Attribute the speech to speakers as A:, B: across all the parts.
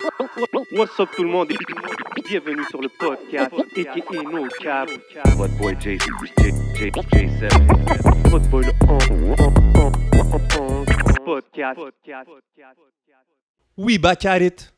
A: What's up tout le monde et bienvenue sur le podcast a.k.a. No Cap.
B: What boy J7.
A: Votre boy le podcast.
C: We back at it.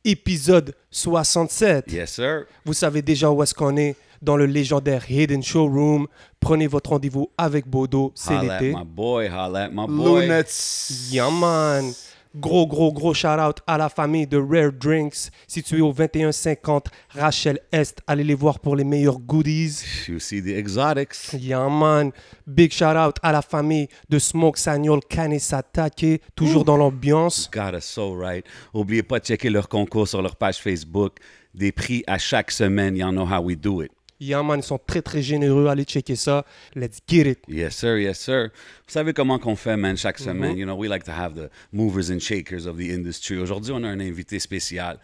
C: Épisode 67.
B: Yes, sir.
C: Vous savez déjà où est-ce qu'on est, dans le légendaire Hidden Showroom. Prenez votre rendez-vous avec Bodo, c'est
B: Holla at
C: l'été.
B: my boy, holla at my boy.
D: Lunettes.
C: Yeah man. Gros shout-out à la famille de Rare Drinks, située au 2150 Rachel Est. Allez les voir pour les meilleurs goodies.
B: You see the exotics.
C: Yeah man. Big shout-out à la famille de Smoke Sagnol Kanesatake, toujours dans l'ambiance.
B: Got us so right. Oubliez pas de checker leur concours sur leur page Facebook. Des prix à chaque semaine. Y'all know how we do it.
C: Yeah man, ils sont très généreux. Allez checker ça. Let's get it.
B: Yes, sir. Yes, sir. Vous savez comment qu'on fait, man, chaque semaine. You know, we like to have the movers and shakers of the industry. Aujourd'hui, on a un invité spécial.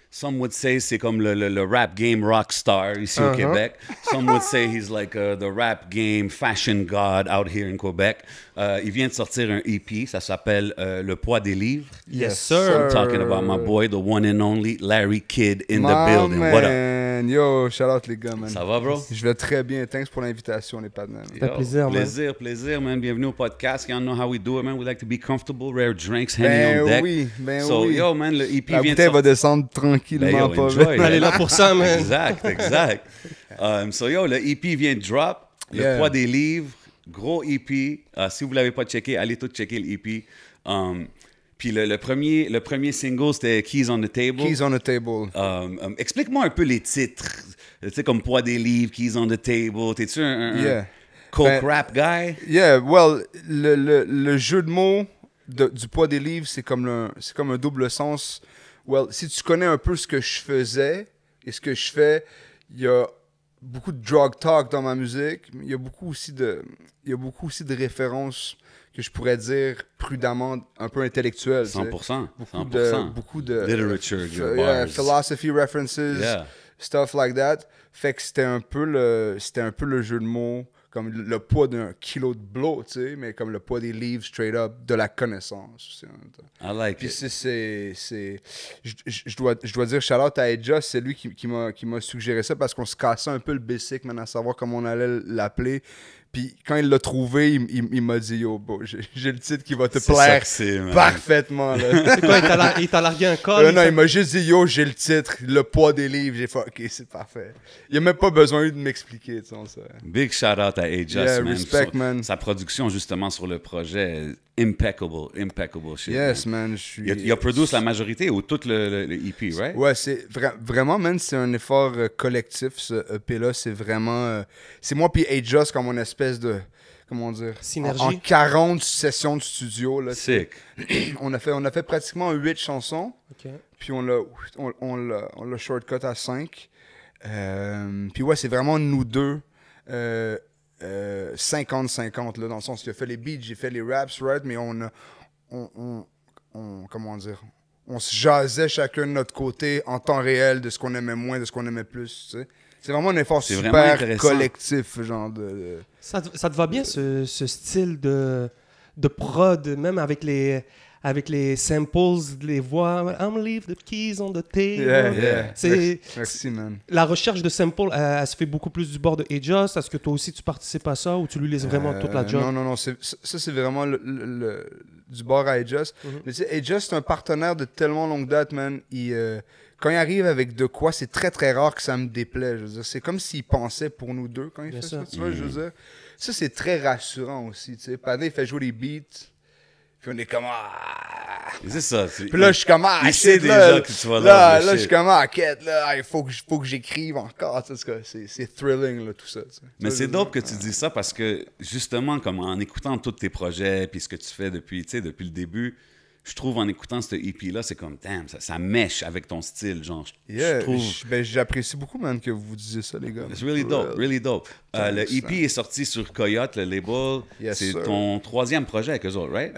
B: Some would say c'est comme le rap game rock star ici au Québec. Some would say he's like the rap game fashion god out here in Quebec. Il vient de sortir un EP, ça s'appelle Le poids des livres.
C: Yes, sir.
B: I'm talking about my boy, the one and only Larry Kidd in the building. What up?
D: Man. Yo, shout out les gars, man.
B: Ça va, bro?
D: Je vais très bien. Thanks pour l'invitation, les partenaires.
C: fait plaisir, man.
B: Plaisir, man. Bienvenue au podcast. Y'all know how we do it, man. We like to be comfortable, rare drinks, Henny on deck. So,
D: oui.
B: yo, man, le EP
D: La
B: vient de
D: bouteille va
B: sortir.
D: descendre tranquillement,
B: Ben, yo,
D: pas
B: enjoy,
D: vite.
B: man.
C: Elle est là pour ça, man.
B: Exact. So, yo, le EP vient de drop. Le
D: Yeah.
B: poids des livres. Gros EP. Si vous ne l'avez pas checké, allez tout checker le EP. Puis le premier single, c'était Keys on the Table.
D: Keys on the table.
B: Explique-moi un peu les titres. Tu sais, comme Poids des livres, Keys on the Table. T'es-tu un
D: Yeah.
B: coke
D: Ben,
B: rap guy?
D: Yeah, well, le jeu de mots du poids des livres, c'est comme un double sens. Well, si tu connais un peu ce que je faisais et ce que je fais, il y a beaucoup de drug talk dans ma musique. Il y a beaucoup aussi de références que je pourrais dire prudemment un peu intellectuelles. tu sais.
B: 100%.
D: Beaucoup de
B: Literature, your
D: yeah,
B: bars.
D: philosophy references,
B: Yeah.
D: stuff like that. Fait que c'était un peu le jeu de mots, comme le poids d'un kilo de blow, tu sais, mais comme le poids des livres straight up, de la connaissance. Tu sais, en même temps.
B: I like
D: Puis
B: it.
D: je dois dire shout out à Edja, c'est lui qui m'a suggéré ça parce qu'on se cassait un peu le basic, man, à savoir comment on allait l'appeler. Puis quand il l'a trouvé, il m'a dit yo, bro, j'ai le titre qui va te
B: C'est
D: plaire
B: ça que c'est, man.
D: parfaitement. Là.
C: C'est quoi, il t'a largué un call?
D: Non, il m'a juste dit yo, j'ai le titre, le poids des livres. J'ai fait ok, c'est parfait. Il a même pas besoin de m'expliquer, tu sais. Ça.
B: Big shout out à Ajus,
D: Yeah,
B: man.
D: respect, man.
B: Sa production, justement, sur le projet, impeccable shit.
D: Yes,
B: man.
D: man, je suis.
B: Il a produit la majorité ou tout le EP, right?
D: Ouais, c'est vraiment, man, c'est un effort collectif, ce EP-là. C'est vraiment. C'est moi puis Ajus comme une espèce de. Comment dire?
C: Synergie.
D: En 40 sessions de studio. Là,
B: Sick.
D: on a fait pratiquement 8 chansons.
C: Ok.
D: Puis on l'a shortcut à 5. Puis ouais, c'est vraiment nous deux. 50-50, là, dans le sens qu'il a fait les beats, j'ai fait les raps, right? Mais comment dire? On se jasait chacun de notre côté en temps réel de ce qu'on aimait moins, de ce qu'on aimait plus, tu sais. C'est vraiment un effort
B: C'est vraiment
D: super
B: intéressant.
D: collectif, genre de...
C: Ça te va bien, ce style de prod, même avec les samples, les voix. I'm leave the keys on the table.
D: Yeah.
C: C'est,
D: Merci, man.
C: la recherche de samples, elle se fait beaucoup plus du bord de Ajus. Est-ce que toi aussi tu participes à ça ou tu lui laisses vraiment toute la job?
D: Non, ça c'est vraiment du bord à Ajus. Mais tu sais, Ajus, c'est un partenaire de tellement longue date, man. Quand il arrive avec de quoi, c'est très très rare que ça me déplaît. Je veux dire, c'est comme s'il pensait pour nous deux quand il
C: Bien
D: fait
C: sûr.
D: ça. Tu vois, je veux dire. Ça, c'est très rassurant aussi. Tu sais, Padé, il fait jouer les beats. Puis on est comme
B: C'est ça.
D: Puis là, je suis comme
B: il sait
D: shit,
B: déjà
D: là,
B: que tu vas
D: là,
B: love
D: je
B: le
D: suis
B: shit.
D: comme quête, là, il faut que j'écrive encore. Tu sais, c'est thrilling, là, tout ça. Tu sais.
B: Mais
D: Tu
B: c'est
D: vois,
B: dope que tu dis ça parce que, justement, comme en écoutant tous tes projets puis ce que tu fais depuis le début, je trouve en écoutant ce EP-là, c'est comme, damn, ça mèche avec ton style, genre.
D: Yeah,
B: Je trouve...
D: j'apprécie beaucoup, man, que vous disiez ça, les gars.
B: It's really dope, really dope. Le EP est sorti sur Coyote, le label.
D: Yes,
B: c'est
D: sir.
B: ton troisième projet avec eux autres, right?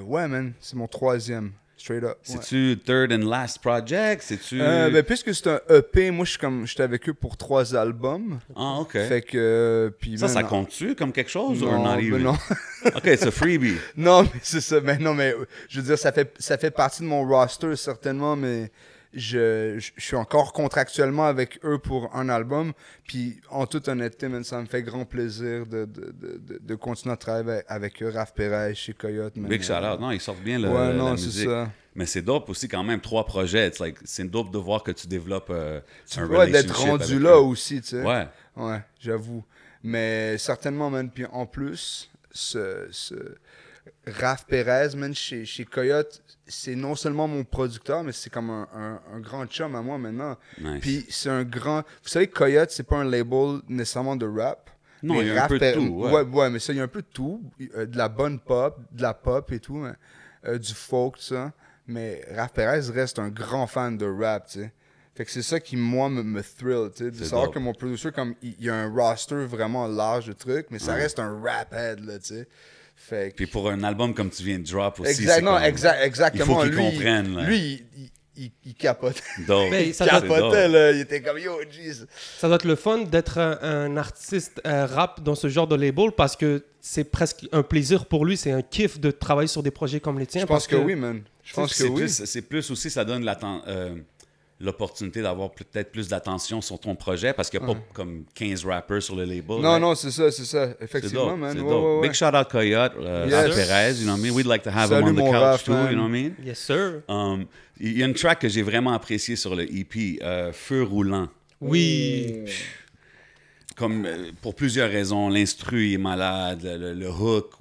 D: Ouais, man, c'est mon troisième. Straight up. Ouais.
B: C'est-tu third and last project? C'est-tu...
D: Ben, puisque c'est un EP, moi, j'étais avec eux pour 3 albums.
B: Ah, OK.
D: Fait que... puis
B: Ça
D: man,
B: compte-tu comme quelque chose ou
D: non,
B: not
D: ben
B: even?
D: non.
B: OK, c'est a freebie.
D: Non, mais c'est ça. Mais non, mais je veux dire, ça fait partie de mon roster, certainement, mais je suis encore contractuellement avec eux pour un album. Puis, en toute honnêteté, man, ça me fait grand plaisir de continuer à travailler avec eux. Raph Perez, chez Coyote. Man,
B: Big shout-out. Non, ils sortent bien
D: ouais, non,
B: la
D: c'est
B: musique.
D: ça.
B: Mais c'est dope aussi quand même, 3 projets. C'est dope de voir que tu développes un
D: Ouais, d'être
B: relationship
D: rendu
B: avec
D: là
B: eux.
D: aussi, tu sais.
B: Ouais.
D: Ouais, j'avoue. Mais certainement, man. Puis en plus, Raph Perez, man, chez Coyote, c'est non seulement mon producteur, mais c'est comme un grand chum à moi maintenant.
B: Nice.
D: Puis c'est un grand... Vous savez, Coyote, c'est pas un label nécessairement de rap.
B: Non,
D: mais
B: il y a un peu de tout, ouais.
D: Ouais, mais ça, il y a un peu de tout. De la bonne pop, de la pop et tout, du folk, tout ça. Mais Raph Perez reste un grand fan de rap, tu sais. Fait que c'est ça qui, moi, me thrill, tu sais. De savoir
B: dope.
D: que mon producer, comme, il y a un roster vraiment large de trucs, mais ça reste un rap head, là, tu sais. Fait que...
B: Puis pour un album comme tu viens de drop aussi,
D: Exactement.
B: il faut qu'ils comprennent. Là.
D: Lui, il capotait.
B: Dope.
C: Mais ça
D: Il
C: doit-
D: capotait, là. Il était comme, yo, jeez.
C: Ça doit être le fun d'être un artiste rap dans ce genre de label parce que c'est presque un plaisir pour lui, c'est un kiff de travailler sur des projets comme les tiens.
D: Je pense
C: parce
D: que oui, man. Je pense que oui.
B: C'est plus aussi, ça donne l'opportunité d'avoir peut-être plus d'attention sur ton projet parce qu'il n'y a pas comme 15 rappers sur le label.
D: Non,
B: right?
D: non, c'est ça.
B: C'est
D: Effectivement,
B: dope,
D: man.
B: c'est
D: Ouais,
B: dope.
D: ouais, ouais.
B: Big shout out Coyote,
D: Yes.
B: Raph Perez, you know what I mean? We'd like to have him
D: Salut,
B: on the
D: mon
B: couch
D: Raph,
B: too,
D: man.
B: you know what I mean?
C: Yes, sir.
B: Il y a une track que j'ai vraiment appréciée sur le EP, Feu roulant.
C: Oui.
B: Comme pour plusieurs raisons, l'instru est malade, le hook,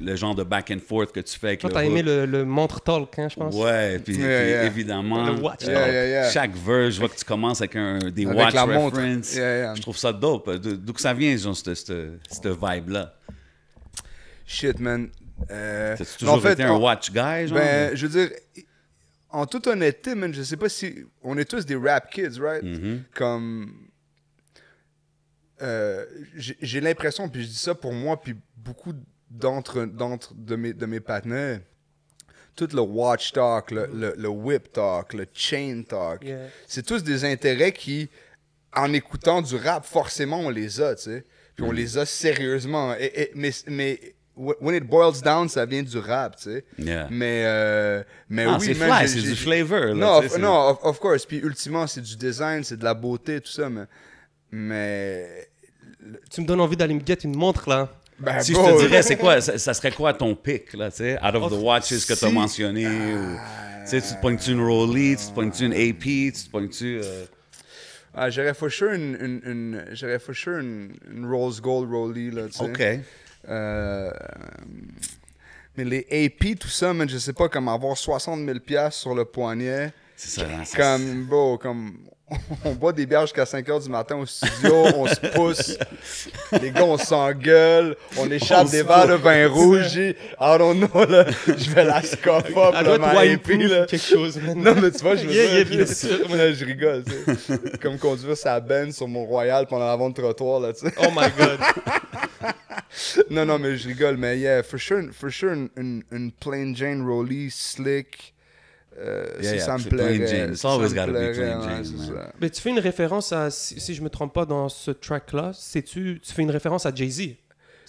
B: le genre de back and forth que tu fais avec
C: Toi,
B: le
C: t'as
B: hook.
C: aimé le montre talk, hein, je pense.
B: Ouais, puis
D: Yeah.
B: évidemment,
C: Le watch
D: talk.
B: chaque verse, je vois que tu commences avec des
D: Avec
B: watch
D: la montre.
B: reference.
D: Yeah.
B: Je trouve ça dope. D'où que ça vient, genre, cette vibe-là?
D: Shit, man.
B: T'as-tu toujours été un watch guy, genre?
D: Ben, je veux dire, en toute honnêteté, man, je sais pas si... On est tous des rap kids, right?
B: Mm-hmm.
D: Comme... j'ai l'impression, puis je dis ça pour moi, puis beaucoup de mes partenaires, tout le watch talk, le whip talk, le chain talk,
C: Yeah.
D: c'est tous des intérêts qui, en écoutant du rap, forcément, on les a, tu sais. Puis on les a sérieusement. Mais when it boils down, ça vient du rap, tu sais.
B: Yeah.
D: Mais
B: Ah,
D: oui,
B: c'est
D: man,
B: fly, c'est du flavor. Là,
D: Non,
B: tu sais,
D: of course. Puis ultimement, c'est du design, c'est de la beauté, tout ça, mais
C: Tu me donnes envie d'aller me get une montre, là.
D: ben,
B: Si je
D: bro,
B: te dirais, c'est quoi, ça serait quoi ton pick, là, tu sais, out of the watches que tu as
D: Si-
B: mentionné, ou, tu sais, tu te pognes-tu une Rollie, tu te pognes-tu une AP, tu te pognes-tu...
D: j'aurais for sure une Rose Gold Rollie, là, tu sais.
B: OK.
D: Mais les AP, tout ça, man, je sais pas, comme avoir 60 000 $ sur le poignet.
B: C'est ça, hein, ça,
D: Comme, bro, comme... On boit des bières jusqu'à 5 h du matin au studio, on se pousse, les gars, on s'engueule, on échappe des verres de vin rouge, I don't know, là, je vais la scoff up,
C: Elle
D: là,
C: doit être
D: ma
C: wine
D: AP,
C: proof
D: là.
C: ou quelque chose, man.
D: Non, mais tu vois, je veux
C: Yeah,
D: dire,
C: bien sûr.
D: là, je rigole, tu sais. Comme conduire sa Benz sur Mont-Royal pendant l'avant-trottoir, là, tu sais.
C: Oh my God.
D: Non, mais je rigole, mais yeah, for sure une plain Jane Rollie, slick, ça me
B: c'est plain
D: plairait.
B: Jane. It's
D: ça
B: always
D: me
B: gotta be
D: plairait,
B: plain
D: ouais,
B: Jane,
D: c'est
B: man.
D: ça.
C: Mais tu fais une référence à, si je me trompe pas dans ce track-là, tu fais une référence à Jay-Z.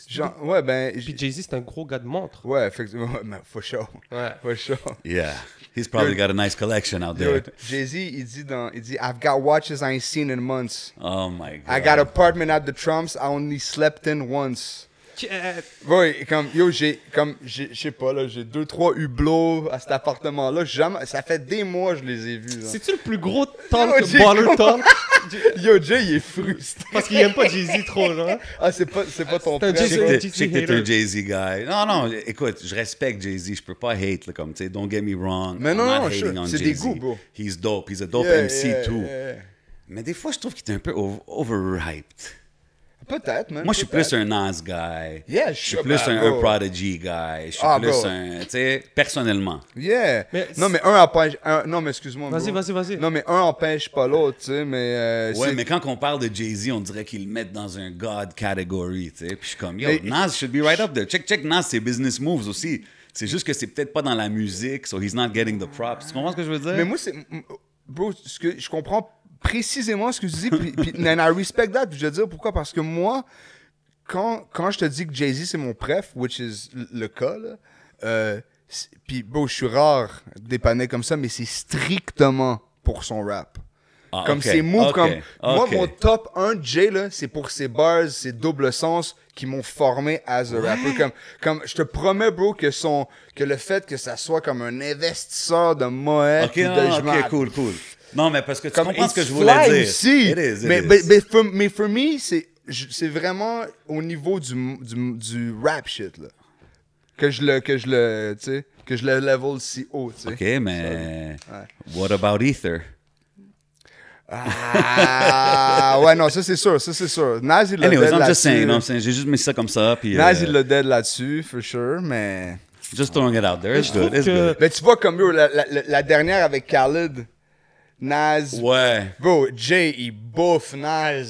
D: Genre, ouais, ben...
C: Puis Jay-Z, c'est un gros gars de montre.
D: Ouais, effectivement, ouais, mais for sure.
C: Ouais.
D: For sure.
B: Yeah. He's probably got a nice collection out
D: Yo,
B: there.
D: Jay-Z, il dit, I've got watches I ain't seen in months.
B: Oh my God.
D: I got apartment at the Trumps, I only slept in once. Ouais, comme, yo, je sais pas, là, j'ai 2-3 hublots à cet appartement-là. Jamais, ça fait des mois que je les ai vus, genre.
C: C'est-tu le plus gros talk,
D: Yo, Jay,
C: baller
D: comment-
C: talk?
D: Yo, Jay, il est frustré.
C: Parce qu'il aime pas Jay-Z trop, là.
D: Ah, c'est pas ton
C: C'est un
B: Je
D: frère.
B: sais
C: Jay-Z.
B: que je sais que t'es un Jay-Z guy. Non, écoute, je respecte Jay-Z. Je peux pas hate, là, comme, tu sais, don't get me wrong.
D: Mais
B: I'm
D: non,
B: not
D: non,
B: hating
D: sure.
B: on
D: C'est des
B: Jay-Z.
D: goûts, bro.
B: He's dope. He's a dope
D: Yeah,
B: MC,
D: yeah,
B: too.
D: yeah.
B: Mais des fois, je trouve qu'il est un peu overhyped.
D: Peut-être, man.
B: Moi, je suis
D: peut-être.
B: plus un Nas guy.
D: Yeah,
B: Je suis plus un
D: bro.
B: Prodigy guy. Je suis
D: Ah,
B: plus
D: bro.
B: un... Tu sais, personnellement.
D: Yeah.
C: Mais
D: non, mais un empêche... non, mais excuse-moi,
C: Vas-y,
D: bro.
C: vas-y.
D: Non, mais un empêche pas l'autre, tu sais, mais...
B: Ouais,
D: c'est-
B: mais quand on parle de Jay-Z, on dirait qu'ils le mettent dans un God category, tu sais. Puis je suis comme, yo,
D: Mais-
B: Nas should be right up there. Check Nas, ses business moves aussi. C'est juste que c'est peut-être pas dans la musique, so he's not getting the props. Tu comprends ce que je veux dire?
D: Mais moi, bro, je comprends précisément ce que tu dis, puis and I respect that, puis je vais te dire pourquoi, parce que moi, quand je te dis que Jay-Z, c'est mon préf, which is le cas, là, puis bro, je suis rare dépanné comme ça, mais c'est strictement pour son rap.
B: Ah,
D: Comme
B: ok,
D: ses moves,
B: ok,
D: comme... Moi,
B: ok.
D: mon top 1 de Jay, là, c'est pour ses bars, ses doubles sens qui m'ont formé as a rapper. Comme, je te promets, bro, que le fait que ça soit comme un investisseur de Moët,
B: Ok,
D: puis de
B: non,
D: je m'en-
B: ok, cool. Non, mais parce que tu
D: comme
B: comprends ce que
D: it's
B: je voulais
D: fly
B: dire.
D: aussi.
B: It is, it
D: mais,
B: is.
D: mais for me, c'est vraiment au niveau du rap shit, là. Que je le level si haut, tu sais.
B: Ok, mais what about Ether?
D: Ah, ouais, non, ça c'est sûr. Nas, il l'a
B: Anyways,
D: dead
B: I'm just saying, you know what I'm
D: là-dessus.
B: saying? J'ai juste mis ça comme ça, puis
D: Nas, il l'a dead là-dessus, for sure, mais...
B: just throwing it out there. It's good, it's
C: que-
B: good.
D: Mais tu vois, comme, yo, la dernière avec Khaled, Nas...
B: Ouais.
D: Bro, Jay, il bouffe Nas,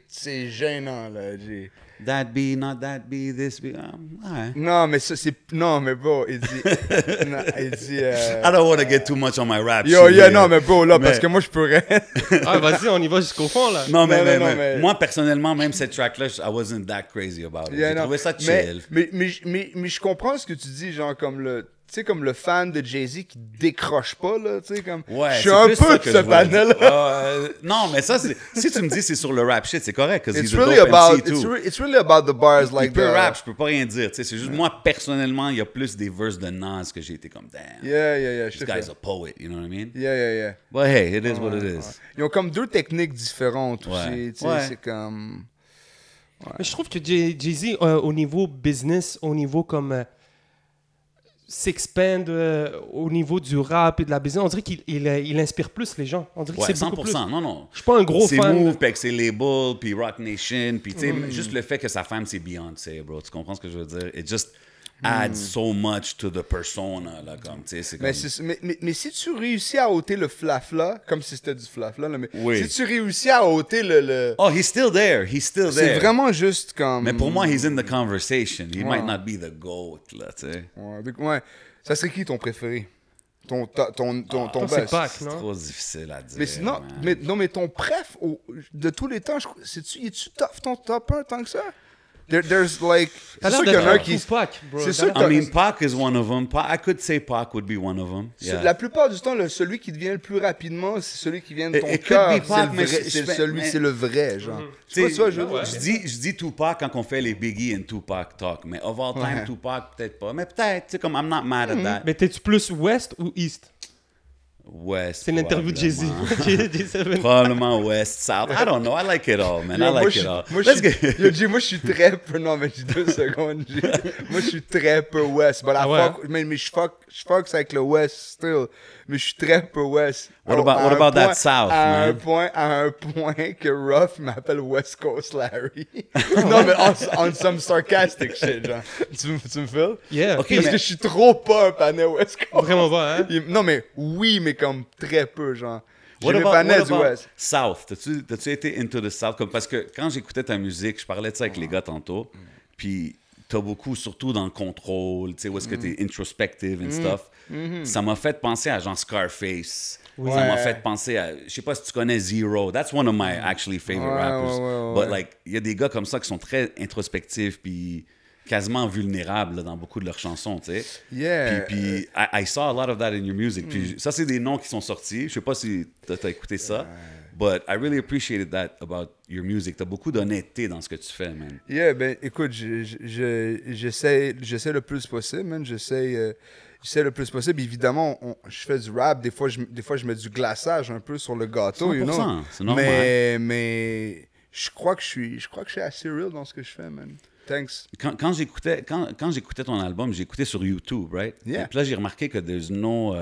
D: c'est gênant, là, Jay.
B: That be, not that be, this be. Alright.
D: Non, mais ça, c'est... Non, mais bro, il dit... non, il dit...
B: I don't want to get too much on my rap
D: Yo,
B: shit,
D: yeah, non, mais bro, là,
B: Mais-
D: parce que moi, je pourrais...
C: Ah, vas-y, on y va jusqu'au fond, là.
B: Non, mais,
D: Non, mais-
B: moi, personnellement, même cette track-là, I wasn't that crazy about it.
D: Yeah,
B: J'ai
D: non.
B: trouvé ça
D: mais,
B: chill.
D: mais je comprends ce que tu dis, genre, comme le... Tu sais, comme le fan de Jay-Z qui décroche pas, là, tu sais, comme...
B: Ouais,
D: je suis
B: c'est
D: un
B: plus
D: peu
B: ça
D: de
B: que
D: ce
B: je voulais dire.
D: panel-là.
B: Non, mais ça, c'est... Si tu me dis c'est sur le rap shit, c'est correct, parce
D: It's
B: he's a
D: really
B: dope
D: about...
B: MC too.
D: It's really about the bars, like
B: Il peut
D: the...
B: rap, je peux pas rien dire, tu sais. C'est juste moi, personnellement, il y a plus des verses de Nas que j'ai été comme, damn,
D: Yeah, je
B: this
D: te
B: guy's
D: fais.
B: a poet, you know what I mean?
D: Yeah.
B: But hey, it is what it is.
D: Ils ont comme deux techniques différentes
B: Ouais.
D: aussi, tu sais,
B: Ouais.
D: c'est comme...
C: Mais je trouve que Jay-Z, au niveau business, au niveau comme s'expand au niveau du rap et de la business, on dirait qu'il inspire plus les gens. On dirait que
B: Ouais,
C: c'est beaucoup
B: 100%,
C: plus.
B: non.
C: Je suis pas un gros
B: C'est
C: fan.
B: Move, puis avec ses labels, puis Rock Nation, puis tu sais, juste le fait que sa femme, c'est Beyoncé, bro. Tu comprends ce que je veux dire? It just adds so much to the persona, là, comme, tu sais, c'est comme...
D: Mais si tu réussis à ôter le flafla, comme si c'était du flafla, là, mais
B: Oui.
D: si tu réussis à ôter le...
B: Oh, he's still there.
D: C'est
B: there.
D: vraiment juste comme...
B: Mais pour moi, he's in the conversation. He might not be the GOAT, là, tu sais.
D: Ouais. Ça serait qui ton préféré? Ton
C: C'est
D: best?
C: Pac, non?
B: Trop difficile à dire.
D: Mais sinon,
B: man.
D: mais ton préf de tous les temps, es-tu tough ton top 1 tant que ça? There's like...
C: T'as
D: C'est
C: l'air
D: sûr qu'il y en a un
C: d'être
D: qui...
C: Tupac, bro.
D: C'est sûr
C: T'as l'air-
B: I mean, Pac is one of them. I could say Pac would be one of them. Yeah.
D: La plupart du temps, celui qui devient le plus rapidement, c'est celui qui vient de ton
B: It could
D: cœur.
B: be Pac, mais
D: C'est le vrai, genre.
B: Tu
D: Tu vois
B: sais,
D: ça, je veux dire?
B: je dis Tupac quand on fait les Biggie and Tupac talk, mais of all time,
D: Ouais.
B: Tupac, peut-être pas. Mais peut-être, tu sais, comme I'm not mad at that.
C: Mais t'es-tu plus West ou East?
B: West.
C: C'est l'interview de Jay-Z. J7.
B: Probablement West, South. I don't know. I like it all, man. I like it all.
D: Moi,
B: Let's
D: je
B: get...
D: suis- Yo, G, moi, je suis très peu... Non, mais j'ai 2 secondes. G. Moi, je suis très peu West. But I
C: Ah ouais,
D: fuck, mais je fuck avec le West still. Mais je suis très peu West.
B: What about that South,
D: à
B: man?
D: À un point que Ruff m'appelle West Coast Larry. Non, mais on some sarcastic shit, genre. Tu me fais?
C: Yeah.
B: Ok,
D: Parce
B: mais-
D: que je suis trop pas un panais West Coast.
C: Vraiment pas, hein?
D: Non, mais oui, mais comme très peu, genre. J'ai
B: What
D: mes
B: about,
D: panais
B: what
D: du
B: about
D: West.
B: South? T'as-tu été into the South? Parce que quand j'écoutais ta musique, je parlais de ça avec les gars tantôt, puis t'as beaucoup, surtout dans le contrôle, tu sais, où est-ce que t'es introspective and stuff. Ça m'a fait penser à Jean Scarface. Ça m'a
D: Ouais.
B: fait penser à, je sais pas si tu connais Zero. That's one of my actually favorite
D: Ouais,
B: rappers.
D: ouais.
B: But like, il y a des gars comme ça qui sont très introspectifs, puis quasiment vulnérables là, dans beaucoup de leurs chansons, tu sais.
D: Yeah.
B: Puis I saw a lot of that in your music. Puis ça, c'est des noms qui sont sortis. Je sais pas si t'as écouté ça, but I really appreciated that about your music. T'as beaucoup d'honnêteté dans ce que tu fais, man.
D: Yeah, ben écoute, j'essaie le plus possible, man. J'essaie le plus possible. Évidemment, je fais du rap. Des fois, je mets du glaçage un peu sur le gâteau, you know.
B: 100%, c'est normal.
D: Mais je crois que je suis assez real dans ce que je fais, man. Thanks.
B: Quand j'écoutais ton album, j'écoutais sur YouTube, right?
D: Yeah.
B: Puis là, j'ai remarqué que there's no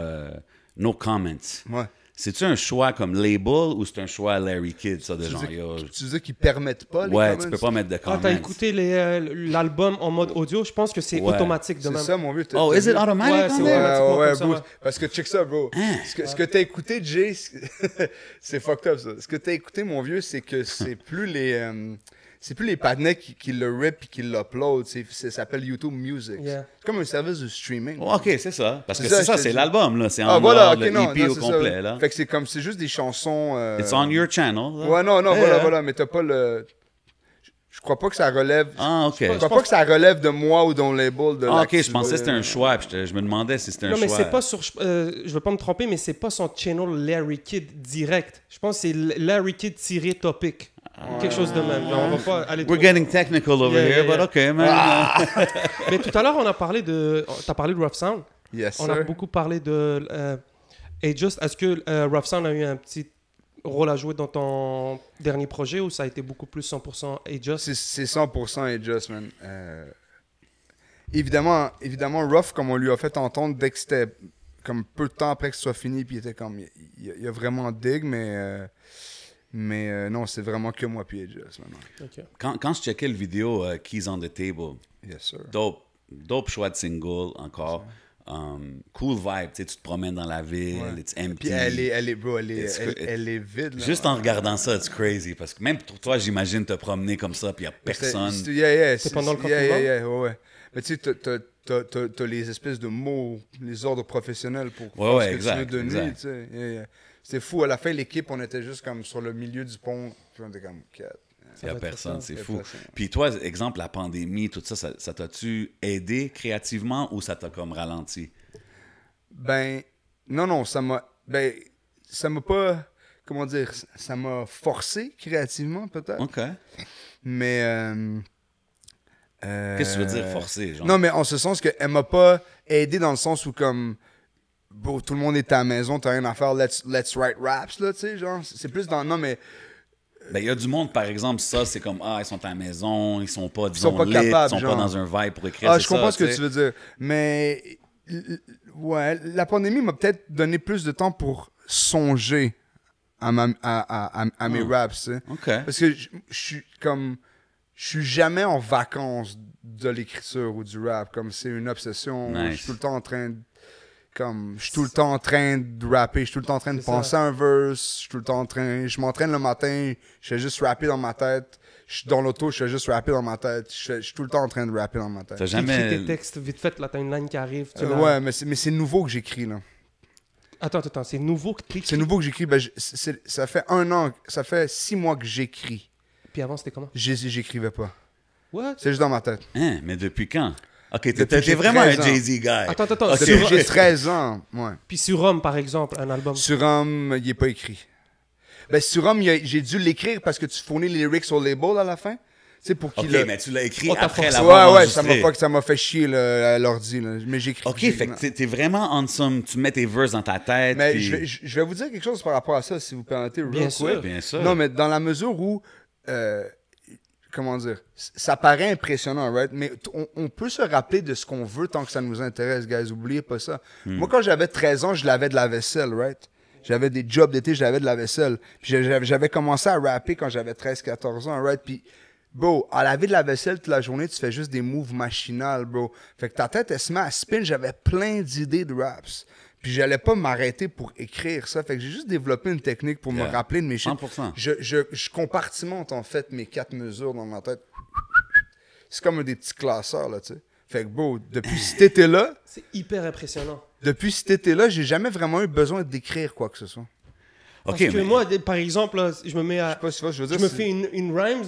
B: comments.
D: Ouais.
B: C'est-tu un choix comme label ou c'est un choix Larry Kidd, ça, de
D: Tu
B: genre,
D: veux
B: yo,
D: dire, tu veux dire qu'ils permettent pas les
B: ouais,
D: comments?
B: tu peux pas mettre de comments.
C: Quand t'as écouté l'album en mode audio, je pense que c'est
B: Ouais.
C: automatique de
D: C'est
C: même.
D: ça, mon vieux.
B: Oh, is it automatic?
C: Ouais,
B: on
C: c'est
B: there?
C: automatiquement
D: Ouais,
C: comme ça,
D: bro.
C: ouais.
D: Parce que check ça, bro. Ce que t'as écouté, Jay, c'est fucked up, ça. Ce que t'as écouté, mon vieux, c'est que c'est plus les... c'est plus les partenaires qui le rip et qui l'upload. Ça s'appelle YouTube Music.
C: Yeah.
D: C'est comme un service de streaming.
B: Oh, OK, c'est ça. Parce que
D: C'est ça,
B: c'est ça,
D: je te
B: c'est
D: dis.
B: l'album, là. C'est en
D: Ah, voilà,
B: mode,
D: ok,
B: le
D: non,
B: EP
D: non,
B: au
D: c'est
B: complet,
D: ça.
B: là.
D: Fait que c'est juste des chansons.
B: It's on your channel. Là.
D: Ouais, non,
B: Yeah.
D: voilà, mais t'as pas le. Je crois pas que ça relève.
B: Ah, OK.
D: Je crois pas que ça relève de moi ou d'un label de
B: Ah,
D: là
B: OK,
D: que
B: je
D: tu
B: pensais que
D: veux.
B: c'était un choix. Puis je me demandais si c'était un
C: Non,
B: choix.
C: mais c'est pas sur. Je veux pas me tromper, mais c'est pas son channel Larry Kidd direct. Je pense que c'est Larry Kidd tiré topic. Quelque chose de même. On va pas aller trop
B: We're getting technical over
C: Yeah,
B: here,
C: yeah,
B: but OK, man.
C: Mais tout à l'heure, on a parlé de. T'as parlé de Rough Sound.
D: Yes,
C: On a
D: sir.
C: beaucoup parlé de. Just, est-ce que Rough Sound a eu un petit rôle à jouer dans ton dernier projet ou ça a été beaucoup plus 100% Just?
D: C'est 100% Adjust, man. Évidemment, Ruff, comme on lui a fait entendre dès que c'était comme peu de temps après que ce soit fini, puis il était comme. Il a vraiment dig, mais non, c'est vraiment que moi, puis Adjust, maintenant.
C: Ok.
B: Quand je checkais le vidéo Keys on the Table,
D: Yes, sir.
B: dope choix de single encore. Cool vibe, tu sais, tu te promènes dans la ville,
D: Ouais.
B: it's empty.
D: Puis elle est vide, là.
B: Juste en regardant ça, it's crazy. Parce que même pour toi, j'imagine te promener comme ça, puis il n'y a personne.
D: C'est
C: pendant le
D: confinement? Ouais. Mais tu sais, t'as les espèces de mots, les ordres professionnels pour
B: Ouais,
D: faire ce
B: exact,
D: que tu veux de nuit,
B: exact.
D: tu sais. C'était fou. À la fin, l'équipe, on était juste comme sur le milieu du pont, puis on était comme...
B: Il n'y a
C: va être
B: personne,
C: ça.
B: c'est
D: Il y a
B: fou.
D: personne.
B: Puis toi, exemple, la pandémie, tout ça, ça t'a-tu aidé créativement ou ça t'a comme ralenti?
D: Ben, non, ça m'a pas... Comment dire? Ça m'a forcé créativement, peut-être.
B: OK.
D: Mais...
B: Qu'est-ce que tu veux dire forcer? Genre?
D: Non, mais en ce sens qu'elle m'a pas aidé dans le sens où, comme, bon, tout le monde est à la maison, t'as rien à faire, let's write raps, là, tu sais, genre. C'est plus dans. Non, mais.
B: Ben, il y a du monde, par exemple, ça, c'est comme, ils sont à la maison, ils sont pas, disons,
D: sont pas
B: lit,
D: capables,
B: ils sont
D: genre.
B: pas dans un vibe pour écrire.
D: Ah,
B: c'est
D: je comprends
B: ça,
D: ce que
B: tu sais.
D: tu veux dire. Mais. Ouais, la pandémie m'a peut-être donné plus de temps pour songer à mes raps, tu sais.
B: OK.
D: Parce que je suis comme. Je suis jamais en vacances de l'écriture ou du rap. Comme c'est une obsession.
B: Nice.
D: Je suis tout le temps en train de. Comme, je suis tout le temps en train de rapper, je suis tout le temps en train de
C: C'est
D: penser à un verse, je suis tout le temps en train. Je m'entraîne le matin, je fais juste rapper dans ma tête. Je suis dans l'auto, je fais juste rapper dans ma tête. Je suis tout le temps en train de rapper dans ma tête.
B: T'as
C: T'écris
B: jamais...
C: tes textes vite fait, là, t'as une ligne qui arrive.
D: Ouais, mais c'est nouveau que j'écris, là.
C: Attends, c'est nouveau que t'écris.
D: C'est nouveau que j'écris. Ben, ça fait 1 an, ça fait 6 mois que j'écris.
C: Puis avant, c'était comment?
D: J'écrivais pas.
C: What?
D: C'est juste dans ma tête.
B: Hein, mais depuis quand? OK,
D: Depuis que
B: t'es
D: j'ai
B: vraiment
D: 13
B: un
D: ans.
B: Jay-Z guy.
C: Attends.
B: Ok.
D: Depuis que j'ai 13 ans, ouais.
C: Puis sur Rome, par exemple, un album.
D: Sur Homme, il est pas écrit. Ben, sur Homme, j'ai dû l'écrire parce que tu fournis les lyrics au label à la fin. Tu sais, pour qu'il
B: OK, mais tu l'as écrit
C: Oh, t'as
B: après
C: forcé.
B: l'avoir
D: Ouais,
B: enregistré.
D: ça m'a fait chier là, à l'ordi, là. Mais j'écris.
B: OK, fait que t'es vraiment on some... Tu mets tes verses dans ta tête,
D: Mais
B: puis...
D: je vais vous dire quelque chose par rapport à ça, si vous permettez.
C: Bien
D: real
C: sûr.
D: quick.
B: Bien sûr.
D: Non, mais dans la mesure où, comment dire, ça paraît impressionnant, right? Mais on peut se rappeler de ce qu'on veut tant que ça nous intéresse, guys. Oubliez pas ça. Moi, quand j'avais 13 ans, je lavais de la vaisselle, right? J'avais des jobs d'été, je lavais de la vaisselle. Puis j'avais commencé à rapper quand j'avais 13-14 ans, right? Puis, bro, à laver de la vaisselle toute la journée, tu fais juste des moves machinales, bro. Fait que ta tête, elle se met à spin. J'avais plein d'idées de raps. Puis j'allais pas m'arrêter pour écrire ça. Fait que j'ai juste développé une technique pour me
B: Yeah.
D: rappeler de mes shit.
B: 100%.
D: Je compartimente en fait mes 4 mesures dans ma tête. C'est comme des petits classeurs, là, tu sais. Fait que, bro, depuis cet été-là,
C: C'est hyper impressionnant.
D: j'ai jamais vraiment eu besoin d'écrire quoi que ce soit.
C: Parce
B: OK,
C: que
B: mais...
C: moi, par exemple, là, je me mets à...
D: Je sais pas si tu vois, je veux dire.
C: Je me
D: c'est-
C: fais une rhymes,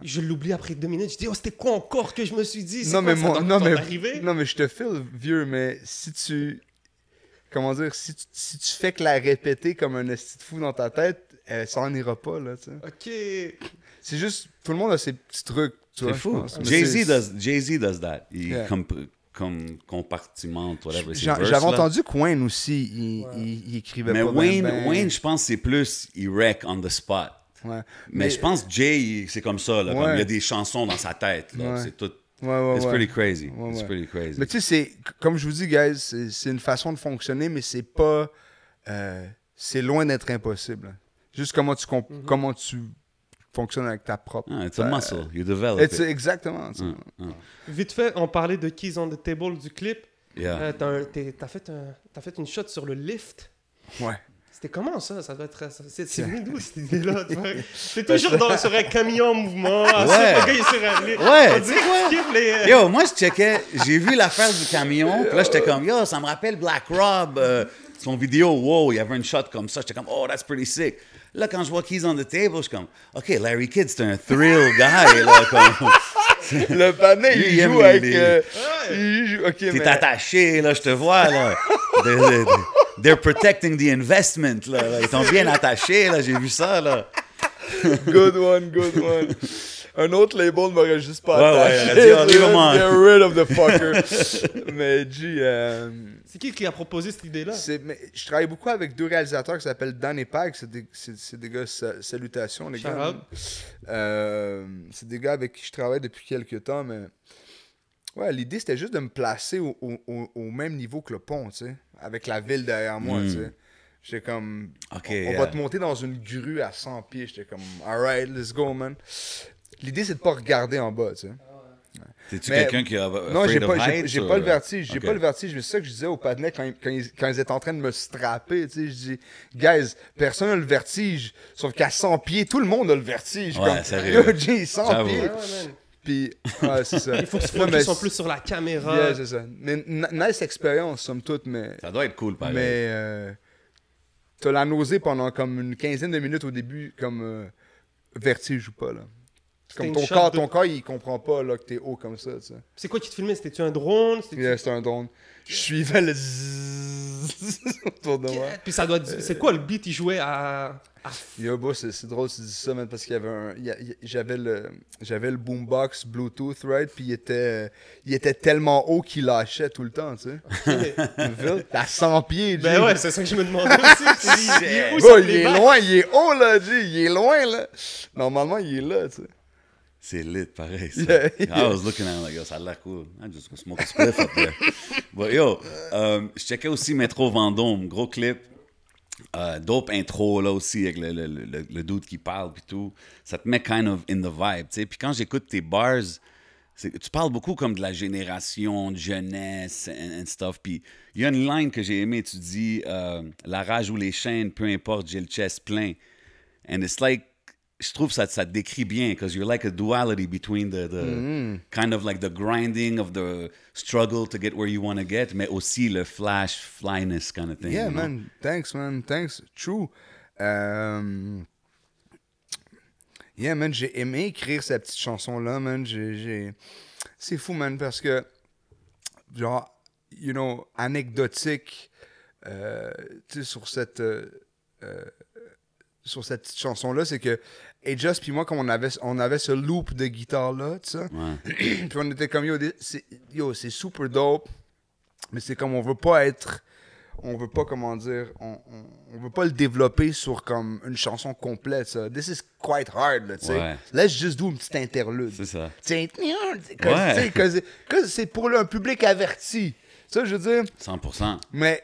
C: je l'oublie après 2 minutes. Je dis, oh, c'était quoi encore que je me suis dit? C'est
D: Non,
C: quoi,
D: mais
C: ça
D: moi,
C: doit arriver?
D: non, mais je te file vieux, mais si tu. Comment dire, si tu fais que la répéter comme un esti de fou dans ta tête, ça en ira pas, là, tu sais.
C: Ok.
D: C'est juste, tout le monde a ses petits trucs, tu vois.
B: C'est
D: je
B: fou.
D: pense. Mais
B: Jay-Z does that. Il
D: Yeah.
B: comme compartimente, whatever, ses
D: J'avais
B: verses, là.
D: entendu que Wayne aussi, il écrivait
B: Mais
D: pas
B: Wayne, je pense, c'est plus, il wreck on the spot.
D: Ouais.
B: Mais je pense que Jay, c'est comme ça, là. Comme
D: Ouais.
B: il y a des chansons dans sa tête, là.
D: Ouais.
B: C'est tout...
D: Ouais,
B: It's pretty crazy.
D: Ouais,
B: It's
D: ouais.
B: pretty crazy.
D: Mais tu sais, comme je vous dis, guys, c'est une façon de fonctionner, mais c'est pas. C'est loin d'être impossible. Juste comment tu fonctionnes avec ta propre.
B: Ah, it's a muscle. You develop
D: It's-
B: it.
D: exactement. ça.
C: Vite fait, on parlait de Keys on the Table du clip.
B: Yeah.
C: T'as fait une shot sur le lift.
D: Ouais.
C: C'était comment ça? Ça doit être... C'est venu d'où cette idée-là? C'est toujours sur un camion en mouvement.
B: Ouais.
C: Le gars, il est sur un lit.
B: Ouais,
C: On
B: tu
C: dirait
B: sais quoi?
C: qu'il skip les...
B: Yo, moi, je checkais, j'ai vu l'affaire du camion, puis là, j'étais comme, yo, ça me rappelle Black Rob, son vidéo, wow, il y avait une shot comme ça, j'étais comme, oh, that's pretty sick. Là, quand je vois Keys on the Table, je suis comme, OK, Larry Kidd, c'est un thrill guy, là, comme...
D: Le panais, il
B: aime
D: joue avec...
B: les-
D: il joue... OK,
B: T'es
D: mais...
B: attaché, là, je te vois, là. They're protecting the investment, là. Ils sont bien attachés, là, j'ai vu ça, là.
D: Good one. Un autre label m'aurait juste pas
B: Ouais,
D: attaché.
B: ouais, il a dit, oh, leave him on.
D: Get rid of the fucker. Mais G,
C: C'est qui a proposé cette idée-là?
D: mais je travaille beaucoup avec deux réalisateurs qui s'appellent Dan et Pag. C'est des gars, salutations, les
C: Shout
D: gars.
C: out.
D: C'est des gars avec qui je travaille depuis quelques temps, mais ouais, l'idée c'était juste de me placer au même niveau que le pont, tu sais, avec la ville derrière moi, tu sais. J'étais comme,
B: OK,
D: on va te monter dans une grue à 100 pieds. J'étais comme, alright, let's go, man. L'idée c'est de pas regarder en bas, tu sais.
B: T'es-tu
D: Mais-
B: quelqu'un qui a
D: Non, j'ai pas le vertige. J'ai
B: Ok.
D: pas le vertige. Mais c'est ça que je disais au patinet quand ils étaient en train de me strapper. Tu sais, je dis, guys, personne n'a le vertige. Sauf qu'à 100 pieds, tout le monde a le vertige.
B: Ouais,
D: comme,
B: sérieux.
D: Yo, G, 100
B: J'avoue.
D: pieds.
C: Ouais, man.
D: Puis, ouais, c'est ça.
C: Il faut que tu
D: Non, mais
C: focuses en plus sur la caméra.
D: Yeah, c'est ça. Mais nice expérience, somme toute, mais.
B: Ça doit être cool, pareil.
D: Mais t'as la nausée pendant comme une quinzaine de minutes au début, comme vertige ou pas, là. Comme
C: C'était une
D: ton corps, il comprend pas là, que t'es haut comme ça, tu sais.
C: C'est quoi qui te filmait? C'était-tu un drone? C'était-tu-
D: Yeah, c'était un drone. Je suivais le zzzz autour de moi.
C: Puis ça doit... C'est quoi le beat? Il jouait à...
D: Yo, bro, c'est drôle que tu dis ça, man, parce qu'il y avait j'avais le boombox Bluetooth, right? Puis il était tellement haut qu'il lâchait tout le temps, tu sais. À 100 pieds,
C: Ben
D: G.
C: ouais, c'est ça que je me demandais aussi. Il est où,
D: Bro,
C: ça,
D: il
C: les
D: est
C: bacs?
D: loin, il est haut, là, G. Il est loin, là. Normalement, il est là, tu sais.
B: C'est lit, pareil. Ça.
D: Yeah.
B: I was looking at it like, yo, ça a l'air cool. I just go smoke a spliff up there. But yo, je checkais aussi Métro Vendôme, gros clip. Dope intro là aussi avec le dude qui parle puis tout. Ça te met kind of in the vibe, tu sais. Puis quand j'écoute tes bars, tu parles beaucoup comme de la génération, de jeunesse and stuff. Puis il y a une line que j'ai aimée, tu dis la rage ou les chaînes, peu importe, j'ai le chest plein. And it's like, je trouve ça te décrit bien, because you're like a duality between the kind of like the grinding of the struggle to get where you want to get, mais aussi le flash, flyness kind of thing.
D: Yeah,
B: you know?
D: man. Thanks, man. Thanks. True. Yeah, man. J'ai aimé écrire cette petite chanson-là, man. C'est fou, man, parce que, genre, you know, anecdotique, tu sais, sur cette petite chanson-là, c'est que Just puis moi, comme on avait ce loop de guitare-là, tu sais,
B: Ouais.
D: puis on était comme, c'est super dope, mais c'est comme, on veut pas, comment dire, on veut pas le développer sur comme une chanson complète, ça. This is quite hard, là, tu sais.
B: Ouais.
D: Let's just do une petite interlude.
B: C'est ça.
D: Tu sais,
B: Ouais.
D: que c'est pour un public averti. Ça, je veux dire,
B: 100%.
D: mais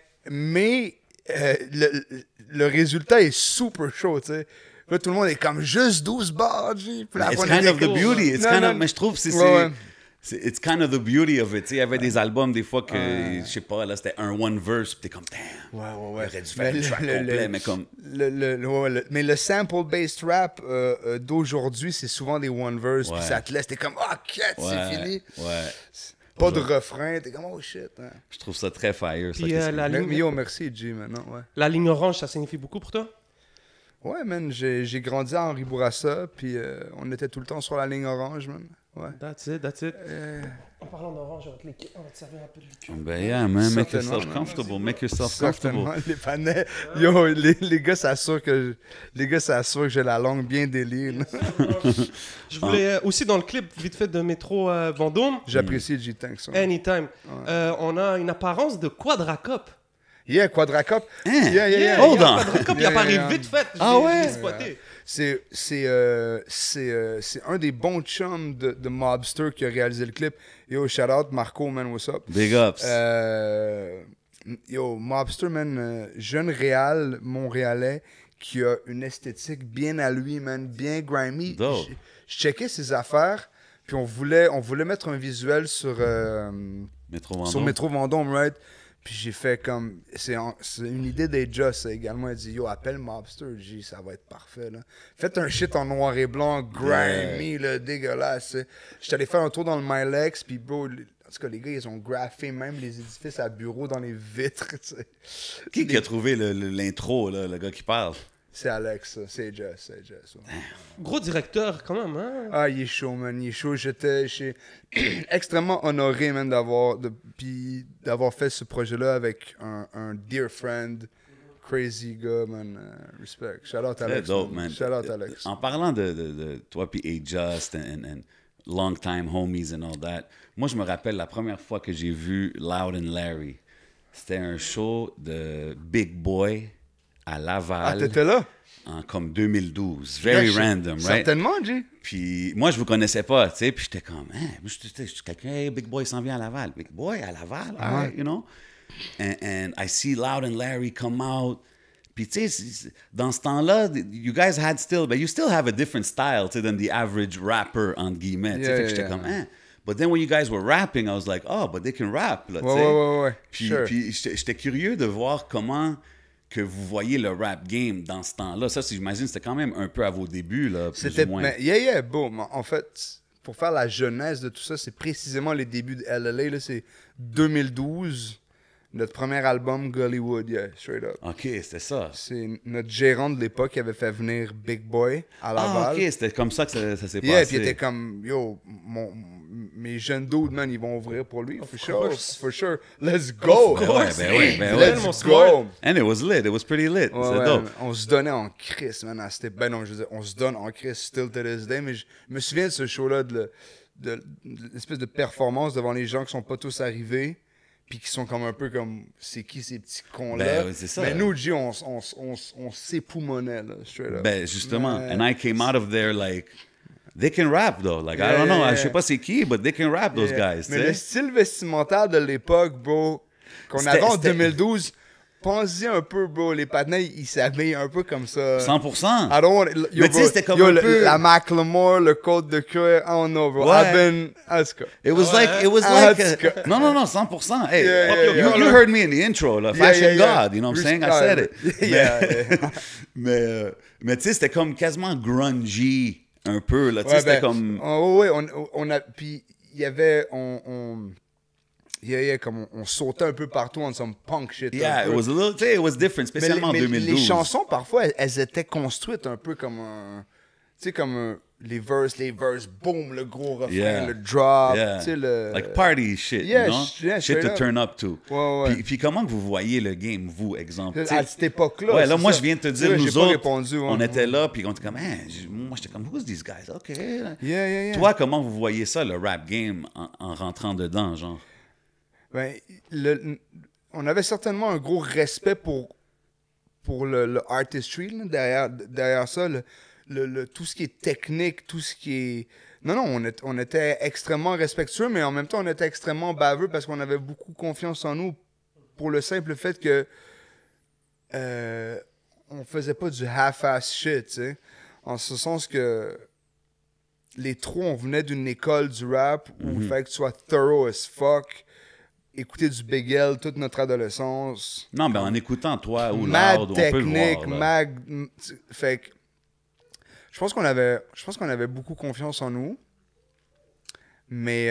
D: le résultat est super chaud, tu sais. Là, tout le monde est comme juste 12 bars, G. Puis là,
B: It's
D: on
B: kind
D: est
B: of the
D: comme-
B: beauty. It's
D: Non,
B: kind
D: non.
B: of, mais je trouve que
D: Ouais.
B: it's kind of the beauty of it. Tu sais, il y avait des albums des fois que, je sais pas, là, c'était un one verse, puis t'es comme, damn.
D: Ouais.
B: Il aurait dû faire un track complet, mais comme...
D: Mais le sample-based rap d'aujourd'hui, c'est souvent des one verse, puis
B: Ouais.
D: ça te laisse, t'es comme, ah, cat, c'est fini.
B: Ouais.
D: Pas de refrain, t'es comme, oh shit. Hein.
B: Je trouve ça très fire. Ça,
C: Puis
B: qu'est-ce
C: la
B: que-
D: Mais
C: ligne...
D: yo, merci, G, maintenant, ouais.
C: La ligne orange, ça signifie beaucoup pour toi?
D: Ouais, man, j'ai grandi à Henri Bourassa, puis on était tout le temps sur la ligne orange, man. Ouais.
C: That's it. En parlant d'orange, on va te servir un peu de liqueur.
B: Ben yeah, man, make
D: Certainement,
B: yourself
D: man.
B: comfortable. Make yourself
D: Certainement,
B: comfortable.
D: les panais. Yo, les gars s'assurent que j'ai la langue bien délire. là.
C: Je voulais aussi dans le clip, vite fait, de Métro Vendôme,
D: J'apprécie G Tanks.
C: Anytime, on a une apparence de quadracop.
D: Yeah, Quadracop.
B: Hein?
D: Yeah.
B: Hold on.
C: Quadracop, il
D: Yeah,
C: apparaît
D: yeah.
C: vite fait.
B: Ah ouais?
C: Je l'ai spoté.
D: C'est un des bons chums de Mobster qui a réalisé le clip. Yo, shout out Marco, man, what's up?
B: Big ups.
D: Yo, Mobster, man, jeune réal montréalais qui a une esthétique bien à lui, man, bien grimy.
B: Dope.
D: Je checkais ses affaires, puis on voulait mettre un visuel sur
B: Métro
D: sur
B: Vendôme.
D: Métro Vendôme, right? Puis j'ai fait comme... C'est une idée d'Aja, ça également. Elle dit, yo, appelle Mobster. J'ai dit, ça va être parfait, là. Faites un shit en noir et blanc, grimy, là, dégueulasse. J'étais allé faire un tour dans le Milex, puis bro... En tout cas, les gars, ils ont graffé même les édifices à bureau dans les vitres, tu sais.
B: Qui a trouvé l'intro, là, le gars qui parle?
D: C'est Alex, ça. C'est Jess. Ouais.
C: Gros directeur, quand même, hein?
D: Ah, il est chaud, man. Il est chaud. J'étais extrêmement honoré, man, d'avoir fait ce projet-là avec un dear friend, crazy gars, man. Respect. Shout out Alex.
B: Dope, man.
D: Shout out Alex.
B: En parlant de toi puis A-Just and long time homies and all that, moi, je me rappelle la première fois que j'ai vu Loud and Larry. C'était un show de Big Boy à Laval.
D: Ah, t'étais là?
B: En comme 2012. Very random, right?
D: Certainement, G.
B: Puis moi, je vous connaissais pas, tu sais. Puis j'étais comme, moi, je suis quelqu'un, hey, Big Boy s'en vient à Laval. Big Boy à Laval, all right, you know? And I see Loud and Larry come out. Puis tu sais, dans ce temps-là, you guys had still, but you still have a different style, tu sais, than the average rapper, entre guillemets. Tu sais, fait que j'étais comme, But then when you guys were rapping, I was like, oh, but they can rap, là, tu sais.
D: Ouais.
B: Puis,
D: Sure.
B: puis j'étais curieux de voir comment que vous voyez le rap game dans ce temps-là. Ça, j'imagine, c'était quand même un peu à vos débuts, là, plus ou moins.
D: Yeah, boom. En fait, pour faire la genèse de tout ça, c'est précisément les débuts de LLA. Là, c'est 2012, notre premier album, Gollywood, yeah, straight up.
B: OK, c'était ça.
D: C'est notre gérant de l'époque qui avait fait venir Big Boy à Laval.
B: Ah, OK, c'était comme ça que ça s'est
D: Yeah,
B: passé.
D: puis il était comme, yo, mes jeunes dudes, man, ils vont ouvrir pour lui, for sure. Let's go!
B: Ben ouais.
D: Let's go!
B: And it was lit, it was pretty lit.
D: Ouais,
B: C'est dope.
D: on se donnait en crise, man. Ben non, je veux dire, on se donne en crise still to this day, mais je me souviens de ce show-là, de l'espèce de performance devant les gens qui sont pas tous arrivés, puis qui sont comme un peu comme, c'est qui ces petits cons-là?
B: Ben, ouais, c'est ça.
D: Mais nous, G, on s'époumonait, là, straight up.
B: Ben justement, and I came out of there like, they can rap though. Like, I don't know, je sais pas c'est qui, but they can rap, those guys.
D: Mais le style vestimentaire de l'époque, bro, qu'on avait en 2012, pensez un peu, bro, les patinets, ils s'habillent un peu comme ça.
B: 100%.
D: I don't want it.
B: Mais tu sais, c'était comme un peu...
D: La Macklemore, le côte de cuir, I don't know, bro.
B: Ouais. It was like, non, 100%. Hey, you heard me in the intro, là, Fashion God, you know what I'm saying? I said it. Mais tu sais, c'était comme quasiment grungy un peu, là, tu sais, c'était comme...
D: on a, puis il y avait, comme on sautait un peu partout en some punk shit.
B: Yeah, it was a little, it was different, spécialement en 2012.
D: Les chansons, parfois, elles étaient construites un peu comme un... Tu sais, comme les verses, boom, le gros refrain, le drop, tu sais, le...
B: Like party shit, you know? Shit to turn up to.
D: Ouais.
B: Puis comment que vous voyez le game, vous, exemple?
D: À cette époque-là,
B: ouais, là, moi, je viens de te dire, nous autres,
D: répondu,
B: on était là, puis on était comme, moi, j'étais comme, who's these guys? OK.
D: Yeah.
B: Toi, comment vous voyez ça, le rap game, en rentrant dedans, genre?
D: Ben, on avait certainement un gros respect pour le artistry là, derrière ça, tout ce qui est technique, tout ce qui est... Non, on était extrêmement respectueux, mais en même temps, on était extrêmement baveux parce qu'on avait beaucoup confiance en nous pour le simple fait que on faisait pas du half-ass shit, tu sais. En ce sens que les trois, on venait d'une école du rap où il fallait que tu sois thorough as fuck, écouter du Big L toute notre adolescence.
B: Non, ben en écoutant toi ou
D: Mad
B: Loud, on
D: technique,
B: peut le voir.
D: Fait que je pense qu'on avait beaucoup confiance en nous. Mais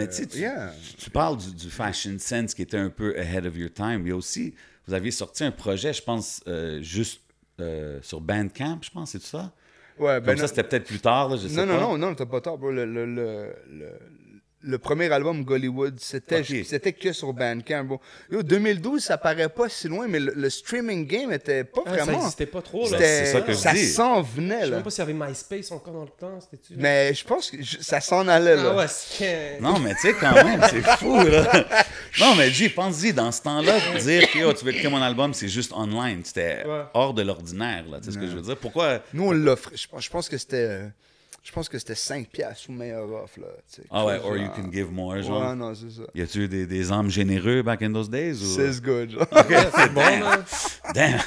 B: tu sais, tu parles du fashion sense qui était un peu ahead of your time. Il y a aussi, vous aviez sorti un projet, je pense, juste sur Bandcamp, je pense, c'est tout ça?
D: Ouais,
B: Comme ça, c'était peut-être plus tard, là, je sais pas.
D: Non, t'as pas tort, bro. Le premier album, Gollywood, c'était que sur Bandcamp, bro. Yo, 2012, ça paraît pas si loin, mais le streaming game était pas vraiment...
C: Ça existait pas trop, là.
B: C'est ça que je dis.
D: Ça s'en venait,
C: Je sais
D: là.
C: même pas s'il y avait MySpace encore dans le temps, c'était-tu?
D: Mais je pense que ça s'en allait, là.
C: Ah ouais, c'est...
B: Non, mais tu sais, quand même, c'est fou, là. Non, mais G, pense-y, dans ce temps-là, dire que tu veux écouter mon album, c'est juste online. C'était hors de l'ordinaire, là. Tu sais ce que je veux dire? Pourquoi...
D: Nous, on l'offrait. Je pense que c'était... Je pense que c'était 5$ ou meilleur off, là.
B: Ah ouais, or you can give more, genre.
D: Ouais, non, c'est ça.
B: Y a-tu des hommes généreux back in those days? Ou...
D: C'est good, genre.
B: OK, c'est bon, man. Damn.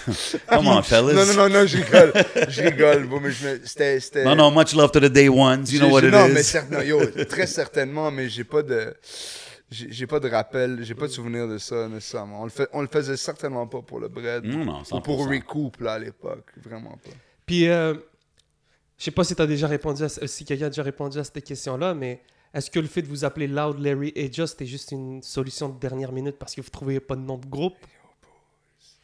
B: Come on, fellas.
D: Non, je rigole. Bon, mais c'était...
B: Non, much love to the day ones. You know what it is.
D: Mais très certainement, mais j'ai pas j'ai pas de rappel, j'ai pas de souvenir de ça nécessairement. On le faisait certainement pas pour le bread.
B: Non,
D: Ou pour
B: 100%.
D: Recoup, là, à l'époque. Vraiment pas.
C: Puis, je sais pas si t'as déjà répondu si quelqu'un a déjà répondu à cette question-là, mais est-ce que le fait de vous appeler Loud, Larry et Just est juste une solution de dernière minute parce que vous trouvez pas de nom de groupe?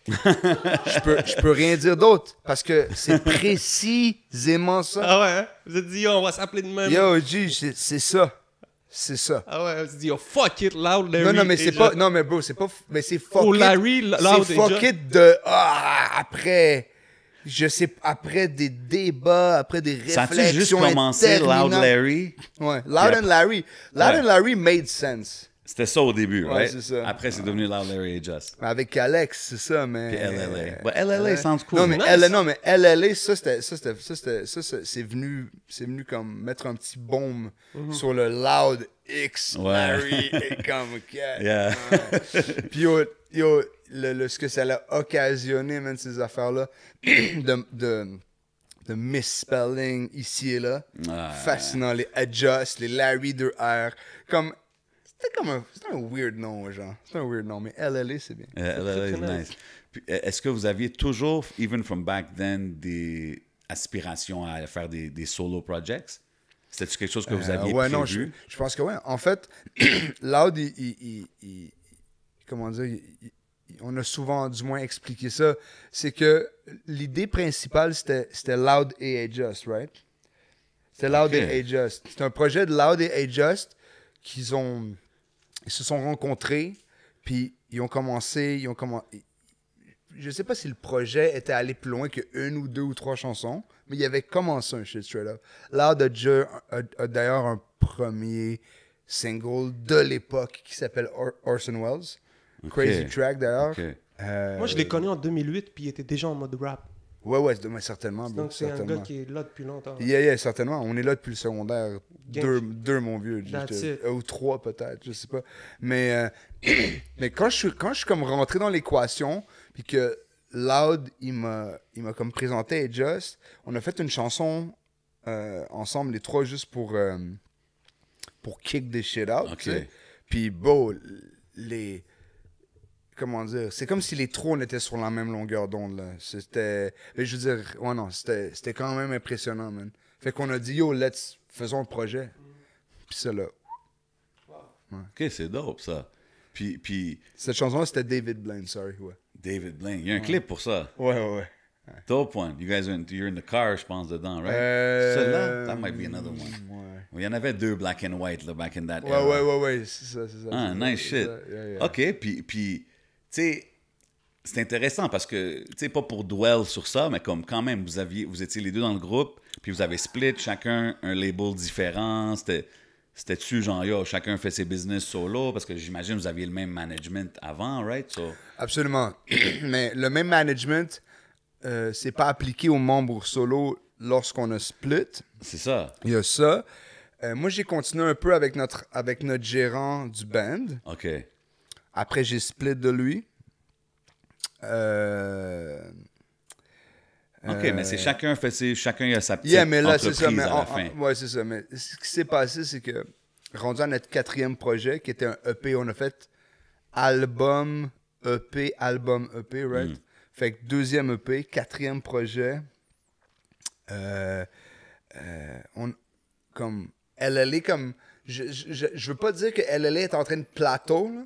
D: Je peux rien dire d'autre parce que c'est précisément ça.
C: Ah ouais, hein? Vous êtes dit, on va s'appeler de même.
D: Yo, G, c'est ça. C'est ça.
C: Ah ouais, vous êtes dit, oh, fuck it, Loud, Larry.
D: Non, mais
C: et
D: c'est
C: Just.
D: pas. Non, mais bro, c'est pas. Mais c'est fuck
C: Oh,
D: it.
C: Larry, Loud
D: C'est
C: et
D: fuck
C: Just.
D: it de. Après. Je sais. Après des débats, après des
B: Ça
D: réflexions.
B: a-tu juste commencé, Loud
D: interminables.
B: Larry?
D: Ouais. Loud and Larry. Loud and Larry made sense.
B: C'était ça au début,
D: Ouais,
B: right?
D: c'est ça.
B: Après, c'est devenu Loud Larry et Just.
D: Avec Alex, c'est ça, mais.
B: Puis LLA. But LLA sounds cool.
D: Non, mais
C: Nice.
D: non, mais LLA, ça, c'est venu comme mettre un petit baume sur le Loud X
B: Ouais.
D: Larry et comme ok.
B: Yeah.
D: Ouais. Puis yo, ce que ça l'a occasionné, man, ces affaires-là, de misspelling ici et là.
B: Ouais.
D: Fascinant, les Adjust, les Larry 2R. Comme. C'était un weird nom, genre. C'est un weird nom, mais LLA, c'est bien.
B: LLA is nice. Puis, est-ce que vous aviez toujours, even from back then, des aspirations à faire des solo projects? C'était-tu quelque chose que vous aviez
D: Ouais,
B: prévu?
D: non, je pense que ouais. En fait, Loud, comment dire, on a souvent du moins expliqué ça. C'est que l'idée principale, c'était Loud et Adjust, right? C'était Loud et Adjust. C'est un projet de Loud et Adjust ils se sont rencontrés, puis ils ont commencé. Je sais pas si le projet était allé plus loin que une ou deux ou trois chansons, mais il avait commencé un shit straight up. Loud a d'ailleurs un premier single de l'époque qui s'appelle Orson Welles. Crazy Track d'ailleurs.
B: Ok.
C: Moi, je l'ai connu en 2008, puis il était déjà en mode rap.
D: Ouais, certainement. Bro,
C: Donc, c'est un
D: certainement.
C: gars qui est là depuis longtemps.
D: Yeah, certainement. On est là depuis le secondaire.
C: Gang.
D: Deux, mon vieux.
C: That's it.
D: Ou trois, peut-être. Je sais pas. Mais, mais quand je suis comme rentré dans l'équation, puis que Loud, il m'a comme présenté Adjust, on a fait une chanson ensemble, les trois, juste pour kick this shit out.
B: Ok.
D: Tu sais. Puis, bon, comment dire, c'est comme si les trois, on était sur la même longueur d'onde, là. C'était, je veux dire, ouais, non, c'était quand même impressionnant, man. Fait qu'on a dit, yo, faisons le projet. Puis ça, là.
B: OK, c'est dope, ça. Puis
D: Cette chanson-là, c'était David Blaine, sorry, ouais.
B: David Blaine, il y a un clip pour ça.
D: Ouais.
B: Dope one. You guys you're in the car, je pense, dedans, right? Celui-là, that might be another one.
D: Ouais.
B: Il y en avait deux black and white, là, back in that era.
D: Ouais, c'est ça.
B: Ah,
D: c'est
B: nice
D: ça,
B: shit.
D: c'est ça, yeah.
B: OK, puis tu sais, c'est intéressant parce que, tu sais, pas pour dwell sur ça, mais comme quand même, vous étiez les deux dans le groupe, puis vous avez split chacun un label différent. C'était-tu genre, yo, chacun fait ses business solo? Parce que j'imagine que vous aviez le même management avant, right? So,
D: Absolument. Mais le même management, c'est pas appliqué aux membres solo lorsqu'on a split.
B: c'est ça.
D: Il y a ça. Moi, j'ai continué un peu avec notre gérant du band.
B: OK.
D: Après, j'ai split de lui.
B: OK, mais c'est chacun a sa petite
D: Mais là, c'est
B: entreprise
D: ça. Mais
B: à la fin.
D: ouais, c'est ça. Mais ce qui s'est passé, c'est que, rendu à notre 4e projet, qui était un EP, on a fait album, EP, right? Fait que 2e EP, 4e projet. Comme LLA, comme. Je veux pas dire que LLA est en train de plateau, là.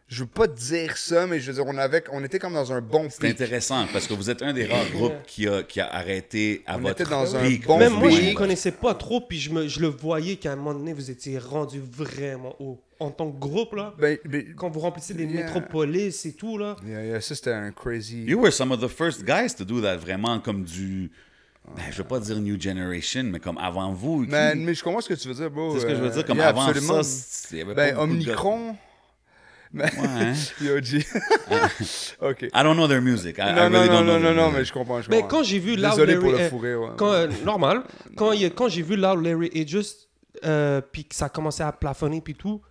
D: Je veux pas dire ça, mais je veux dire, on était comme dans un bon
B: C'est
D: pic.
B: intéressant parce que vous êtes un des rares groupes qui a arrêté à
D: On
B: votre
D: était dans un
B: pic.
D: bon
C: Même moi, je
D: pic.
C: ne connaissais pas trop, puis je le voyais qu'à un moment donné, vous étiez rendu vraiment haut. En tant que groupe, là,
D: Ben,
C: quand vous remplissez des
D: Yeah.
C: métropolis et tout, là.
D: yeah, ça, c'était un crazy.
B: You were some of the first guys to do that, vraiment comme du... Ben, je veux pas dire new generation, mais comme avant vous.
D: Mais je comprends ce que tu veux dire, bro.
B: C'est ce que je veux dire, comme
D: yeah,
B: avant
D: absolument.
B: ça, il y avait
D: Ben,
B: pas beaucoup de gars.
D: Omnicron. Ben,
B: Ouais, hein?
D: Yo, G. OK.
B: I don't know their music. I
D: Non,
B: really don't know their
D: non,
B: music.
D: mais je comprends.
C: Mais quand j'ai vu Loud
D: Désolé pour
C: Larry,
D: le fourré, ouais.
C: normal, quand j'ai vu Loud Larry et Just, puis que ça a commencé à plafonner puis tout,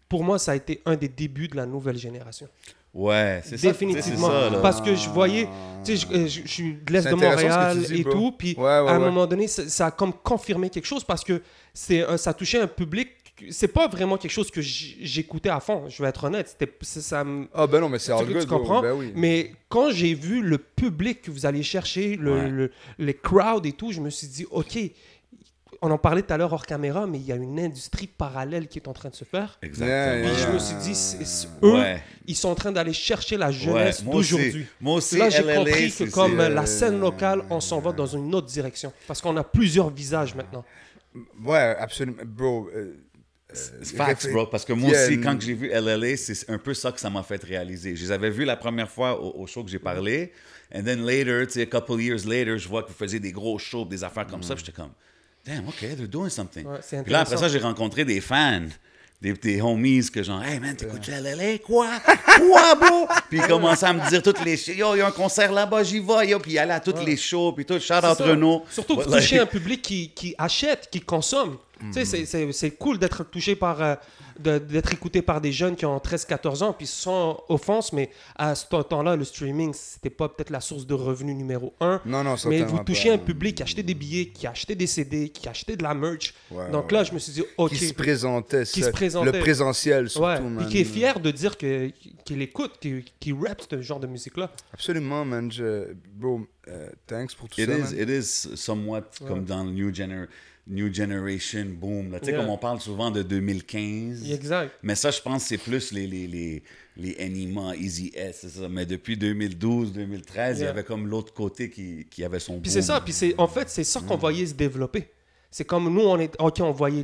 C: pour moi, ça a été un des débuts de la nouvelle génération.
B: Ouais, c'est ça.
C: Définitivement.
B: C'est ça, là.
C: Parce que je voyais, tu sais, je suis de l'Est
D: C'est
C: de
D: intéressant
C: Montréal
D: ce que tu dis,
C: et
D: bro.
C: tout, puis
D: Ouais,
C: à un
D: ouais.
C: moment donné, ça a comme confirmé quelque chose parce que ça touchait un public c'est pas vraiment quelque chose que j'écoutais à fond, je vais être honnête.
D: Ah ben non, mais c'est all
C: tu
D: good.
C: comprends?
D: Ben oui.
C: Mais quand j'ai vu le public que vous allez chercher, les crowds et tout, je me suis dit, OK, on en parlait tout à l'heure hors caméra, mais il y a une industrie parallèle qui est en train de se faire.
B: Exactement.
C: Puis je me suis dit, eux,
B: Ouais.
C: ils sont en train d'aller chercher la jeunesse
B: moi aussi.
C: d'aujourd'hui.
B: Moi aussi,
C: Là, j'ai
B: LLA,
C: compris que
B: c'est-
C: comme
B: c'est,
C: la scène locale, on s'en va dans une autre direction. Parce qu'on a plusieurs visages maintenant.
D: Ouais, absolument. Bro,
B: C'est facts, bro. Parce que moi aussi, quand j'ai vu LLA, c'est un peu ça que ça m'a fait réaliser. Je les avais vus la première fois au show que j'ai parlé. And then later, tu sais, a couple years later, je vois que vous faisiez des gros shows, des affaires comme ça. Puis j'étais comme, damn, OK, they're doing something.
C: Ouais, c'est
B: Puis là, après
C: intéressant.
B: ça, j'ai rencontré des fans. Des homies que genre, hey man, t'écoutes LLA, quoi? Quoi, bro? Puis ils commençaient à me dire toutes les shows. Yo, il y a un concert là-bas, j'y vais. Yo, puis ils allaient à toutes les shows, puis tout. Shout out
C: C'est ça.
B: Renaud.
C: Surtout que
B: But
C: vous touchez
B: like-
C: un public qui achète, qui consomme. Tu sais, c'est cool d'être touché par... d'être écouté par des jeunes qui ont 13-14 ans, puis sans offense, mais à ce temps-là, le streaming, c'était pas peut-être la source de revenus numéro 1.
D: Non, non,
C: Mais
D: certainement
C: vous touchez
D: pas.
C: un public qui achetait des billets, qui achetait des CD, qui achetait de la merch.
D: Ouais,
C: Donc
D: ouais.
C: là, je me suis dit, OK.
D: Qui se présentait.
C: Qui
D: ça.
C: se présentait.
D: Le présentiel, surtout,
C: Ouais,
D: man.
C: puis qui est fier de dire qu'il écoute, qu'il rappe ce genre de musique-là.
D: Absolument, man. Bro, thanks pour tout ça, man.
B: It is somewhat comme dans le New Generation Boom. là. Tu sais,
C: Yeah.
B: comme on parle souvent de 2015.
C: Exact.
B: Mais ça, je pense que c'est plus les Anima, Easy S, c'est ça. Mais depuis 2012, 2013, il y
C: Yeah.
B: avait comme l'autre côté qui avait son boom.
C: Puis c'est ça, puis en fait, c'est ça qu'on voyait se développer. C'est comme nous, on voyait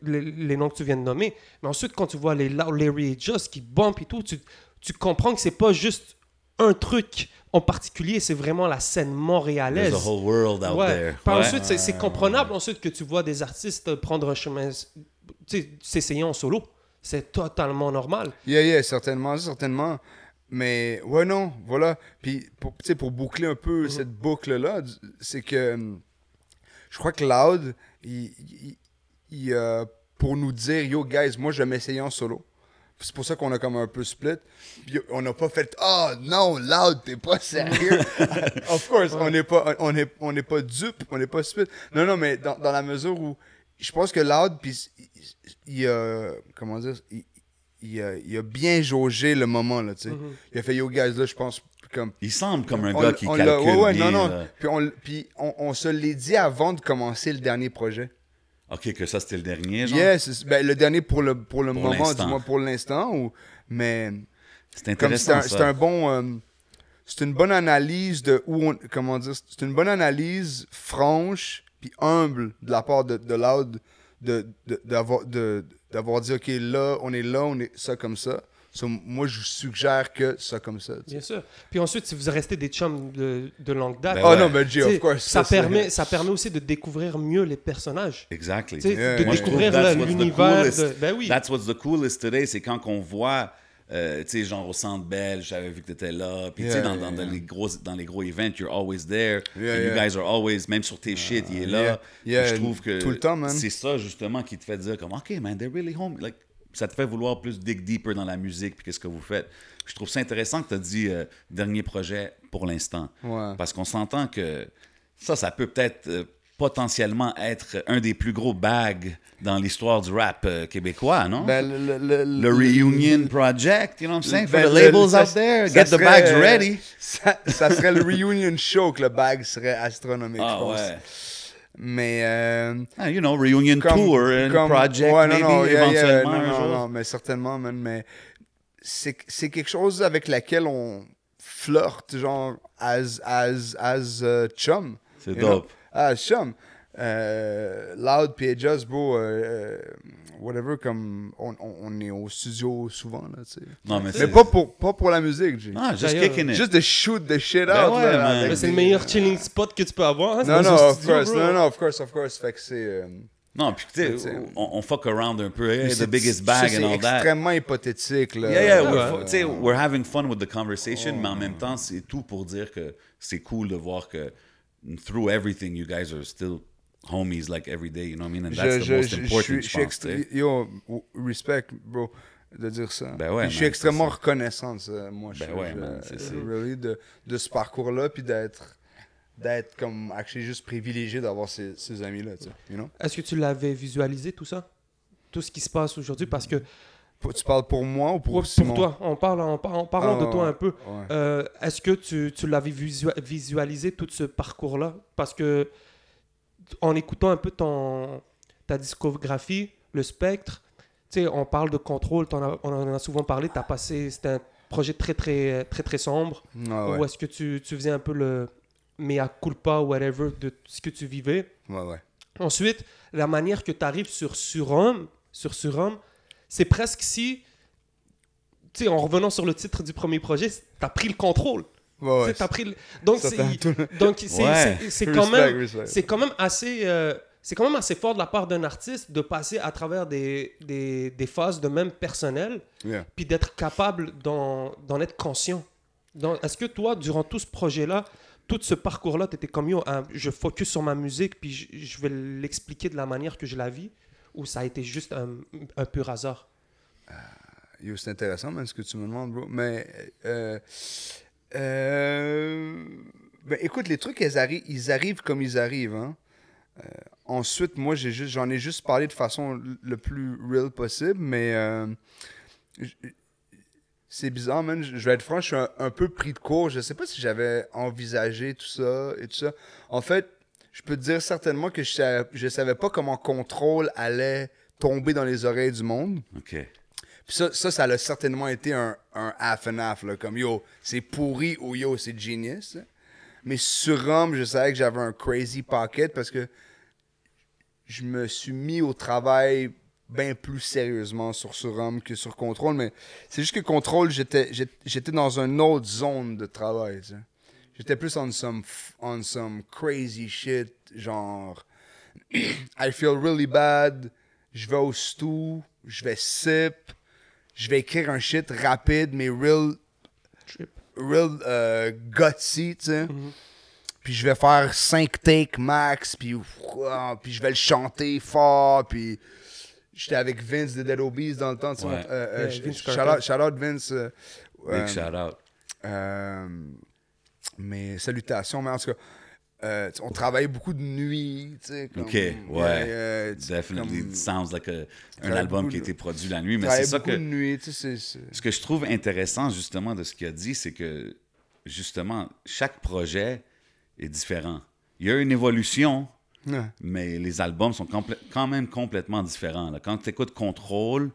C: les noms que tu viens de nommer, mais ensuite, quand tu vois les Loud Larry et Just qui bump et tout, tu comprends que c'est pas juste un truc en particulier, c'est vraiment la scène montréalaise.
B: There's a whole world out
C: Ouais.
B: there.
C: Puis
B: Ouais.
C: ensuite, c'est comprenable ensuite que tu vois des artistes prendre un chemin, tu sais, s'essayer en solo. C'est totalement normal.
D: Yeah, certainement, certainement. Mais, ouais, non, voilà. Puis, tu sais, pour boucler un peu cette boucle-là, c'est que je crois que Loud, pour nous dire, yo, guys, moi, je vais m'essayer en solo. C'est pour ça qu'on a comme un peu split. Puis on n'a pas fait, oh non, Loud, t'es pas sérieux. Of course, on n'est pas dupe, on n'est pas split. Non, mais dans la mesure où je pense que Loud, puis il a, comment dire, il a bien jaugé le moment, là, tu sais. Il a fait, yo, guys, là, je pense, comme.
B: Il semble comme un
D: On-
B: gars qui
D: on
B: calcule
D: l'a- ouais,
B: bien.
D: non.
B: là.
D: Puis on se l'est dit avant de commencer le dernier projet.
B: OK, que ça, c'était le dernier, genre?
D: Yes, ben, le dernier pour le moment,
B: l'instant.
D: du moins pour l'instant. Mais
B: C'est
D: comme
B: intéressant,
D: c'est
B: ça.
D: un bon... c'est une bonne analyse de où on... Comment dire? C'est une bonne analyse franche puis humble de la part de Loud d'avoir dit, OK, là, on est ça comme ça. So, moi, je suggère que ça comme ça. tu sais.
C: Bien sûr. Puis ensuite, si vous restez des chums de longue date,
B: Ben
D: Oh
B: ouais.
D: non, mais G,
C: tu sais,
D: of course.
C: ça
D: c'est-
C: permet aussi de découvrir mieux les personnages.
B: Exactly.
C: Tu sais,
D: Yeah.
C: de
D: Moi, je
C: découvrir
B: trouve that's
C: là,
B: what's the
C: l'univers.
B: coolest.
C: Ben oui.
B: That's what's the coolest today, c'est quand on voit, tu sais, genre au Centre Bell, j'avais vu que tu étais là, puis tu sais,
D: Yeah,
B: dans
D: yeah.
B: dans les gros events, you're always there,
D: Yeah,
B: and you
D: yeah.
B: guys are always, même sur tes shit, il est là.
D: Yeah,
B: Puis je trouve que
D: tout le temps, man.
B: c'est ça, justement, qui te fait dire comme, OK, man, they're really home. Like, ça te fait vouloir plus dig deeper dans la musique, puis qu'est-ce que vous faites. Je trouve ça intéressant que tu as dit dernier projet pour l'instant.
D: Ouais.
B: Parce qu'on s'entend que ça peut-être potentiellement être un des plus gros bags dans l'histoire du rap québécois, non?
D: Ben,
B: le Reunion Project, you know what I'm saying? For
D: Ben,
B: the labels
D: ça-
B: out there,
D: ça
B: get the
D: serait,
B: bags ready.
D: Ça serait le Reunion Show que le bag serait astronomique, je
B: Ah
D: pense.
B: ouais.
D: Mais...
B: Ah, you know, Reunion Tour, un project,
D: ouais,
B: maybe,
D: yeah,
B: éventuellement un
D: non,
B: jour.
D: non, mais certainement, man, mais c'est quelque chose avec laquelle on flirte, genre, as chum.
B: C'est
D: you know?
B: dope.
D: As chum. Loud puis Just, bro, whatever, comme, on est au studio souvent, là, tu sais.
B: Non, mais
D: Mais
B: c'est...
D: pas pour la musique, G.
B: Ah, just
C: D'ailleurs,
B: kicking it.
D: Juste de shoot the shit
B: Ben
D: out,
B: ouais,
D: là,
B: man.
D: avec
C: Mais c'est le
D: des-
C: meilleur chilling spot que tu peux avoir. Hein,
D: Non,
C: dans
D: non,
C: un
D: of
C: studio,
D: course,
C: bro.
D: non, of course. Fait que c'est...
B: Non, puis tu sais,
D: C'est-
B: on fuck around un peu, hey,
D: c'est-
B: the biggest
D: ça,
B: bag
D: c'est
B: and all that.
D: extrêmement hypothétique, là.
B: Yeah,
C: Ouais.
B: tu sais, we're having fun with the conversation, mais en même temps, c'est tout pour dire que c'est cool de voir que through everything, you guys are still homies like every day, you know what I mean? And that's the most important, je pense, tu sais.
D: Yo, respect, bro, de dire ça.
B: Ben ouais,
D: Puis je suis
B: man,
D: extrêmement
B: c'est ça.
D: reconnaissant de ça, moi.
B: Ben ouais, man, c'est ça.
D: Really, de ce parcours-là, puis d'être comme, actually, juste privilégié d'avoir ces amis-là, tu sais, you know?
C: Est-ce que tu l'avais visualisé tout ça? tout ce qui se passe aujourd'hui parce que
D: Tu parles pour moi ou pour
C: pour
D: Simon?
C: toi, en parlant de toi un peu,
D: Ouais.
C: est-ce que tu l'avais visualisé tout ce parcours-là? Parce que en écoutant un peu ta discographie, le spectre, tu sais, on parle de contrôle, on en a souvent parlé, c'était un projet très, très, très, très sombre.
D: Ouais.
C: Ou est-ce que tu faisais un peu le mea culpa ou whatever de ce que tu vivais?
D: Ouais.
C: Ensuite, la manière que tu arrives sur Surhomme, c'est presque si, tu sais, en revenant sur le titre du premier projet, tu as pris le contrôle.
D: Ouais.
C: Tu sais, t'as pris donc
D: Ça
C: c'est
D: fait un tout-
C: c'est quand même
D: Respect.
C: c'est quand même assez fort de la part d'un artiste de passer à travers des phases de même personnelles,
D: Yeah.
C: puis d'être capable d'en être conscient. Est-ce que toi, durant tout ce projet-là, tout ce parcours-là, tu étais comme yo, je focus sur ma musique, puis je vais l'expliquer de la manière que je la vis, ou ça a été juste un pur hasard?
D: Yo, c'est intéressant, man, ce que tu me demandes, bro. Mais, ben, écoute, les trucs, ils arrivent comme ils arrivent, hein. Ensuite, moi, j'en ai juste parlé de façon le plus real possible, mais c'est bizarre, man. Je vais être franc, je suis un peu pris de court. Je sais pas si j'avais envisagé tout ça et tout ça. En fait, je peux te dire certainement que je savais pas comment Contrôle allait tomber dans les oreilles du monde.
B: OK.
D: Puis ça a certainement été un half and half, là, comme yo, c'est pourri ou yo, c'est genius. Là. Mais sur Rome, je savais que j'avais un crazy pocket parce que je me suis mis au travail bien plus sérieusement sur Rome que sur Contrôle. Mais c'est juste que Contrôle, j'étais dans une autre zone de travail. Tu sais. J'étais plus on some crazy shit, genre I feel really bad, je vais au stew, je vais sip. Je vais écrire un shit rapide, mais real gutsy, tu sais. Puis je vais faire 5 takes max, puis je vais le chanter fort, puis j'étais avec Vince de Dead Obies dans le temps, tu sais.
C: Vince
D: Shout out Vince.
B: Big shout out.
D: Mais salutations, mais en tout cas, on travaillait beaucoup de nuit, tu sais.
B: OK, ouais. Definitely. It sounds like un album qui a été produit la nuit. Mais c'est ça que...
D: de nuit, tu sais,
B: Ce que je trouve intéressant, justement, de ce qu'il a dit, c'est que, justement, chaque projet est différent. Il y a une évolution,
D: Ouais.
B: mais les albums sont quand même complètement différents. Là. Quand tu écoutes Contrôle,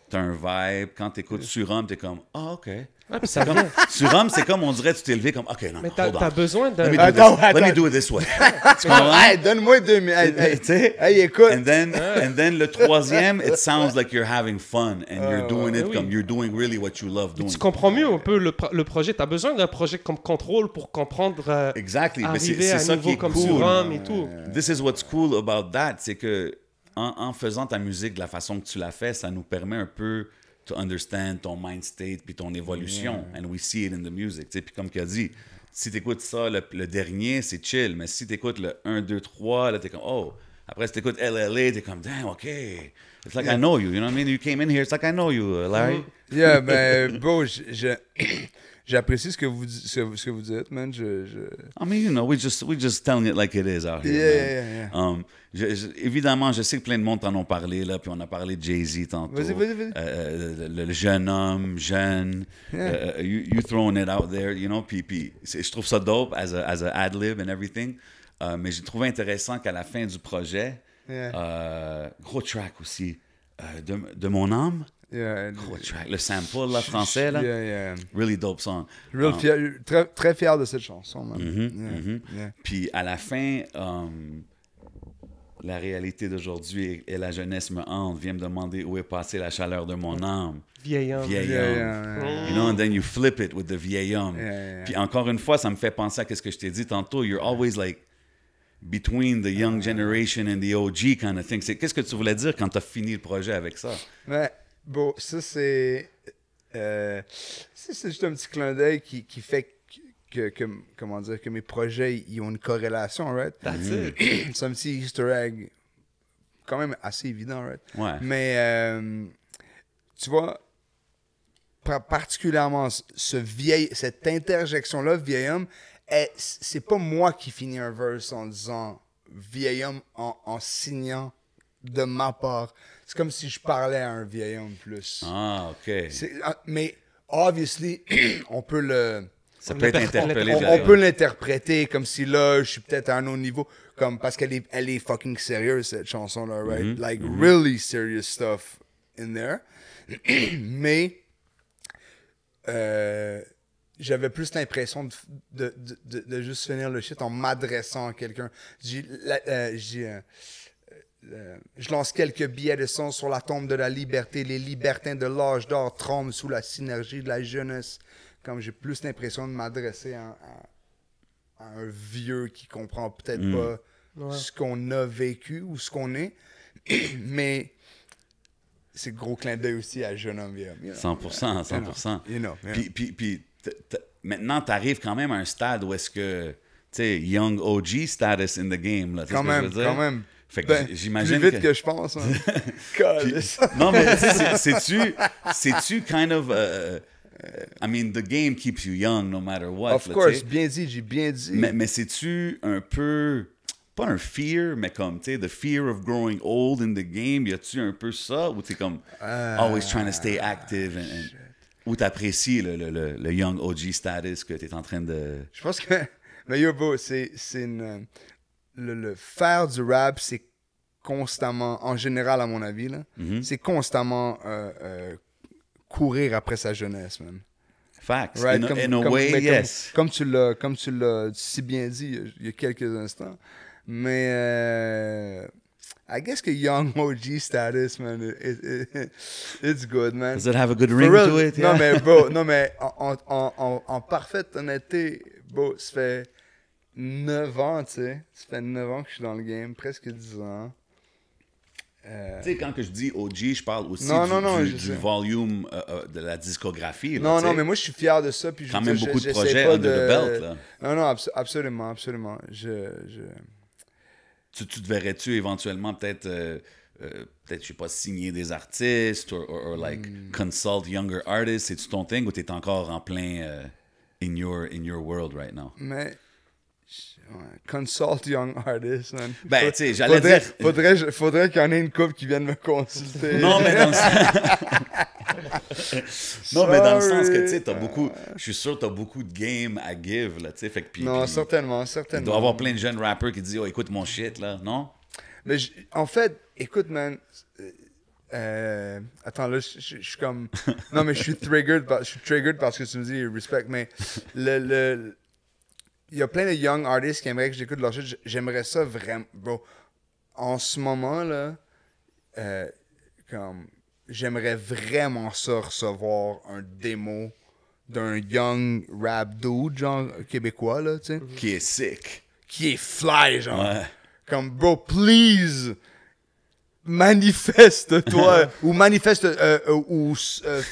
B: t'as un vibe. Quand tu écoutes Surhomme, t'es comme « Ah, OK ».
C: Ouais, puis ça vient.
B: Surhomme, c'est comme, on dirait, tu t'es levé comme « OK, non,
C: Mais
B: hold on.
C: t'as besoin d'un...
B: Let me do it this way. » Tu comprends?
D: Hey, donne-moi 2 minutes.
B: Tu sais?
D: Hey, écoute.
B: And then le troisième, it sounds like you're having fun and you're doing it
C: oui.
B: comme you're doing really what you love doing.
C: Tu comprends mieux un peu le projet. T'as besoin d'un projet comme Contrôle pour comprendre...
B: Exactly. Mais
C: arriver à
B: c'est
C: un
B: ça
C: niveau
B: qui est
C: comme
B: cool.
C: Surhomme et tout.
B: This is what's cool about that, c'est que en faisant ta musique de la façon que tu l'as fait, ça nous permet un peu to understand ton mind state puis ton évolution. And we see it in the music. T'sais. Puis comme tu as dit, si tu écoutes ça, le dernier, c'est chill. Mais si tu écoutes le 1, 2, 3, là, t'es comme, oh. Après, si tu écoutes LLA, t'es comme, damn, OK. It's like I know you. You know what I mean? You came in here, it's like I know you, Larry.
D: Yeah, ben, bro, j'apprécie ce que vous dites, man.
B: I mean, you know, we just telling it like it is out here. Man. Évidemment, je sais que plein de monde t'en ont parlé, là, puis on a parlé de Jay-Z tantôt.
D: Vas-y.
B: Le jeune homme, jeune, you throwing it out there, you know, puis je trouve ça dope as a ad-lib and everything. Mais j'ai trouvé intéressant qu'à la fin du projet, gros track aussi, de mon âme. Gros track, le sample là, français, là. Really dope song.
D: Très fier de cette chanson, man.
B: Puis à la fin, la réalité d'aujourd'hui et la jeunesse me hante, vient me demander où est passée la chaleur de mon âme.
C: Vieil homme.
B: You know, and then you flip it with the vieil homme. Puis encore une fois, ça me fait penser à ce que je t'ai dit tantôt. You're always like between the young generation and the OG kind of thing. Qu'est-ce que tu voulais dire quand tu as fini le projet avec ça?
D: Ouais, bon, ça c'est juste un petit clin d'œil qui fait comment dire, que mes projets ils ont une corrélation, right?
C: That's it.
D: C'est un petit easter egg quand même assez évident, right?
B: Ouais.
D: Mais tu vois, particulièrement cette interjection-là, vieil homme, c'est pas moi qui finis un verse en disant vieil homme en signant de ma part. c'est comme si je parlais à un vieil homme plus.
B: Ah, OK.
D: Mais, obviously, on peut le...
B: Ça peut être interpellé.
D: On peut l'interpréter comme si là, je suis peut-être à un autre niveau. Comme, parce qu'elle est fucking sérieuse, cette chanson-là, right? Like, really serious stuff in there. Mais, j'avais plus l'impression de juste finir le shit en m'adressant à quelqu'un. Je lance quelques billets de sang sur la tombe de la liberté. Les libertins de l'âge d'or tremblent sous la synergie de la jeunesse. Comme j'ai plus l'impression de m'adresser à un vieux qui comprend peut-être pas ce qu'on a vécu ou ce qu'on est. Mais c'est gros clin d'œil aussi à jeune homme, vieux homme.
B: 100%, 100%.
D: You know.
B: Puis maintenant, tu arrives quand même à un stade où est-ce que, tu sais, young OG status in the game. Là,
D: quand même.
B: Fait que j'imagine
D: plus vite que je pense. Hein.
B: Non, mais c'est-tu kind of... I mean, the game keeps you young no matter what.
D: Of course, bien dit, j'ai bien dit.
B: Mais c'est-tu un peu... Pas un fear, mais comme, tu sais, the fear of growing old in the game, y a-tu un peu ça? Ou t'es comme always trying to stay active? Ou t'apprécies le young OG status que t'es en train de...
D: Je pense que... Mais yo, bro, c'est une... Le faire du rap, c'est constamment, en général, à mon avis, là, c'est constamment courir après sa jeunesse, man.
B: Facts.
D: Right?
B: In a way, yes.
D: Comme tu l'as si bien dit il y a quelques instants. Mais I guess que young OG status, man, it's good, man.
B: Does it have a good ring to it?
D: Non, mais bro, en parfaite honnêteté, bro, ça fait 9 ans, tu sais. Ça fait 9 ans que je suis dans le game, presque 10 ans.
B: Tu sais, quand que je dis OG, je parle aussi du volume de la discographie. Là,
D: non, mais moi, je suis fier de ça. Puis
B: quand même beaucoup de projets under the belt. Là.
D: Non, absolument.
B: Tu te verrais-tu éventuellement peut-être, je sais pas, signer des artistes ou like consult younger artists? C'est-tu ton thing ou t'es encore en plein in your world right now?
D: Mais... consult young artists, man.
B: Ben, tu sais, j'allais dire...
D: Faudrait qu'il y en ait une couple qui vienne me consulter.
B: Non, mais dans le sens... non, mais dans le sens que, tu sais, t'as beaucoup... Je suis sûr que t'as beaucoup de game à give, là, tu sais, fait que...
D: Non, certainement.
B: Il doit y avoir plein de jeunes rappers qui disent « Oh, écoute mon shit, là, non? »
D: Mais en fait, écoute, man... attends, là, je suis comme... Non, mais je suis triggered parce que tu me dis « respect », mais il y a plein de young artists qui aimeraient que j'écoute leur shit. J'aimerais ça vraiment, bro. En ce moment, là, comme, j'aimerais vraiment ça recevoir un démo d'un young rap dude, genre, québécois, là, tu sais.
B: Qui est sick.
D: Qui est fly, genre.
B: Ouais.
D: Comme, bro, please, manifeste-toi. Ou manifeste, ou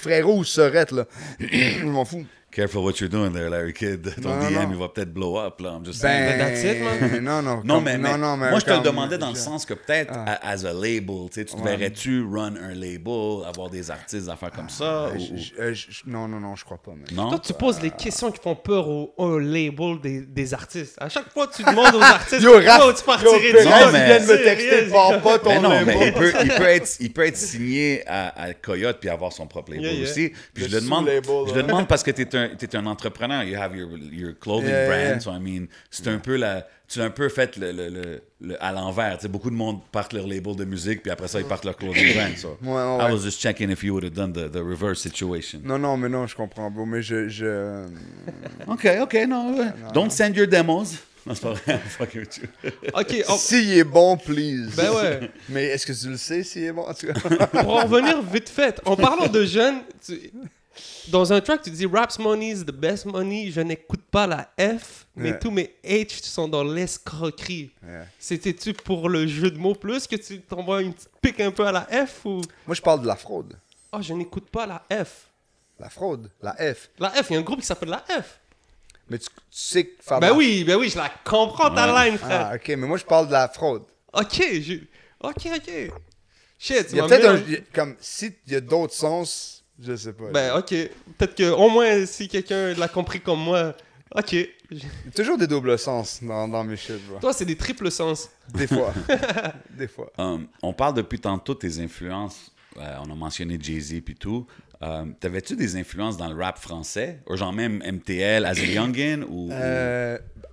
D: frérot ou sorette, là. Je m'en fous.
B: Careful what you're doing there, Larry Kidd. Ton DM, il va peut-être blow up, là. I'm just
C: saying. That's it, man.
B: Non, mais moi, je te le demandais dans le sens que peut-être, as a label, tu te verrais-tu run un label, avoir des artistes, des affaires comme ça?
D: Non, je crois pas, man.
B: Non?
C: Toi, tu poses les questions qui font peur au label des artistes. À chaque fois, tu demandes aux artistes, tu partirais du
B: non, mais...
D: viens de me texter, parle pas ton label.
B: Mais il peut être signé à Coyote puis avoir son propre label aussi. Puis je le demande parce que t'es un entrepreneur, you have your clothing brand, so I mean, c'est un peu tu l'as un peu fait le à l'envers, tu sais, beaucoup de monde partent leur label de musique, puis après ça, ils partent leur clothing brand, so I was just checking if you would have done the reverse situation.
D: Non, je comprends, bro, mais
B: OK, non. Don't send your demos. Non, c'est pas vrai, fuck with you.
C: OK.
D: S'il est bon, please.
C: Ben ouais.
D: Mais est-ce que tu le sais s'il est bon, en tout cas?
C: Pour en revenir vite fait, en parlant de jeunes, dans un track, tu dis « Rap's money is the best money, je n'écoute pas la F, mais tous mes H sont dans l'escroquerie. » C'était-tu pour le jeu de mots plus que tu t'envoies une petite pique un peu à la F ou...
D: Moi, je parle de la fraude.
C: Ah, je n'écoute pas la F.
D: La fraude, la F.
C: La F, il y a un groupe qui s'appelle la F.
D: Mais tu sais que faire
C: Ben oui, je la comprends ta line, frère.
D: Ah, OK, mais moi, je parle de la fraude.
C: OK. Shit,
D: il y a peut-être comme, si il y a d'autres sens... Je sais pas.
C: Ben, OK. Peut-être que, au moins, si quelqu'un l'a compris comme moi, Ok.
D: Il y a toujours des doubles sens dans mes shit, bro.
C: Toi, c'est des triples sens.
D: Des fois. Des fois.
B: On parle depuis tantôt de tes influences. On a mentionné Jay-Z puis tout. T'avais-tu des influences dans le rap français? Ou genre même MTL, As a Youngin?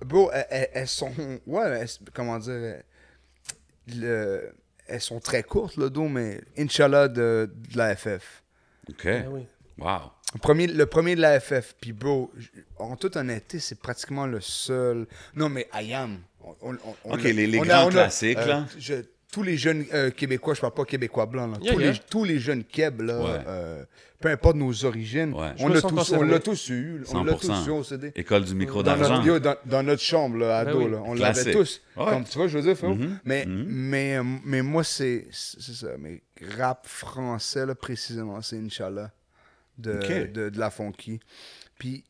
D: Bro, elles sont... Ouais, comment dire... elles sont très courtes, le dos, mais Inch'Allah de la FF.
B: OK.
C: Ah oui.
B: Wow.
D: Le premier de la FF. Puis, bro, en toute honnêteté, c'est pratiquement le seul... Non, mais I Am.
B: OK, les grands classiques, là.
D: Tous les jeunes Québécois, je parle pas Québécois blancs, là.
C: Yeah,
D: tous les jeunes Keb, là,
B: Ouais.
D: peu importe nos origines,
B: Ouais.
D: on l'a tous eu. On l'a tous
B: 100%.
D: eu au CD.
B: École du micro
D: Dans
B: d'argent.
D: dans notre chambre, là, ado,
C: Ben oui.
D: là, on
B: Classique.
D: l'avait tous.
B: Ouais.
D: Comme, tu vois, je veux dire, frérot.
B: Mhm.
D: Mais moi, c'est ça. Mais rap français, là, précisément, c'est Inch'Allah de la Funky. Puis,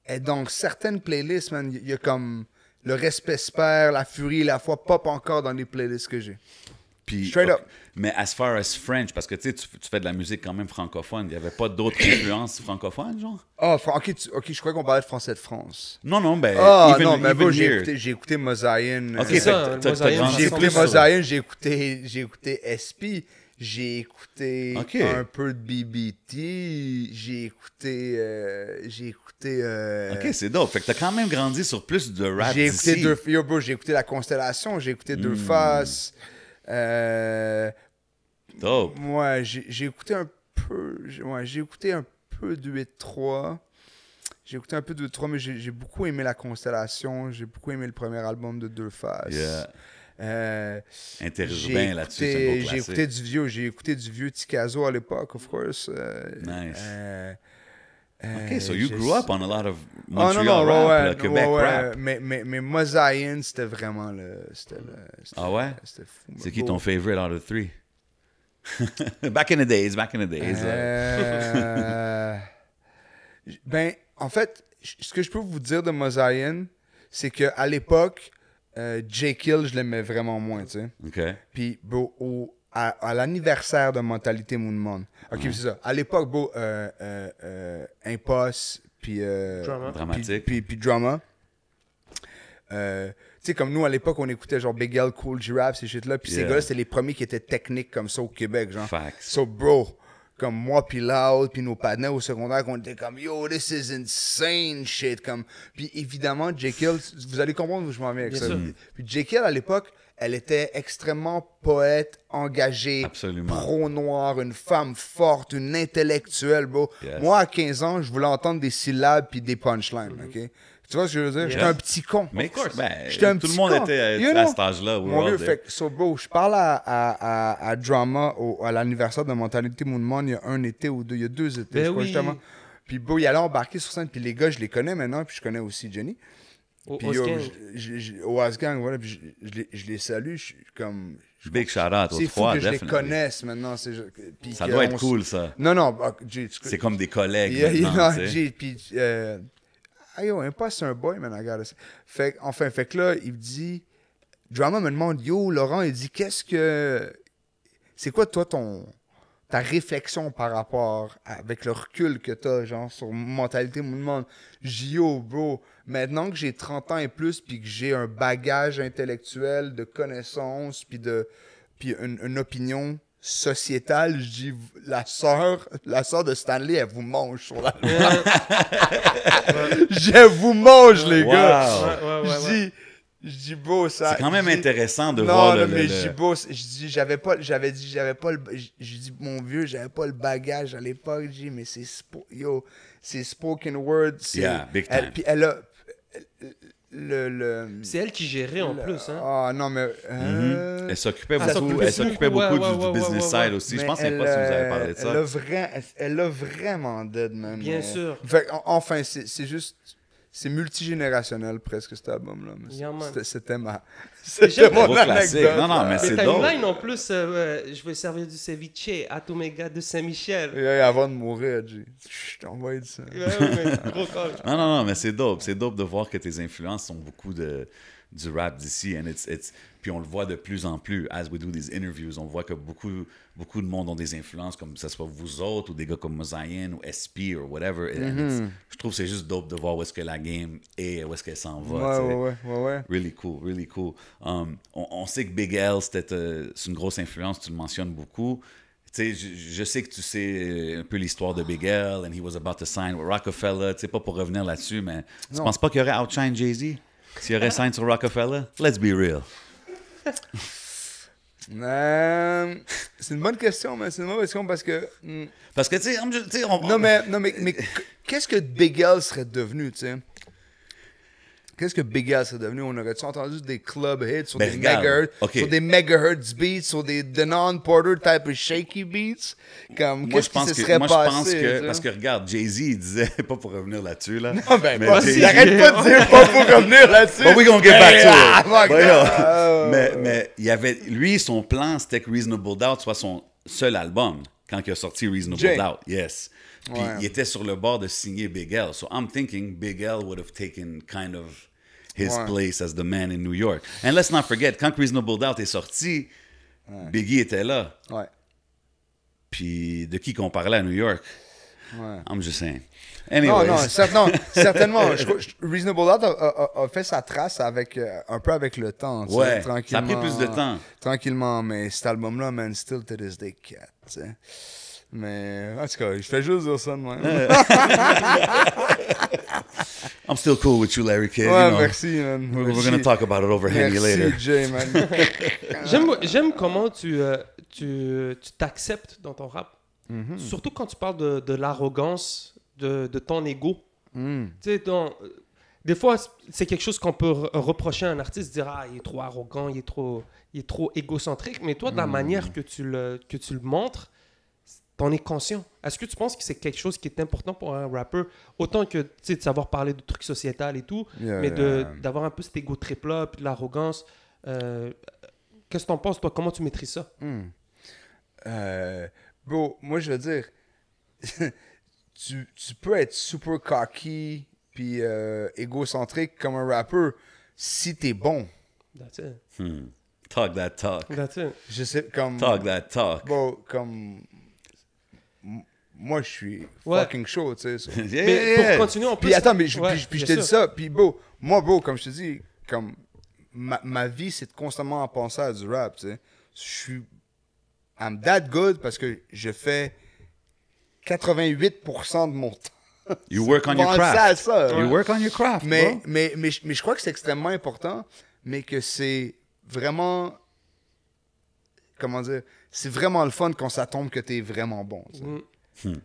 D: et donc, certaines playlists, man, il y a comme Le Respect Spare, La Furie, La Foi, pop encore dans les playlists que j'ai.
B: Puis,
D: Straight up.
B: Mais as far as French, parce que tu sais, tu fais de la musique quand même francophone, il n'y avait pas d'autres influences francophones, genre?
D: Ok, je crois qu'on parlait de Français de France.
B: Non, ben,
D: Mais bon,
B: here.
D: j'ai écouté Mosaïen.
B: Ok,
C: C'est ça,
B: t'as
C: Mosaïen,
B: grandi
D: J'ai écouté
B: plus sur-
D: Mosaïen, j'ai écouté SP, j'ai écouté
B: Ok.
D: un peu de BBT, j'ai écouté
B: OK, c'est dope. Fait que t'as quand même grandi sur plus de rap
D: j'ai écouté
B: d'ici.
D: j'ai écouté La Constellation, j'ai écouté Deux Faces.
B: Dope.
D: Ouais, j'ai écouté un peu. J'ai écouté un peu de 8-3. J'ai écouté un peu de 8-3, mais j'ai beaucoup aimé La Constellation. J'ai beaucoup aimé le premier album de Deux Faces.
B: Yeah. Interurbain là-dessus, c'est un gros classique.
D: J'ai écouté du vieux Tikazo à l'époque, of course.
B: Nice.
D: OK,
B: So you grew up on a lot of Montreal rap, là, Québec rap.
D: Mais Mosaïen, c'était vraiment
B: Ah ouais?
D: C'était fou.
B: C'est qui ton favorite out of three? Back in the days.
D: Ben, en fait, ce que je peux vous dire de Mosaïen, c'est qu'à l'époque, J. Kill, je l'aimais vraiment moins, tu sais.
B: OK.
D: Puis, bro, à l'anniversaire de Mentalité Moonman. OK, c'est ça. À l'époque, bro, Impost, puis...
C: Drama.
B: Dramatique.
D: Puis Drama. Tu sais, comme nous, à l'époque, on écoutait genre Big L, Cool G-Rap, ces shit-là. Puis ces
B: Yeah.
D: gars-là, c'était les premiers qui étaient techniques comme ça au Québec, genre.
B: Facts.
D: So, bro, comme moi, puis Loud, puis nos partenaires au secondaire, on était comme, yo, this is insane shit. Comme... Puis évidemment, J. Kill, vous allez comprendre où je m'en viens avec
C: Bien
D: ça.
C: sûr.
D: Puis J. Kill, à l'époque, elle était extrêmement poète, engagée,
B: Absolument.
D: pro-noir, une femme forte, une intellectuelle, bro.
B: Yes.
D: Moi, à 15 ans, je voulais entendre des syllabes puis des punchlines, OK? Tu vois ce que je veux dire? J'étais un petit con.
B: Mix,
C: course.
B: ben,
D: J'étais un
B: tout le
D: petit
B: monde
D: con.
B: était
D: You
B: à
D: know?
B: cet âge-là.
D: Mon vieux, fait que, so, bro, je parle à Drama à l'anniversaire de Mentalité Moonman il y a un été ou deux, il y a 2 étés,
C: Ben
D: je crois,
C: oui.
D: justement. Puis, bro, il allait embarquer sur scène, puis les gars, je les connais maintenant, puis je connais aussi Jenny. Puis, yo, au Asgang, voilà, puis je les salue, je suis comme...
B: Big shout-out aux
D: C'est fou
B: trois,
D: que je les
B: definitely.
D: connaisse maintenant. Puis
B: Ça
D: que
B: doit être
D: on
B: cool, ça.
D: Non,
B: C'est comme des collègues
D: Yeah,
B: maintenant, tu sais.
D: puis, yo, Impost, c'est un boy, man, I got it. Fait que là, il me dit, Drama me demande, yo, Laurent, il dit, c'est quoi, toi, ta réflexion par rapport avec le recul que t'as, genre, sur Mentalité Moonman? Je dis, yo, bro, maintenant que j'ai 30 ans et plus, puis que j'ai un bagage intellectuel de connaissances, puis une opinion sociétale, je dis, la sœur de Stanley, elle vous mange sur la Je vous mange, les
B: Wow.
D: gars!
C: Ouais.
D: Je dis, bro, ça...
B: C'est quand même
D: je dis-
B: intéressant de
D: non,
B: voir
D: non,
B: le...
D: mais
B: le-
D: je dis, bro, j'avais pas le... Je dis, mon vieux, j'avais pas le bagage à l'époque, je dis, mais c'est spoken word, c'est...
B: Yeah, big time.
D: Puis elle a...
C: C'est elle qui gérait en plus, hein.
D: Ah, non, mais...
B: Elle s'occupait
C: Elle
B: beaucoup,
C: s'occupait
B: elle s'occupait
C: beaucoup,
B: beaucoup
C: ouais,
B: du business
C: ouais.
B: side aussi. Je
D: mais
B: pense pas si vous avez parlé de ça.
D: Elle a vraiment dead, man.
C: Bien sûr.
D: Fait, enfin, c'est juste... C'est multigénérationnel presque cet album-là. Mais
C: Yeah, man.
D: c'était
C: j'aime
D: mon
B: Gros classique.
D: anecdote.
B: Non, mais
C: Mais
B: c'est
C: t'as
B: drôle.
C: une line en plus, je vais servir du ceviche à tous mes gars de Saint-Michel.
D: Et avant de mourir, j'ai je t'envoie ça.
C: Ouais, gros call.
B: Non, mais c'est dope. C'est dope de voir que tes influences sont beaucoup du rap d'ici. Puis on le voit de plus en plus, as we do these interviews, on voit que beaucoup de monde ont des influences, comme que ce soit vous autres, ou des gars comme Mosaïen, ou SP, ou whatever. Je trouve que c'est juste dope de voir où est-ce que la game est, où est-ce qu'elle s'en va.
D: Ouais.
B: Really cool, really cool. On sait que Big L, c'est une grosse influence, tu le mentionnes beaucoup. Tu sais, je sais que tu sais un peu l'histoire de Big L, and he was about to sign with Rockefeller. Tu sais, pas pour revenir là-dessus, mais tu penses pas qu'il aurait outshine Jay-Z s'il aurait signé sur Rockefeller? Let's be real.
D: C'est une bonne question, mais c'est une bonne question parce que...
B: Parce que, tu sais,
D: Non, mais qu'est-ce que Big L serait devenu, tu sais? Qu'est-ce que Big L serait devenu? On aurait-tu entendu des club hits sur, sur des megahertz beats, sur des Denon Porter type of shaky beats? Comme, qu'est-ce qui se serait passé?
B: Je pense que... Parce que, regarde, Jay-Z, il disait, pas pour revenir là-dessus, là.
D: Non, ben, il arrête pas de dire pas pour revenir là-dessus.
B: But we gonna get back to it. Mais il y avait... Lui, son plan, c'était que Reasonable Doubt soit son seul album quand il a sorti Reasonable Doubt. Yes. Puis il était sur le bord de signer Big L. So I'm thinking Big L would have taken kind of his place as the man in New York. And let's not forget, quand Reasonable Doubt est sorti, Biggie était là.
D: Ouais.
B: Puis de qui qu'on parlait à New York?
D: Ouais.
B: I'm just saying. Anyways.
D: Non, certainement. Reasonable Doubt a fait sa trace avec, un peu avec le temps.
B: Ouais, ça a pris plus de temps.
D: Tranquillement, mais cet album-là, man, still to this day, cat, tu sais. Mais, en tout cas, je fais juste dire ça de même.
B: I'm still cool with you, Larry Kidd.
D: Ouais,
B: you know.
D: merci, man.
B: We're going to talk about it over Henny later.
D: Merci, Jay, man.
C: J'aime comment tu t'acceptes dans ton rap. Surtout quand tu parles de l'arrogance de ton ego. Tu sais, des fois, c'est quelque chose qu'on peut reprocher à un artiste, dire « Ah, il est trop arrogant, il est trop égocentrique. » Mais toi, de la manière que tu le montres, t'en es conscient. Est-ce que tu penses que c'est quelque chose qui est important pour un rappeur, autant que de savoir parler de trucs sociétals et tout, mais d'avoir un peu cet ego trip-là, puis de l'arrogance. Qu'est-ce que t'en penses, toi? Comment tu maîtrises ça?
D: Bro, moi, je veux dire, tu peux être super cocky puis égocentrique comme un rappeur si t'es bon.
C: That's it.
B: Talk that talk.
C: That's it.
D: Je sais, comme...
B: Talk that talk.
D: Bro, comme... Moi, je suis fucking chaud, tu sais.
C: Mais pour continuer, en plus...
D: Puis attends, mais je te dis ça. Puis bro, moi, bro, comme je te dis, comme ma vie, c'est de constamment penser à du rap, tu sais. Je suis... I'm that good parce que je fais 88% de mon temps.
B: You work on your craft.
D: Ça.
B: You work on your craft,
D: mais je crois que c'est extrêmement important, mais que c'est vraiment... Comment dire? C'est vraiment le fun quand ça tombe que t'es vraiment bon, tu sais.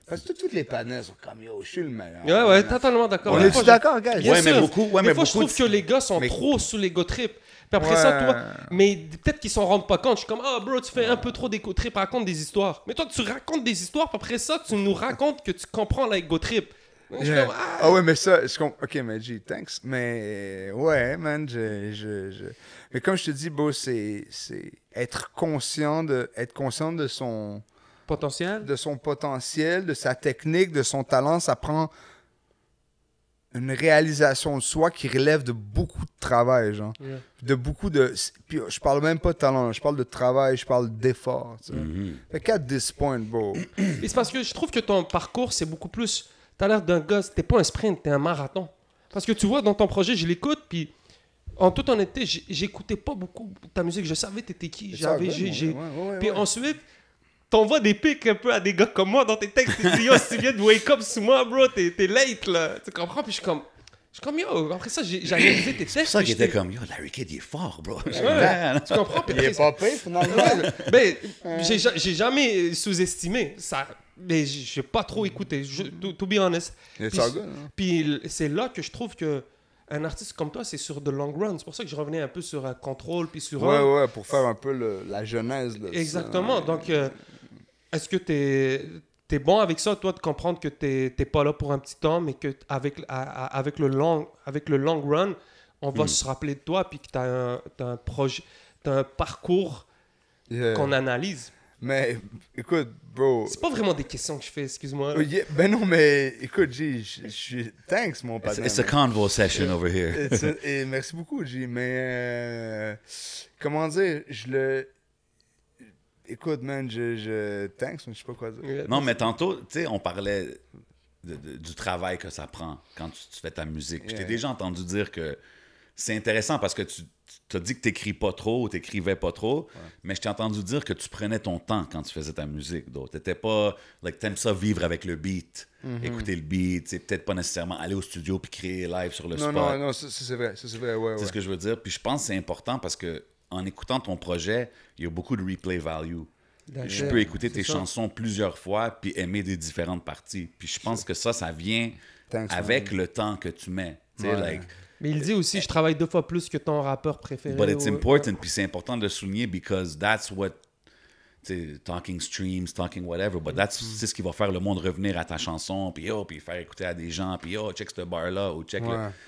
D: Parce que toutes les panels sont comme yo, je suis le meilleur.
C: Ouais, totalement d'accord.
D: On est-tu d'accord, gars?
C: Bien sûr.
B: mais beaucoup.
C: Des fois, je trouve que les gars sont trop sous l'ego trip. Puis après ça, toi, mais peut-être qu'ils s'en rendent pas compte. Je suis comme, bro, tu fais un peu trop d'ego trip, raconte des histoires. Mais toi, tu racontes des histoires, puis après ça, tu nous racontes que tu comprends l'ego trip. Je suis comme,
D: ouais, mais ça, ok, mais G, thanks. Mais ouais, man, mais comme je te dis, bro, c'est être conscient de son
C: potentiel,
D: de sa technique, de son talent. Ça prend une réalisation de soi qui relève de beaucoup de travail, genre.
C: Yeah.
D: De beaucoup de... Puis je parle même pas de talent, je parle de travail, je parle d'effort, tu sais. Fait qu'à this point, bro...
C: Et c'est parce que je trouve que ton parcours, c'est beaucoup plus... T'as l'air d'un gars, t'es pas un sprint, t'es un marathon. Parce que tu vois, dans ton projet, je l'écoute, puis en toute honnêteté, j'écoutais pas beaucoup ta musique. Je savais t'étais qui. Puis ensuite... T'envoies des pics un peu à des gars comme moi dans tes textes. Tu dis, yo, si tu viens de wake up sous moi, bro, t'es late, là. Tu comprends? Puis je suis comme, yo, après ça, j'ai analysé tes textes.
B: C'est ça qui était comme, yo, Larry Kidd, il est fort, bro.
C: Ouais, tu comprends? Puis
D: Il est pas pire, finalement.
C: Ben, j'ai jamais sous-estimé ça. Mais j'ai pas trop écouté, to be honest. Puis c'est là que je trouve que un artiste comme toi, c'est sur the long run. C'est pour ça que je revenais un peu sur Control, puis sur...
D: Ouais, pour faire un peu la genèse. Là,
C: exactement. Ça. Donc... est-ce que t'es bon avec ça, toi, de comprendre que t'es pas là pour un petit temps, mais qu'avec le long run, on va se rappeler de toi, puis que t'as un projet, t'as un parcours qu'on analyse?
D: Mais, écoute, bro...
C: C'est pas vraiment des questions que je fais, excuse-moi.
D: Ben non, mais écoute, G, je suis... Thanks, mon patron.
B: It's a convo session over here.
D: Et merci beaucoup, G, mais... comment dire, Écoute, man, thanks, je sais pas quoi dire.
B: Non, mais tantôt, tu sais, on parlait du travail que ça prend quand tu fais ta musique. Puis je t'ai déjà entendu dire que c'est intéressant parce que tu t'as dit que t'écris pas trop ou t'écrivais pas trop, mais je t'ai entendu dire que tu prenais ton temps quand tu faisais ta musique. Donc, t'étais pas... Like, t'aimes ça vivre avec le beat, écouter le beat, c'est peut-être pas nécessairement aller au studio puis créer live sur le spot.
D: Non, ça c'est vrai, ouais.
B: C'est ce que je veux dire. Puis je pense que c'est important parce que en écoutant ton projet, il y a beaucoup de replay value. Je peux écouter tes chansons plusieurs fois puis aimer des différentes parties. Puis je pense que ça vient avec le temps que tu mets. Like,
C: mais il dit aussi, je travaille 2 fois plus que ton rappeur préféré.
B: But it's important, puis c'est important de le souligner because that's what, talking streams, talking whatever, but c'est ce qui va faire le monde revenir à ta chanson, puis faire écouter à des gens, puis check ce bar-là, ou check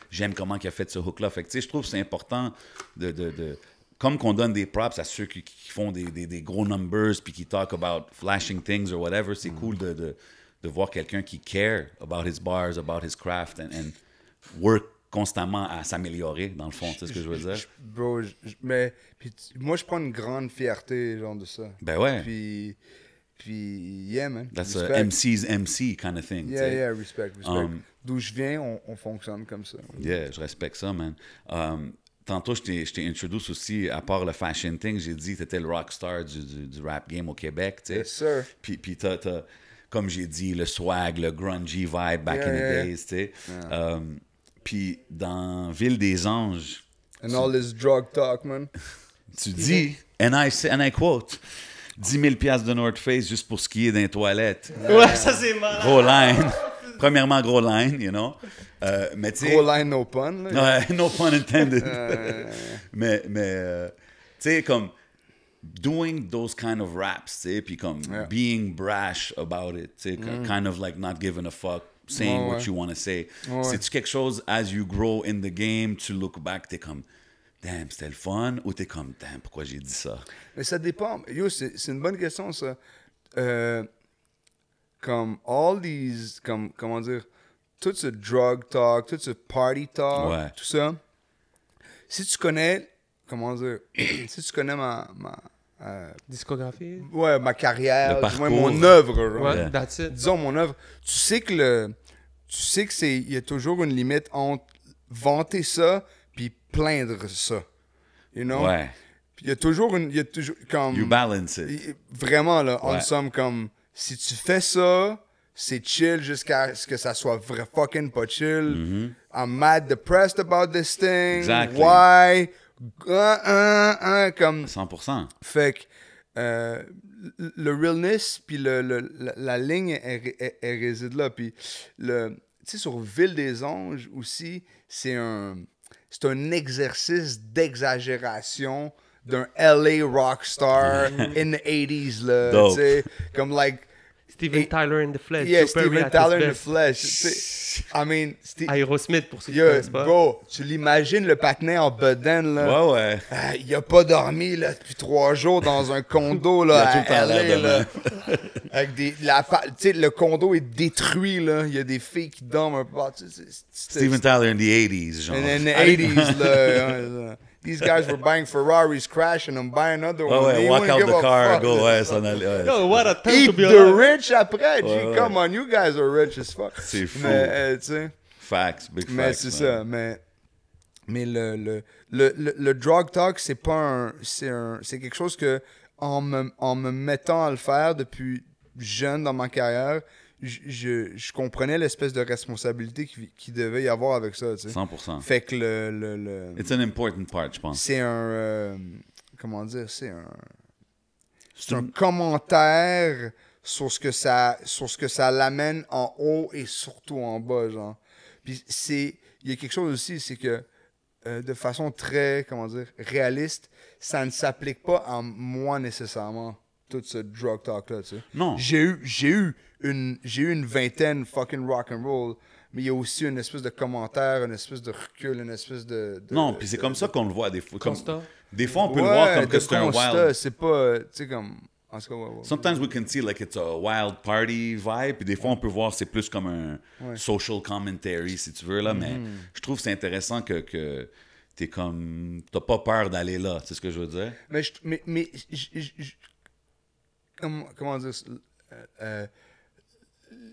B: j'aime comment il a fait ce hook-là. Fait que je trouve que c'est important de comme qu'on donne des props à ceux qui font des gros numbers, puis qui talk about flashing things or whatever, c'est cool de voir quelqu'un qui care about his bars, about his craft, and work constamment à s'améliorer, dans le fond, c'est ce que je veux dire.
D: Bro, mais moi, je prends une grande fierté, genre, de ça.
B: Ben ouais.
D: Puis yeah, man.
B: That's a MC's MC kind of thing.
D: Yeah, respect. D'où je viens, on fonctionne comme ça.
B: Yeah, je respecte ça, man. Tantôt, je t'ai introduit aussi, à part le fashion thing, j'ai dit que t'étais le rockstar du rap game au Québec, tu sais.
D: Yes, sir.
B: Puis t'as, comme j'ai dit, le swag, le grungy vibe back in the days, tu sais. Puis dans Ville des Anges...
D: And all this drug talk, man.
B: Tu dis, and I quote, 10 000 $ de North Face juste pour skier dans les toilettes.
C: Ouais, ça c'est malade.
B: Gros line. Premièrement, gros line, you know. Mais tu sais...
D: Gros line, no pun, là.
B: Ouais, no pun intended. mais tu sais, comme... doing those kind of raps, tu sais, puis comme being brash about it, tu sais, kind of like not giving a fuck, saying what you want to say. C'est-tu quelque chose, as you grow in the game, tu look back, t'es comme, damn, c'était le fun, ou t'es comme, damn, pourquoi j'ai dit ça?
D: Mais ça dépend. Yo, c'est une bonne question, ça. Comme all these, comment dire, tout ce drug talk, tout ce party talk, tout ça, si tu connais, comment dire, si tu connais ma
C: discographie.
D: Ouais, ma carrière,
B: du
D: moins mon œuvre. Genre.
C: Ouais, that's it.
D: Disons mon œuvre. Tu sais que il y a toujours une limite entre vanter ça puis plaindre ça. You know?
B: Ouais.
D: Puis il y a toujours comme...
B: You balance it.
D: Vraiment, là, en somme, comme, si tu fais ça, c'est chill jusqu'à ce que ça soit vrai fucking pas chill. I'm mad depressed about this thing.
B: Exactly.
D: Why? Comme...
B: 100%.
D: Fait que le realness, puis la ligne, elle réside là. Puis, tu sais, sur Ville des Anges aussi, c'est un exercice d'exagération d'un LA rockstar in the 80s, là. Tu sais, comme, like...
C: Steven Tyler in the Flesh.
D: Yeah, Steven Tyler in the Flesh. I mean...
C: Aerosmith, pour ceux qui ne connaissent pas.
D: Bro, tu l'imagines, le patinet en bedaine, là.
B: Ouais.
D: Il a pas dormi, là, depuis 3 jours dans un condo, là,
B: il a tout le temps l'air
D: là. Avec tu sais, le condo est détruit, là. Il y a des filles qui dorment un peu.
B: Steven Tyler in the 80s, genre.
D: In the 80s, là. These guys were buying Ferraris, crashing them, buying another one.
B: Ouais, walk out the car, go, s'en aller.
C: Yo, what a time
D: Eat
C: to be
D: the
C: alive.
D: rich après, G. Come on, you guys are rich as fuck.
B: C'est fou.
D: Mais, tu sais.
B: Facts, big facts.
D: Mais c'est ça, mais le drug talk, c'est pas c'est quelque chose que, en me mettant à le faire depuis jeune dans ma carrière, je comprenais l'espèce de responsabilité qui devait y avoir avec ça, tu sais.
B: 100%.
D: Fait que
B: It's an important part, je pense.
D: c'est comment dire, c'est un commentaire sur ce que ça l'amène en haut et surtout en bas, genre. Puis il y a quelque chose aussi, c'est que de façon très, comment dire, réaliste, ça ne s'applique pas à moi nécessairement, tout ce drug talk-là, tu sais.
B: Non.
D: J'ai eu une vingtaine fucking rock and roll, mais il y a aussi une espèce de commentaire, une espèce de recul, une espèce de
B: non, puis c'est comme ça qu'on le voit des fois.
C: Constat.
B: Des fois, on peut le voir comme que c'est un wild.
D: C'est pas, tu sais, comme... En tout cas, ouais.
B: Sometimes we can see like it's a wild party vibe, puis des fois on peut voir c'est plus comme un social commentary si tu veux là, mais je trouve que c'est intéressant que t'es comme t'as pas peur d'aller là, c'est ce que je veux dire.
D: Mais comment dire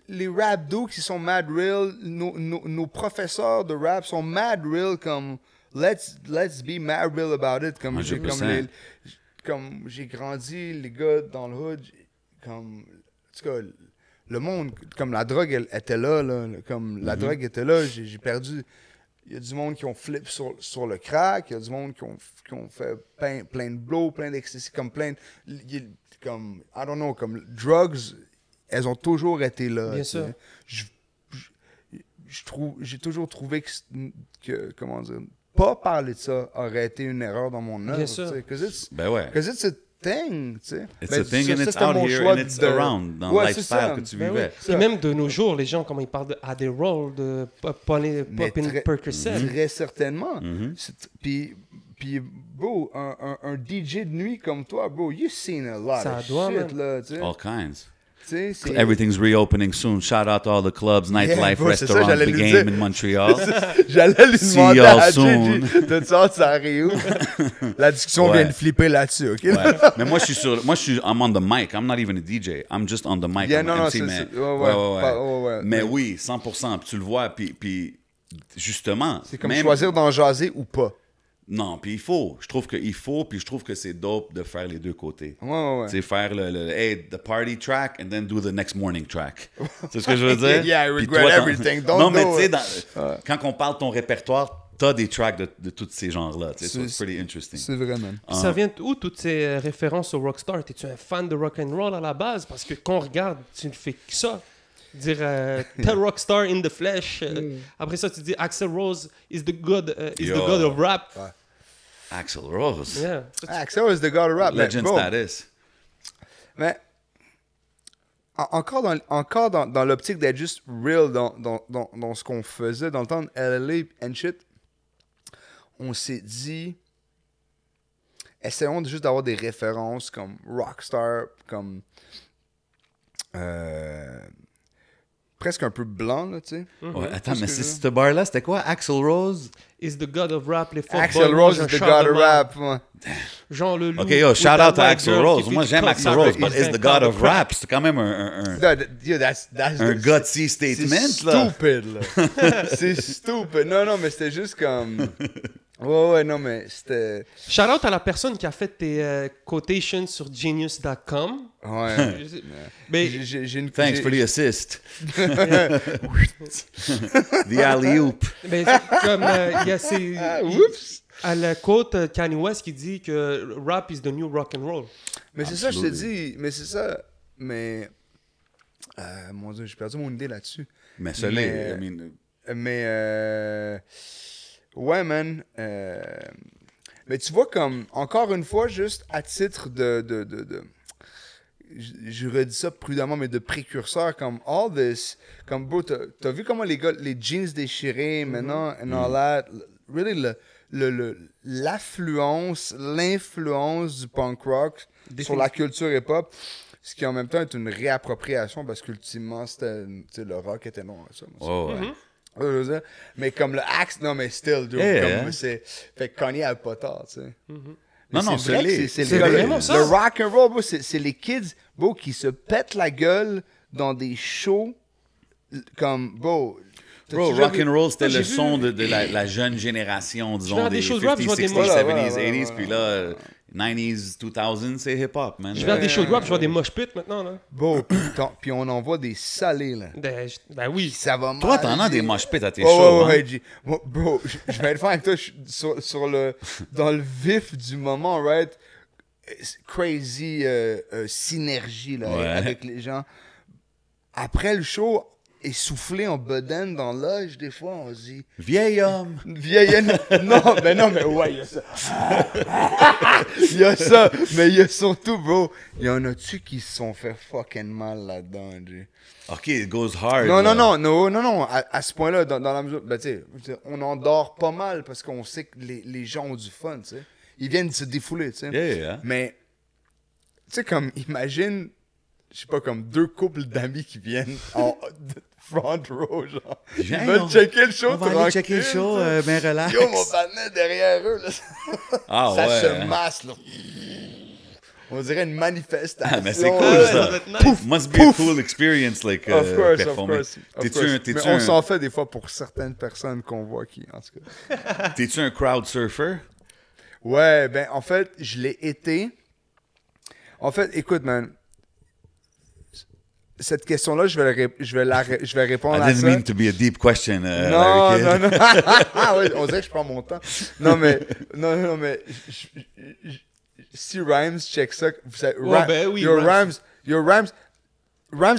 D: les rap dudes qui sont mad real, nos professeurs de rap sont mad real comme let's be mad real about it comme
B: 100%.
D: comme j'ai grandi les gars dans le hood comme en tout cas le monde comme la drogue elle était là comme la drogue était là, j'ai perdu. Il y a du monde qui ont flip sur le crack, il y a du monde qui ont fait plein de blows, plein d'ecstasy, comme comme I don't know, comme drugs, elles ont toujours été là.
C: Bien sûr.
D: J'ai toujours trouvé que comment dire, pas parler de ça aurait été une erreur dans mon œuvre.
C: Bien sûr.
B: Ben ouais.
D: Because it's a thing, tu sais.
B: It's
D: Ben,
B: a thing
D: ça,
B: and
D: ça,
B: it's
D: c'était
B: out
D: mon
B: here
D: choix
B: and it's
D: de-
B: around dans
D: Ouais,
B: le
D: c'est
B: lifestyle
D: ça.
B: que tu
C: Ben
B: vivais.
C: oui. Et même de nos jours, les gens, comment ils parlent de Adderall, de
D: Mais
C: Poppin
D: très-
C: Percocet.
D: Très certainement.
B: Mm-hmm.
D: Puis, bro, un DJ de nuit comme toi, bro, you've seen a lot
C: Ça
D: of
C: doit,
D: shit,
C: man.
D: là, tu sais.
B: All kinds.
D: Tu sais, c'est-
B: Everything's reopening soon. Shout out to all the clubs, nightlife,
D: bro, c'est ça,
B: restaurants,
D: j'allais
B: the
D: lui
B: game
D: dire.
B: in Montreal.
D: J'allais lui
B: See
D: demander
B: y'all
D: à
B: soon.
D: JJ, t'as-tu hâte, ça arrive où? La discussion
B: Ouais.
D: vient de flipper là-dessus, OK?
B: Ouais. Mais moi, I'm on the mic. I'm not even a DJ. I'm just on the mic.
D: Yeah,
B: I'm
D: non,
B: a
D: non,
B: MC,
D: c'est-
B: mais...
D: c'est- ouais.
B: Mais oui, 100%. Puis tu le vois, puis justement...
D: C'est comme
B: même-
D: choisir d'en jaser ou pas.
B: Non, puis il faut. Je trouve qu'il faut, puis je trouve que c'est dope de faire les deux côtés.
D: Ouais.
B: Tu sais, faire hey, the party track and then do the next morning track. C'est ce que je veux dire?
D: Yeah, I
B: Puis
D: regret
B: toi,
D: everything. Don't
B: non, mais
D: do
B: tu sais,
D: it.
B: quand on parle de ton répertoire, t'as des tracks de tous ces genres-là. Tu sais, so it's pretty interesting.
D: C'est vrai, man.
C: Ça vient d'où toutes ces références au rockstar? Es-tu un fan de rock and roll à la base? Parce que quand on regarde, tu ne fais que ça. Dire t'es rockstar in the flesh. Après ça, tu dis Axl Rose is the god of rap.
B: Axl Rose.
C: Yeah.
D: Axl is the god of rap.
B: Legend
D: bro,
B: status.
D: Mais encore dans l'optique d'être juste real dans ce qu'on faisait dans le temps de LLA and shit, on s'est dit, essayons juste d'avoir des références comme Rockstar, comme presque un peu blanc, là, tu sais.
B: Ouais, attends,
D: Qu'est-ce
B: mais
D: que je veux
B: cette barre-là, c'était quoi? Axl Rose?
C: Is the god of rap. Les
D: Axl Rose is the god of rap. Ouais.
C: Jean Leloup.
B: OK, yo,
C: with
B: shout
C: that
B: out to
C: white
B: Axl
C: girl
B: Rose.
C: qui
B: Moi,
C: fait
B: j'aime
C: du
B: Axl
C: coke,
B: Rose,
C: ça
B: but
C: fait
B: is the god of rap. C'est quand même un
D: That's
B: gutsy statement,
D: c'est
B: là.
D: stupide, là. C'est stupide. Non, mais c'était juste comme... Ouais, non, mais c'était...
C: Shout out à la personne qui a fait tes quotations sur genius.com.
D: Ouais.
C: Mais
D: J'ai une...
B: Thanks for the assist. The alley-oop.
C: mais comme il y a ces...
D: Oups!
C: À la quote Kanye West qui dit que rap is the new rock and roll.
D: Mais c'est ça, je te
B: Absolutely.
D: dis. Mais c'est ça. Mais... mon Dieu, j'ai perdu mon idée là-dessus.
B: Mais ça l'est, I mean...
D: Mais... ouais, man. Mais tu vois, comme... Encore une fois, juste à titre de je redis ça prudemment, mais de précurseur, comme all this, comme bro, t'as vu comment les gars, les jeans déchirés maintenant, and all that, really, l'influence du punk rock sur la culture hip-hop, ce qui en même temps est une réappropriation, parce qu'ultimement, c'était, tu sais, le rock était non, ça.
B: Oh, ouais.
D: Ouais, je veux dire. Mais comme le axe, non, mais still, dude,
B: Yeah.
D: comme c'est... Fait que Kanye a pas tort, tu sais. Mais
B: Non,
D: c'est
B: c'est
D: vrai que
B: l'est.
D: c'est
C: C'est
D: le-
C: vraiment ça.
D: Le rock and roll, bro, c'est les kids, bro, qui se pètent la gueule dans des shows comme, bro...
B: Bro,
D: t'as-tu déjà
B: rock
D: vu-
B: and roll, c'était
C: Moi,
B: le
C: j'ai
B: son
C: vu-
B: de la jeune génération,
C: vais
B: disons,
C: à des
B: des
C: shows de rap,
B: 50s,
C: je vois des
B: 60s,
C: moches.
B: 70s,
D: Voilà,
B: 80s,
D: voilà.
B: puis là, 90s, 2000s, c'est hip-hop, man.
C: Je vais à des shows de rap, je vois des mosh pits maintenant. Là.
D: Bro, puis on envoie des salés, là.
C: Ben oui.
D: Ça va mal.
B: Toi, t'en as des mosh pits à tes
D: Ouais,
B: shows,
D: ouais,
B: hein?
D: ouais, G. Bro, je vais être franc avec toi, sur le, dans le vif du moment, right? Crazy synergie, là,
B: Ouais.
D: avec les gens. Après le show, essoufflé en bedaine dans l'âge, des fois, on se dit...
B: Vieil homme.
D: Vieille... non, mais ouais, il y a ça. Il y a ça, mais il y a surtout, bro, il y en a-tu qui se sont fait fucking mal là-dedans, G?
B: OK, it goes hard.
D: Non,
B: là.
D: non, à ce point-là, dans la mesure, ben, tu sais, on endort pas mal parce qu'on sait que les gens ont du fun, tu sais. Ils viennent se défouler, tu sais.
B: Yeah.
D: Mais, sais, comme, imagine, je sais pas, comme 2 couples d'amis qui viennent en front row, genre. Ils
B: Viens,
D: veulent checker le show,
B: On va aller checker le show, ben relax.
D: Yo, mon panneau derrière eux, là.
B: Ah
D: Ça
B: ouais.
D: se masse, là. On dirait une manifestation.
B: Ah, mais c'est cool,
C: Ouais,
B: ça.
C: doit être nice.
B: Must be a cool experience, like,
D: Of course, of
B: performer.
D: course. Of
B: T'es-tu
D: course.
B: un, t'es-tu
D: Mais on
B: un,
D: s'en fait des fois pour certaines personnes qu'on voit qui, en tout cas.
B: t'es-tu un crowd surfer?
D: Ouais, ben, en fait, je l'ai été. En fait, écoute, man. Cette question-là, je vais répondre
B: I
D: à
B: didn't
D: ça.
B: mean to be a deep question,
D: Non,
B: Larry Kidd.
D: non, non. Ah ouais, on dirait que je prends mon temps. Non, mais, non, mais, si Rhymes check ça, vous savez,
C: ben oui,
D: Rhymes,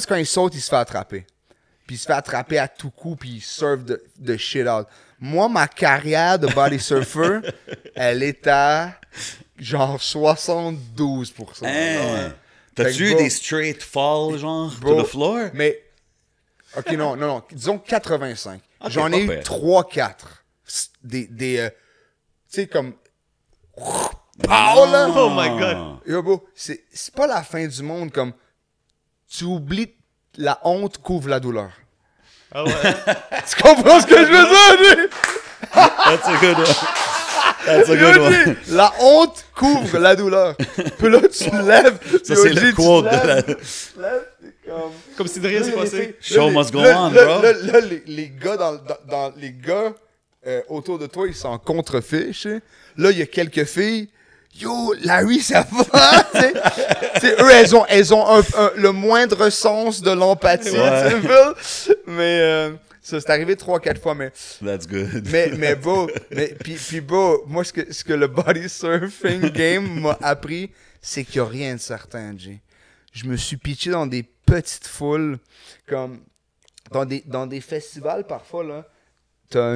D: quand il saute, il se fait attraper. Puis il se fait attraper à tout coup, puis il surfe de shit out. Moi, ma carrière de body surfer, elle est à genre 72%.
B: Hein?
D: Fait
B: T'as-tu
D: que
B: eu
D: bro-
B: des straight falls, genre,
D: Bro,
B: to the floor?
D: Mais, ok, non, disons 85.
B: Ok,
D: J'en
B: pas
D: ai eu
B: pire.
D: 3-4. Tu sais, comme... Pow, là!
C: Oh my God.
D: Yo, bro, c'est pas la fin du monde, comme... Tu oublies, la honte couvre la douleur.
C: Ah ouais.
D: Tu comprends ce que je veux dire?
B: That's a good one. That's a
D: Yo,
B: good one.
D: G, la honte couvre la douleur. Puis là, tu lèves.
B: Ça,
D: yo,
B: c'est
D: G,
B: le
D: tu
B: quote de
D: lèves,
B: la...
D: tu lèves, c'est comme...
C: Comme si de rien s'est passé.
B: Show must go
D: là,
B: on,
D: là,
B: bro.
D: Là, les gars, les gars autour de toi, ils sont en contre-fiche. Là, il y a quelques filles. Yo, Larry, ça va? T'sais, eux, elles ont le moindre sens de l'empathie.
B: Ouais.
D: tu sais, mais ça, c'est arrivé 3-4 fois. Mais
B: That's good.
D: puis beau, moi, ce que le body surfing game m'a appris, c'est qu'il n'y a rien de certain, G. Je me suis pitché dans des petites foules, comme dans des festivals parfois, là. T'as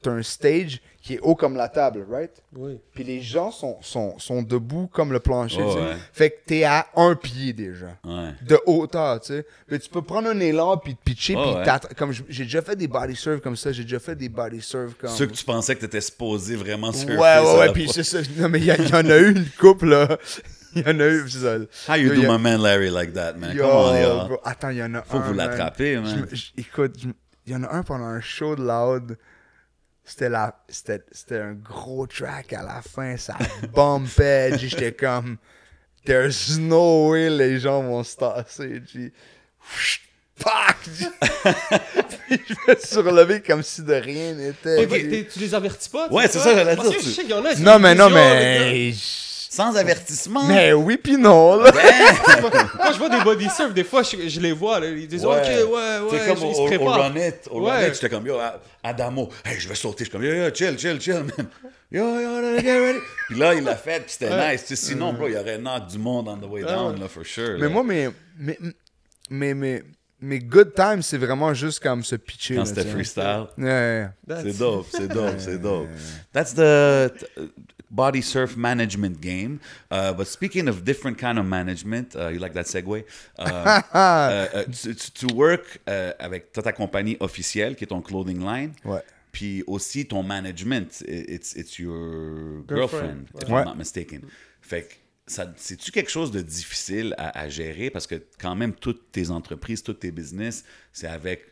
D: un stage qui est haut comme la table, right?
C: Oui.
D: Puis les gens sont debout comme le plancher,
B: Oh,
D: tu sais.
B: ouais.
D: Fait que t'es à 1 pied déjà.
B: Ouais.
D: De hauteur, tu sais. Mais tu peux prendre un élan puis te pitcher,
B: Oh,
D: puis
B: ouais.
D: comme j'ai déjà fait des body surf comme ça, j'ai déjà fait des body surf comme...
B: Ceux que tu pensais que t'étais supposé vraiment surfer.
D: Ouais, puis c'est ça. Non, mais il y en a eu une couple, là. Il y en a eu, c'est ça.
B: How you
D: Yo,
B: do
D: y a-
B: my man Larry like that, man?
D: Yo,
B: Come on, yo.
D: bro, attends, il y en a
B: Faut
D: un,
B: que vous
D: man.
B: l'attrapez, man.
D: Écoute, il y en a un pendant un show de Loud. C'était un gros track à la fin. Ça bumpait. J'étais comme... There's no way les gens vont se tasser. Pac! Puis je me suis relevé comme si de rien n'était.
C: Tu les avertis pas?
B: Ouais, c'est ça, j'allais
C: Parce
B: dire,
C: que
B: tu-
C: je sais qu'il y en a.
D: Non, mais...
C: Mais...
B: Sans avertissement.
D: Mais oui pis non, là.
C: Moi, je vois des body surf, des fois, je les vois. Là, ils disent,
B: Ouais.
C: OK,
B: C'est
C: ouais,
B: comme
C: ils se
B: au
C: préparent.
B: Run It. Au
C: Ouais.
B: Run It, j'étais comme, yo, Adamo, hey, je vais sauter. Je suis comme, yo, chill, man. Yo, get ready. Puis là, il l'a fait, puis c'était
C: Ouais.
B: nice. Tu sais, sinon, bro, il y aurait knock du monde on the way down, là, for sure.
D: Mais
B: là.
D: moi, mes good times, c'est vraiment juste comme se pitcher.
B: Quand
D: là,
B: c'était
D: tu sais.
B: freestyle.
D: Ouais.
B: C'est dope, c'est dope, c'est dope. That's the body surf management game. But speaking of different kind of management, you like that segue? Tu work avec ta compagnie officielle qui est ton clothing line.
D: Ouais.
B: Puis aussi ton management, it's your girlfriend, if
D: Ouais.
B: I'm not mistaken. Fait que c'est-tu quelque chose de difficile à gérer? Parce que quand même, toutes tes entreprises, tous tes business, c'est avec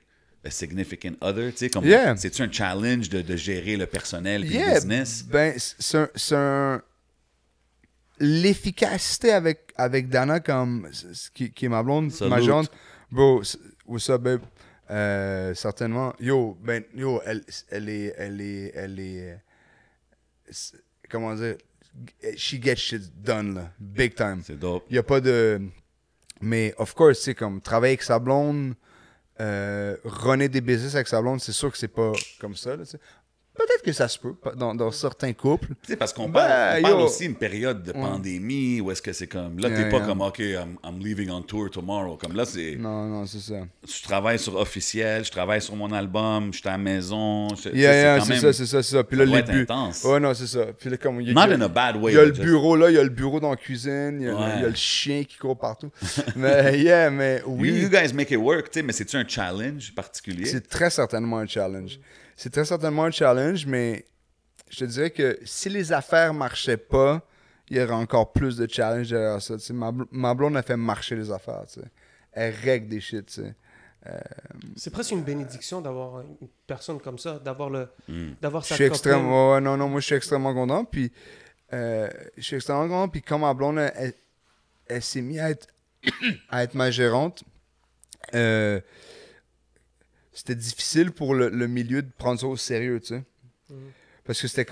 B: a significant other, tu sais, comme
D: Yeah.
B: c'est-tu un challenge de gérer le personnel et le
D: Yeah,
B: business?
D: ben, l'efficacité avec Dana, comme, qui est ma blonde,
B: Salute.
D: ma jante. Bro, what's up, babe? Certainement. Yo, elle est, comment dire, she gets shit done, là, big time.
B: C'est dope.
D: Il n'y a pas de... Mais, of course, c'est comme travailler avec sa blonde, runner des business avec sa blonde, c'est sûr que c'est pas comme ça. Là, tu sais. Peut-être que ça se peut dans certains couples.
B: Tu sais, parce qu'on
D: Ben,
B: parle, on parle
D: yo.
B: aussi d'une période de pandémie où est-ce que c'est comme... Là, t'es pas
D: Yeah.
B: comme, OK, I'm leaving on tour tomorrow. Comme là, c'est...
D: Non, c'est ça.
B: Je travaille sur officiel, je travaille sur mon album, je suis à la maison. Tu sais,
D: Yeah,
B: quand
D: c'est
B: même-
D: ça, c'est ça. Puis là,
B: ça doit
D: les
B: être
D: buts.
B: intense.
D: Ouais, non, c'est ça. Puis là, comme...
B: Not in a bad way.
D: Il y a le
B: but just-
D: bureau là, il y a le bureau dans la cuisine, il y a,
B: Ouais.
D: il y a le chien qui court partout. Mais, yeah, mais
B: You
D: oui,
B: guys make it work, tu sais, mais c'est-tu un challenge particulier?
D: c'est très certainement un challenge. C'est très certainement un challenge, mais je te dirais que si les affaires marchaient pas, il y aurait encore plus de challenge derrière ça. Tu sais. Ma blonde, elle fait marcher les affaires. Tu sais. Elle règle des shit. Tu sais.
C: C'est presque une bénédiction d'avoir une personne comme ça, d'avoir
D: Je
C: sa
D: suis extrêmement.
C: copine.
D: Ouais, non, moi, je suis extrêmement content. Puis, Puis, quand ma blonde, elle s'est mise à être ma gérante, c'était difficile pour le milieu de prendre ça au sérieux, tu sais. Parce que c'est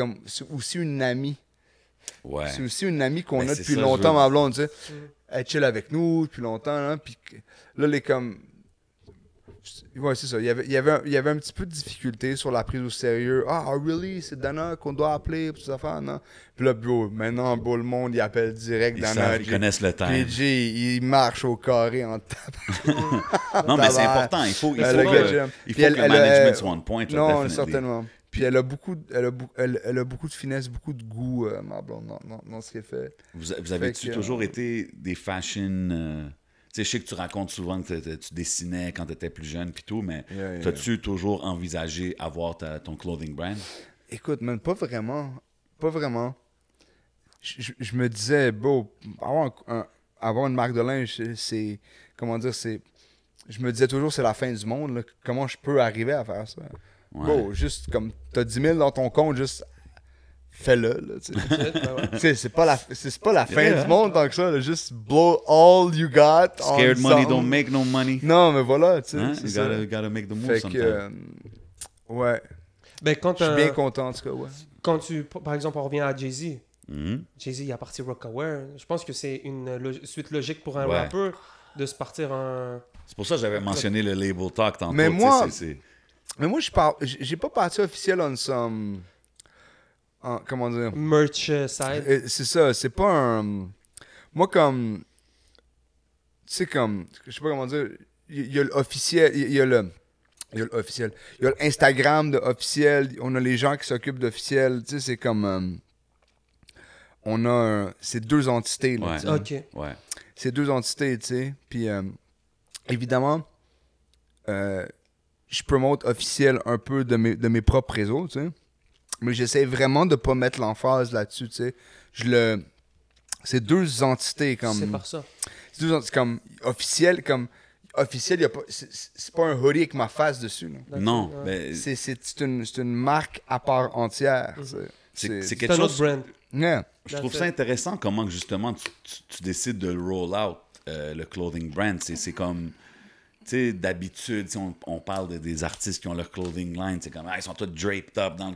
D: aussi une amie.
B: Ouais.
D: C'est aussi une amie qu'on
B: Ben,
D: a
B: c'est
D: depuis
B: ça,
D: longtemps,
B: je veux
D: ma blonde, tu sais. Elle chill avec nous depuis longtemps, hein, puis là, elle est comme... Ouais, c'est ça. Il y avait un petit peu de difficulté sur la prise au sérieux. Ah, really? C'est Dana qu'on doit appeler pour tout ça faire, non? Puis là, maintenant, le monde, il appelle direct
B: Ils
D: Dana.
B: savent, ils connaissent le time.
D: PJ, il marche au carré en tape.
B: Non, mais c'est important. Il faut
D: Le
B: que le management soit on point. Là,
D: non,
B: definitely.
D: certainement. Puis elle a beaucoup de finesse, beaucoup de goût, ma blonde, dans ce qu'elle fait.
B: Vous avez-tu toujours été des fashion... tu sais, je sais que tu racontes souvent que tu dessinais quand tu étais plus jeune puis tout, mais as-tu toujours envisagé avoir ton clothing brand?
D: Écoute, man, pas vraiment. Pas vraiment. Je me disais, bro, avoir une marque de linge, c'est... Comment dire, c'est... Je me disais toujours, c'est la fin du monde, là. Comment je peux arriver à faire ça?
B: Ouais.
D: Bro, juste comme, t'as 10 000 dans ton compte, juste fais-le, là, tu sais. C'est pas la fin du monde tant que ça, là. Juste blow all you got.
B: Scared money don't make no money.
D: Non, mais voilà, tu sais.
B: Hein?
D: c'est
B: You
D: ça.
B: gotta make the move
D: Fait
B: sometimes.
D: que, ouais.
C: Ben,
D: Je suis bien content, en tout cas, ouais.
C: quand par exemple, on revient à Jay-Z.
B: Mhm.
C: Jay-Z, il a parti Rockaware. Je pense que c'est une suite logique pour un
B: Ouais.
C: rappeur de se partir un...
B: C'est pour ça que j'avais mentionné le label talk tantôt.
D: Mais
B: tu sais,
D: moi-
B: c'est-
D: Mais moi, j'ai pas parti officiel on some... comment dire?
C: merch side.
D: C'est ça, c'est pas un... Moi, comme... Tu sais, comme... Je sais pas comment dire. Il y a l'officiel, il y a l'officiel. Il y a l'Instagram de officiel. On a les gens qui s'occupent d'officiel. Tu sais, c'est comme... on a... c'est deux entités, là,
B: Ouais.
D: tu sais.
C: Ok.
B: Ouais.
D: C'est deux entités, tu sais. Puis, évidemment, je promote officiel un peu de mes propres réseaux, tu sais. Mais j'essaie vraiment de pas mettre l'emphase là-dessus, tu sais. C'est deux entités, comme...
C: C'est par ça.
D: C'est deux entités, comme... Officiel, y a pas... C'est pas un hoodie avec ma face dessus, là.
B: Non,
C: Ouais.
B: mais
D: C'est une marque à part entière.
B: c'est
C: C'est
B: quelque
C: un autre
B: chose...
C: brand.
D: Yeah.
B: Je trouve ça intéressant comment que justement tu décides de le roll out, le clothing brand. C'est comme, tu sais, d'habitude, si on parle des artistes qui ont leur clothing line, c'est comme, ils sont tous draped up dans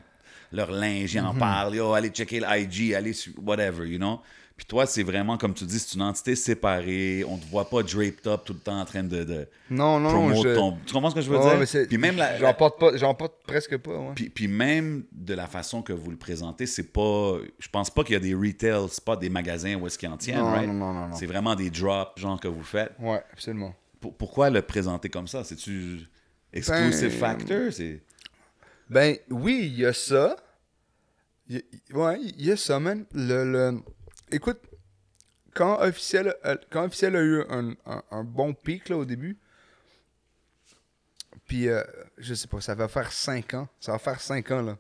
B: leur linge, ils en parlent, yo, allez checker l'IG, allez sur whatever, you know. Puis toi, c'est vraiment, comme tu dis, c'est une entité séparée, on te voit pas draped up tout le temps en train de
D: Non,
B: promote ton... Tu comprends ce que je veux
D: Ouais,
B: dire?
D: mais c'est-
B: Puis même
D: J'en porte presque pas, ouais.
B: Puis même de la façon que vous le présentez, c'est pas... Je pense pas qu'il y a des retail, c'est pas des magasins où est-ce qu'ils en tiennent,
D: Non,
B: right?
D: non.
B: C'est vraiment des drops, genre, que vous faites.
D: Ouais, absolument.
B: Pourquoi le présenter comme ça? C'est-tu exclusive factor?
D: Ben, oui, il y a ça. Il y a ça, man. Écoute, quand officiel a eu un bon pic, là, au début, puis, je sais pas, ça va faire 5 ans. Ça va faire 5 ans, là.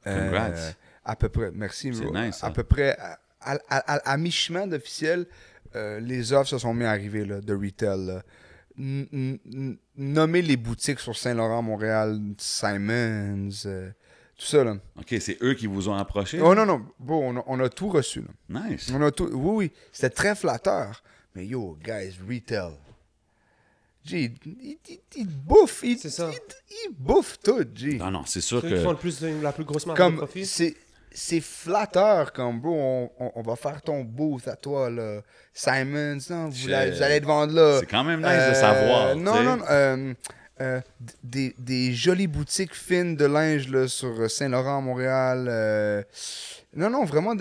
B: Congrats.
D: À peu près, merci.
B: C'est
D: bro.
B: nice, ça.
D: À peu près, à mi-chemin d'officiel, les offres se sont mis à arriver, là, de retail, là. Nommer les boutiques sur Saint-Laurent, Montréal, Simons, tout ça, là.
B: OK, c'est eux qui vous ont approché?
D: Oh non, bon, on a tout reçu, là.
B: Nice.
D: On a tout, oui, c'était très flatteur. Mais yo, guys, retail. G, il bouffe,
C: C'est ça.
D: il bouffe tout, G.
B: Non, c'est sûr
C: Ceux qui font
B: que...
C: la plus grosse marge de
D: Comme,
C: profit.
D: c'est flatteur, comme, bro, on va faire ton booth à toi, là. Simons, non, vous allez te vendre là.
B: C'est quand même nice de savoir, tu sais.
D: Non, des jolies boutiques fines de linge, là, sur Saint-Laurent, Montréal. Non, vraiment,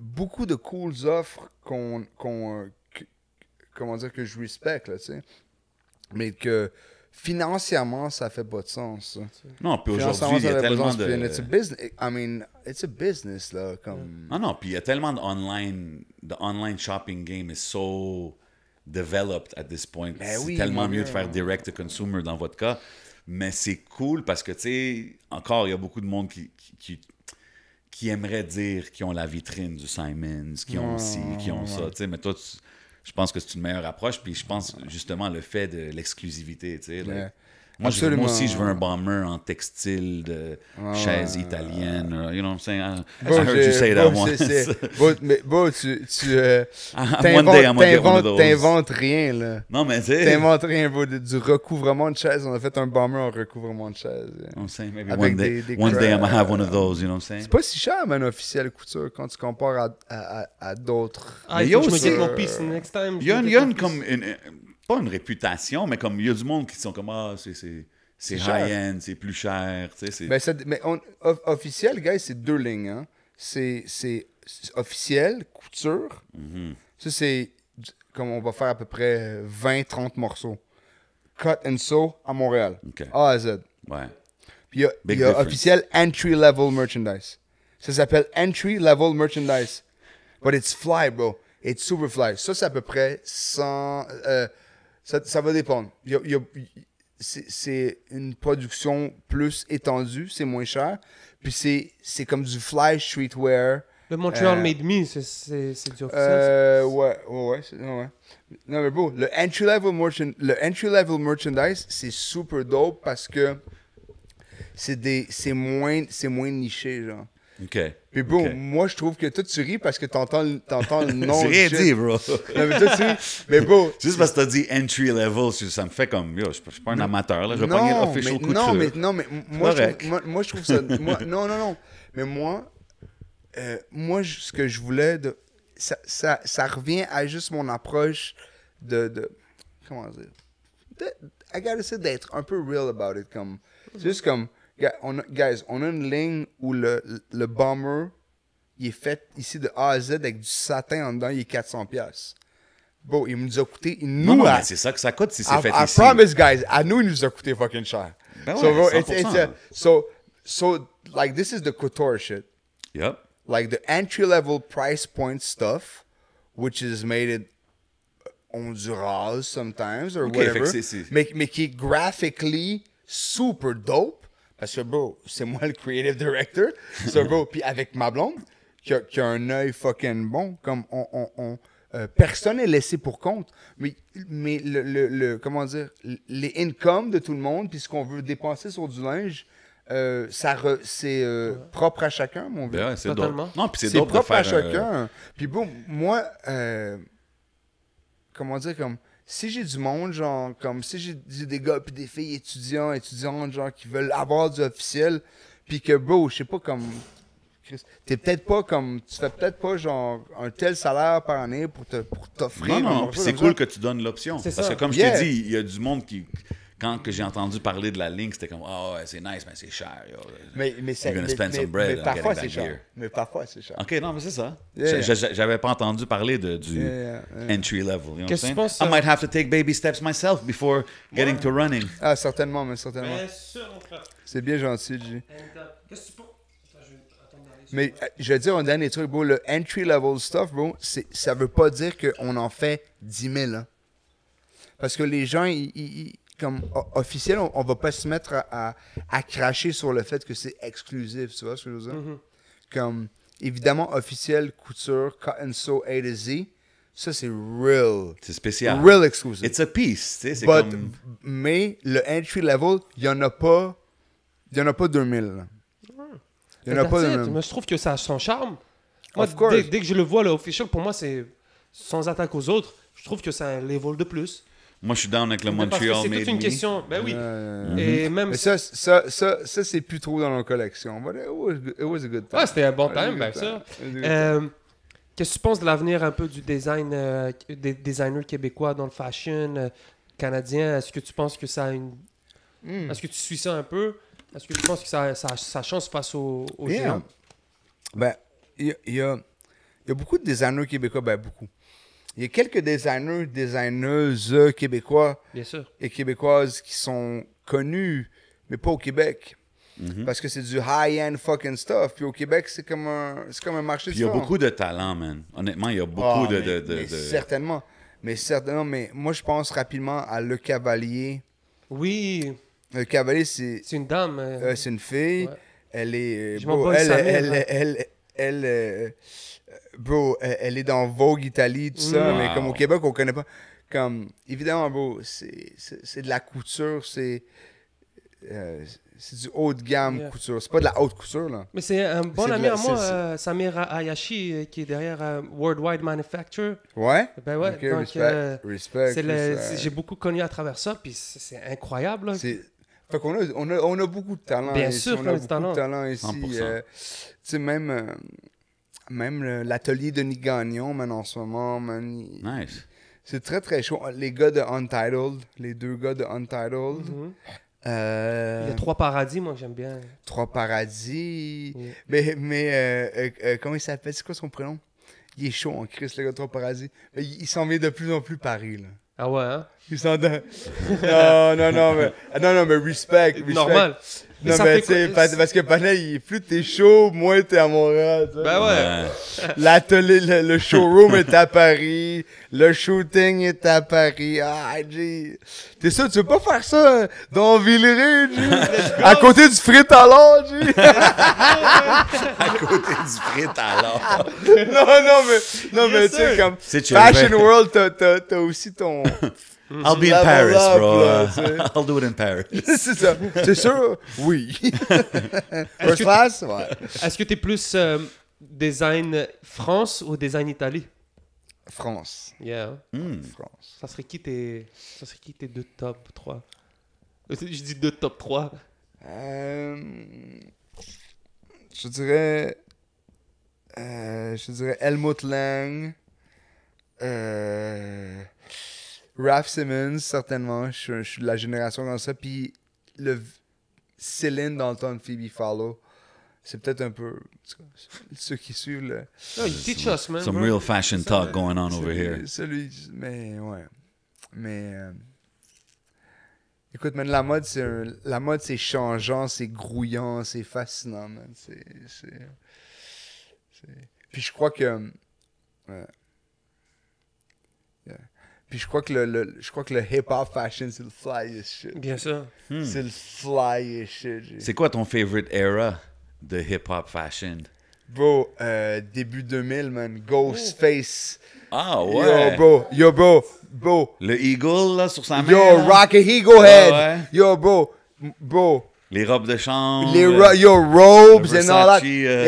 D: beaucoup de cool offres comment dire, que je respecte, là, tu sais. Mais que financièrement, ça fait pas de sens, ça.
B: Non, puis
D: Financièrement,
B: aujourd'hui, il y
D: ça
B: a
D: fait pas de
B: tellement
D: sens.
B: de...
D: Puis it's a business. I mean, it's a business, là, comme...
B: Non, puis il y a tellement d'online... The online shopping game is so developed at this point.
D: Ben
B: C'est
D: oui,
B: tellement
D: mon
B: mieux
D: gars.
B: de faire direct to consumer dans votre cas. Mais c'est cool parce que, tu sais, encore, il y a beaucoup de monde qui qui aimeraient dire qu'ils ont la vitrine du Simons, qui ont ci, qui ont ça. Tu sais, mais toi, je pense que c'est une meilleure approche. Puis je pense justement le fait de l'exclusivité. Tu sais,
D: Yeah.
B: moi
D: Absolument.
B: aussi, je veux un bomber en textile de chaise italienne. You know what I'm saying? I
D: Bon,
B: heard you say that once.
D: Mais bon, tu
B: One day, I'm gonna get one of those.
D: t'inventes rien, là.
B: Non, mais tu sais,
D: T'inventes rien, bro. Du recouvrement de chaise. On a fait un bomber en recouvrement de chaise.
B: I'm saying maybe
D: Avec
B: one day,
D: des
B: one day I'm gonna
D: crabs.
B: have one of those. You know what I'm saying?
D: C'est pas si cher, man, officiel couture, quand tu compares à d'autres.
C: Ah,
B: Mais
C: il
B: yo,
C: faut que je me
B: c'est-
C: get mon piece next time.
B: Il y a une comme pas une réputation, mais comme il y a du monde qui sont comme c'est
D: cher.
B: high-end, c'est plus cher. Tu sais, c'est...
D: Mais officiel, guys, c'est 2 lignes. Hein. C'est officiel, couture. Ça, c'est comme on va faire à peu près 20-30 morceaux. Cut and sew à Montréal.
B: OK.
D: A à Z.
B: Ouais.
D: Puis il
B: Big
D: y a
B: difference.
D: officiel entry-level merchandise. Ça s'appelle entry-level merchandise. But it's fly, bro. It's super fly. Ça, c'est à peu près 100... ça va dépendre. C'est une production plus étendue, c'est moins cher. Puis c'est comme du fly streetwear.
C: Le Montreal Made Me, c'est du officiel.
D: Ouais. Non, mais bro, le entry-level merchandise, c'est super dope parce que c'est moins niché, genre.
B: OK.
D: Puis bro,
B: OK.
D: moi, je trouve que toi, tu ris parce que t'entends le nom.
B: J'ai
D: du
B: rien
D: shit.
B: dit, bro.
D: Non, mais toi, tu ris. Mais bro,
B: Juste parce que t'as dit entry level, ça me fait comme, yo, je suis pas un amateur, là. Je vais pogner l'official couture.
D: mais moi,
B: Correct.
D: moi, je trouve ça. Non. Mais moi, ce que je voulais, ça revient à juste mon approche de comment dire? I gotta say d'être un peu real about it. Comme, c'est juste comme, guys, on a une ligne où le bomber, il est fait ici de A à Z avec du satin en dedans, il est 400$. Bon, il nous a coûté.
B: Non, mais c'est ça que ça coûte si c'est fait
D: I
B: ici.
D: promise, guys, à nous, il nous a coûté fucking cher.
B: Ben
D: So, bro,
B: ouais,
D: it's
B: 100%.
D: so, like, this is the couture shit.
B: Yep.
D: Like, the entry-level price point stuff, which is made in Honduras sometimes, or
B: Ok,
D: whatever,
B: fait que c'est-
D: mais qui est graphically super dope, parce que, bro, c'est moi le creative director, so, bro, puis avec ma blonde, qui a un œil fucking bon, comme personne n'est laissé pour compte, mais comment dire, les incomes de tout le monde, puis ce qu'on veut dépenser sur du linge, c'est propre à chacun, mon vieux.
B: Ben ouais, c'est
C: Totalement.
B: dope. Non, puis c'est
D: C'est
B: dope de
D: propre à
B: faire...
D: chacun. Puis bon, moi, comment dire, comme, si j'ai du monde, genre, comme, si j'ai des gars puis des filles étudiantes, genre, qui veulent avoir du officiel, puis que, bro, je sais pas, comme, Chris, tu fais peut-être pas, genre, un tel salaire par année pour t'offrir.
B: Non,
D: un
B: non,
D: morceau
B: puis c'est
D: comme
B: cool
D: ça.
B: que tu donnes l'option.
C: C'est
B: Parce
C: ça.
B: que comme je
D: Yeah.
B: t'ai dit, il y a du monde qui... Quand que j'ai entendu parler de la ligne, c'était comme, ah ouais, c'est nice, mais c'est cher. Yo.
D: Mais
B: You're gonna spend some bread on
D: parfois,
B: getting
D: c'est
B: that
D: cher.
B: gear.
D: Mais parfois, c'est cher.
B: OK, non, mais c'est ça.
D: Yeah.
B: J'avais pas entendu parler du
D: Yeah.
B: entry level. You know what I'm
C: Qu'est-ce que
B: saying?
C: tu penses,
B: I might have to take baby steps myself before getting to running.
D: Ah, certainement, mais certainement.
C: Bien sûr, mon frère.
D: C'est bien gentil, G.
C: Qu'est-ce que tu penses? Attends, je vais attendre d'aller sur-
D: Mais je vais dire un dernier truc, bro. Le entry-level stuff, bro, ça veut pas dire qu'on en fait 10 000. Hein. Parce que les gens, comme officiel, on va pas se mettre à cracher sur le fait que c'est exclusif. Tu vois ce que je veux dire? Comme, évidemment, officiel, couture, cut and sew A to Z, ça c'est real.
B: C'est spécial.
D: Real exclusive.
B: It's a piece, tu sais, c'est
D: But-
B: comme...
D: Mais le entry-level, il y en a pas 2000. là. Il y en a
C: That's
D: pas
C: it.
D: 2000.
C: Mais je trouve que ça a son charme. Moi,
D: Of course.
C: dès que je le vois, le official, pour moi, c'est sans attaque aux autres. Je trouve que c'est un level de plus.
B: Moi, je suis down avec le
C: Parce que
B: Montreal
C: c'est
B: Made
C: toute une
B: Me.
C: question. Ben oui.
D: Mhm.
C: Et même.
D: Mais ça c'est plus trop dans nos collections. But it was a good time.
C: Ouais, c'était un bon
D: It was a
C: time,
D: good
C: bien
D: time.
C: sûr.
D: It was a good time.
C: Qu'est-ce que tu penses de l'avenir un peu du design, des designers québécois dans le fashion canadien? Est-ce que tu penses que ça a une. Est-ce que tu suis ça un peu? Est-ce que tu penses que ça change face aux
D: Yeah.
C: géants?
D: Ben, il y a beaucoup de designers québécois, ben beaucoup. Il y a quelques designeuses québécois
C: Bien sûr.
D: et québécoises qui sont connus, mais pas au Québec. Parce que c'est du high-end fucking stuff. Puis au Québec, c'est comme un marché
B: Puis il y a
D: différent.
B: beaucoup de talent, man. Honnêtement, il y a beaucoup
D: Ah,
B: de...
D: Certainement. Mais moi, je pense rapidement à Le Cavalier.
C: Oui,
D: Le Cavalier, c'est
C: c'est une dame.
D: c'est une fille.
C: Ouais.
D: Elle est...
C: Je
D: bro,
C: m'en bats,
D: bro, elle est dans Vogue Italie, tout ça,
B: Wow.
D: mais comme au Québec, on connaît pas. Comme, évidemment, bro, c'est de la couture, c'est du haut de gamme
C: Yeah.
D: couture. C'est pas de la haute couture, là.
C: Mais c'est un bon
D: C'est de
C: ami
D: la-
C: à moi,
D: c'est-
C: Samir Hayashi, qui est derrière Worldwide Manufacture.
D: Ouais?
C: Ben ouais,
D: Ok,
C: donc
D: respect. Respect.
C: c'est
D: Chris,
C: j'ai beaucoup connu à travers ça, puis c'est incroyable. Là.
D: Fait qu'on a, on a beaucoup de talent
C: Bien
D: ici.
C: sûr
D: on
C: qu'on
D: a
C: a du
D: beaucoup de talent ici.
B: 100%.
D: Tu sais, même l'atelier de Denis Gagnon, man, en ce moment, man,
B: Nice.
D: c'est très, très chaud. Les gars de Untitled, les deux gars de Untitled,
C: Mhm. Il y a Trois Paradis, moi, j'aime bien.
D: Trois Paradis.
C: Oui.
D: Mais comment il s'appelle? C'est quoi son prénom? Il est chaud en Christ, le gars de Trois Paradis. Mais il s'en vient de plus en plus Paris, là.
C: Ah ouais, hein?
D: Il s'en donne. Non, mais respect.
C: Normal. Mais
D: Non,
C: ça
D: mais
C: fait
D: tu sais,
C: quoi-
D: parce que Panay, plus t'es chaud, moins t'es à Montréal. tu sais.
C: Ben ouais.
D: L'atelier, le showroom est à Paris, le shooting est à Paris. Ah, G. T'es sûr, tu veux pas faire ça dans Villeray, G? À côté du frit à l'or, G?
B: À côté du frit alors.
D: non, mais tu sais,
C: sir.
D: comme
B: C'est chill,
D: Fashion
B: ben.
D: World, t'as aussi ton.
B: I'll be in
D: Level
B: Paris,
D: up,
B: bro.
D: là, tu sais.
B: I'll do it in Paris.
D: C'est ça. C'est sûr? Oui. First class? Ouais.
C: Est-ce que tu es plus design France ou design Italie?
D: France.
C: Yeah.
D: France.
C: Ça serait qui tes deux top 3? Je dis deux top 3.
D: Je dirais Helmut Lang, Ralph Simmons, certainement. Je suis de la génération comme ça. Puis Céline dans le temps de Phoebe Follow. C'est peut-être un peu ceux qui suivent le.
C: No, you teach us, man.
B: Some
C: bro.
B: real fashion talk going on over here.
D: Mais ouais. Mais écoute, man, la mode c'est changeant, c'est grouillant, c'est fascinant, man. Puis je crois que yeah. Puis je crois que le hip hop fashion c'est le flyest shit.
C: Bien sûr.
D: C'est le flyest shit. G.
B: C'est quoi ton favorite era de hip-hop fashion?
D: Bro, début 2000, man. Ghostface.
B: Ah ouais.
D: Yo, bro.
B: Le Eagle, là, sur sa main.
D: Yo,
B: là.
D: Rocket Eagle Head.
B: ouais.
D: Yo, bro.
B: Les robes de chambre.
D: Yo, robes
B: le
D: and all that.
B: Versace,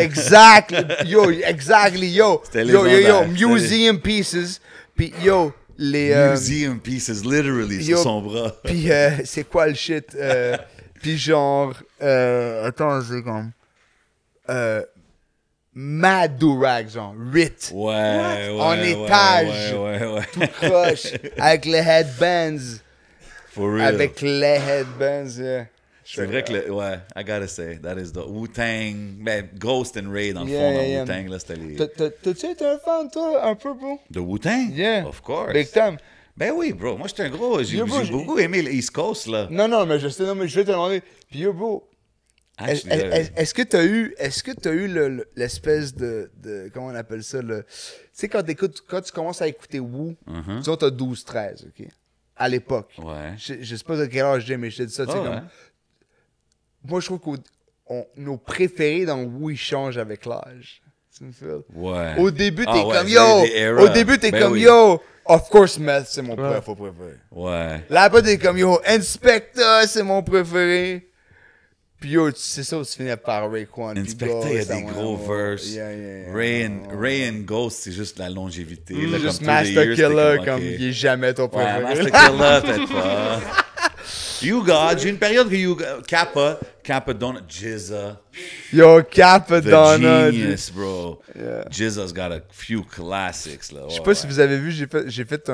D: Exactly. Yo.
B: C'était
D: Yo,
B: légendaire.
D: museum pieces. Puis, yo, les...
B: Museum pieces, literally,
D: yo,
B: sur son bras.
D: Puis, c'est quoi le shit? Puis, genre... attends, c'est comme... Mad Durag, genre. Rit.
B: Ouais.
D: En étage.
B: Ouais.
D: Tout croche. Avec les headbands.
B: For real.
D: Avec les headbands, yeah.
B: C'est vrai que, ouais, I gotta say, that is the Wu-Tang, ben, Ghost and Ray, dans le
D: Yeah,
B: fond, dans
D: yeah.
B: Wu-Tang, là, c'était les...
D: T'as-tu été un fan, toi, un peu, bro?
B: De Wu-Tang?
D: Yeah.
B: Of course.
D: Big time.
B: Ben oui, bro, moi, j'étais un gros, j'ai
D: Yo, bro,
B: beaucoup aimé le East Coast, là.
D: Non, mais je sais, non, mais je vais te demander. Puis yo, bro,
B: Actually,
D: est-ce que t'as eu l'espèce de comment on appelle ça, tu sais, quand tu commences à écouter Wu, disons, t'as 12-13, OK? À l'époque.
B: Ouais.
D: Je sais pas de quel âge j'ai, mais je te dis ça, tu sais,
B: Ah ouais.
D: comme... Moi, je trouve que nos préférés dans Wu, ils changent avec l'âge. Tu me fais?
B: Ouais.
D: Au début, t'es
B: Ah ouais,
D: comme,
B: c'est
D: yo!
B: des eras.
D: Au début, t'es
B: Ben
D: comme,
B: oui.
D: yo! Of course, Meth, c'est mon préféré.
B: Ouais.
D: Là, après, t'es comme, yo, Inspector, c'est mon préféré. Puis yo, c'est ça où tu finis par Raekwon.
B: Inspector, il y a des gros verses.
D: Yeah.
B: Ray and Ghost, c'est juste la longévité. là,
D: Juste
B: comme
D: Master
B: through the years,
D: Killer,
B: t'es
D: comme
B: ok.
D: il est jamais ton
B: Ouais,
D: préféré.
B: Master Killer, peut-être pas. You God, j'ai une période que You Kappa Donut, Jizza,
D: Yo,
B: the
D: Capadonna.
B: genius, bro. Jizza's got a few classics, là.
D: Je sais pas si vous avez vu, j'ai fait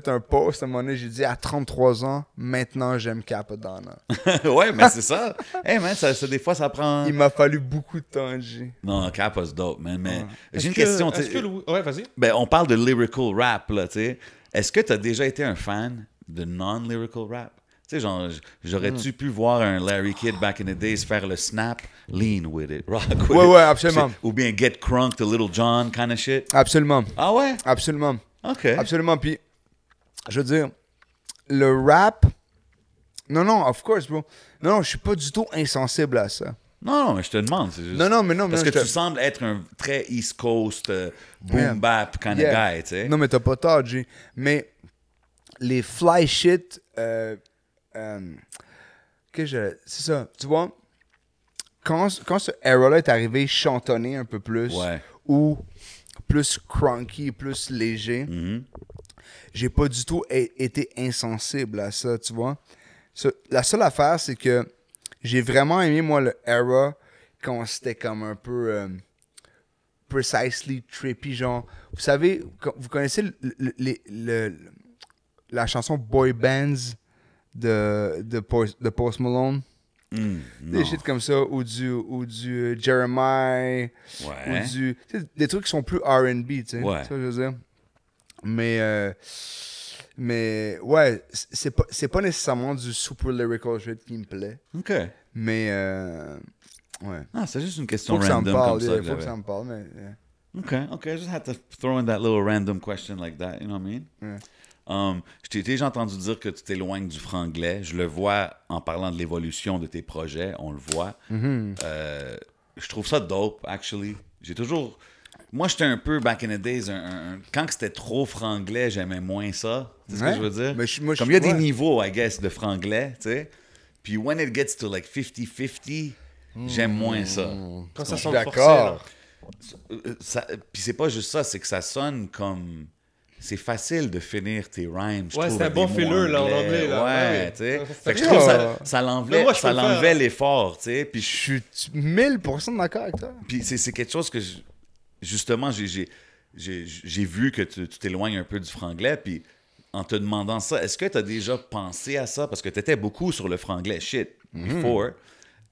D: un post à un moment donné, j'ai dit à 33 ans, maintenant j'aime Capadonna.
B: Ouais, mais c'est ça. Hey, man, ça, des fois, ça prend...
D: Il m'a fallu beaucoup de temps, G.
B: Non, Kappa's dope, man, mais j'ai une
C: Est-ce
B: question,
C: que-
B: tu
C: est-ce que
B: sais.
C: Ouais, vas-y.
B: Ben, on parle de lyrical rap, là, tu sais. Est-ce que tu as déjà été un fan de non-lyrical rap? Tu sais, genre, j'aurais-tu pu voir un Larry Kidd back in the days faire le snap, lean with it, rock with it?
D: Ouais, absolument.
B: Ou bien get crunk to Little John kind of shit?
D: Absolument.
B: Ah ouais?
D: Absolument.
B: OK.
D: Absolument. Puis, je veux dire, le rap. Non, of course, bro. Non, je suis pas du tout insensible à ça.
B: Non, mais je te demande. C'est juste...
D: Non, mais
B: Parce que
D: je te-
B: tu sembles être un très East Coast, boom
D: Yeah.
B: bap kind
D: Yeah.
B: of guy, tu sais.
D: Non, mais t'as pas tort, G. Mais les fly shit, c'est ça. Tu vois, quand ce era-là est arrivé chantonné un peu plus,
B: Ouais.
D: ou plus cranky, plus léger, j'ai pas du tout été insensible à ça, tu vois. La seule affaire, c'est que j'ai vraiment aimé, moi, le era quand c'était comme un peu precisely trippy, genre. Vous savez, vous connaissez la chanson Boy Bands de Post Malone?
B: Non.
D: Des shit comme ça, ou du Jeremiah, ou
B: Ouais.
D: tu sais, des trucs qui sont plus R&B, tu sais.
B: Ouais.
D: C'est ça que je veux dire. Mais ouais, c'est pas nécessairement du super lyrical shit qui me plaît.
B: OK.
D: Mais ouais.
B: Ah, c'est juste une question
D: Faut que ça me
B: random
D: parle,
B: comme ça.
D: yeah,
B: que
D: faut que
B: j'avais.
D: ça me parle, mais
B: OK. I just had to throw in that little random question like that, you know what I mean?
D: Yeah.
B: Je t'ai déjà entendu dire que tu t'éloignes du franglais. Je le vois en parlant de l'évolution de tes projets. On le voit. Je trouve ça dope, actually. J'ai toujours... Moi, j'étais un peu, back in the days, quand c'était trop franglais, j'aimais moins ça. Tu sais ce que
D: Ouais.
B: je veux dire?
D: Mais moi,
B: Comme il y a des
D: ouais.
B: niveaux, I guess, de franglais, tu sais. Puis when it gets to like 50-50, j'aime moins ça.
C: Quand ça
D: Je suis
C: sonne forcé,
D: d'accord.
B: Puis c'est pas juste ça, c'est que ça sonne comme... C'est facile de finir tes rhymes, je
C: Ouais,
B: trouve,
C: c'est un
B: avec
C: bon
B: des mots
C: filler, là, en anglais, là.
B: Ouais,
C: Ouais,
B: tu sais.
C: oui.
B: Fait que je
C: Yeah.
B: trouve que ça l'enlevait,
C: Mais moi, je
B: ça
C: peux le faire.
B: l'enlevait l'effort, tu sais. Puis
D: Je suis 1000% d'accord avec toi.
B: puis c'est quelque chose que, justement, j'ai vu que tu t'éloignes un peu du franglais, puis en te demandant ça, est-ce que tu as déjà pensé à ça? Parce que tu étais beaucoup sur le franglais, shit, before.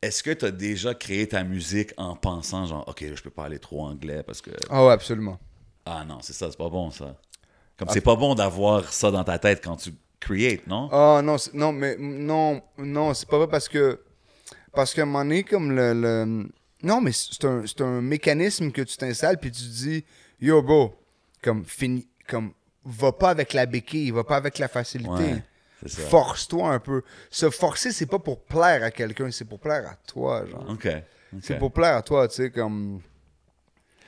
B: Est-ce que tu as déjà créé ta musique en pensant, genre, OK, là, je peux pas aller trop anglais parce que...
D: Ah ouais, absolument.
B: Ah non, c'est ça, c'est pas bon, ça. Comme c'est pas bon d'avoir ça dans ta tête quand tu create, non?
D: Ah non, non, c'est pas vrai parce que à un moment donné, comme non, mais c'est un mécanisme que tu t'installes puis tu te dis, yo bro, comme va pas avec la béquille, va pas avec la facilité.
B: Ouais, c'est ça.
D: Force-toi un peu. Se forcer, c'est pas pour plaire à quelqu'un, c'est pour plaire à toi, genre.
B: OK.
D: C'est pour plaire à toi, tu sais, comme...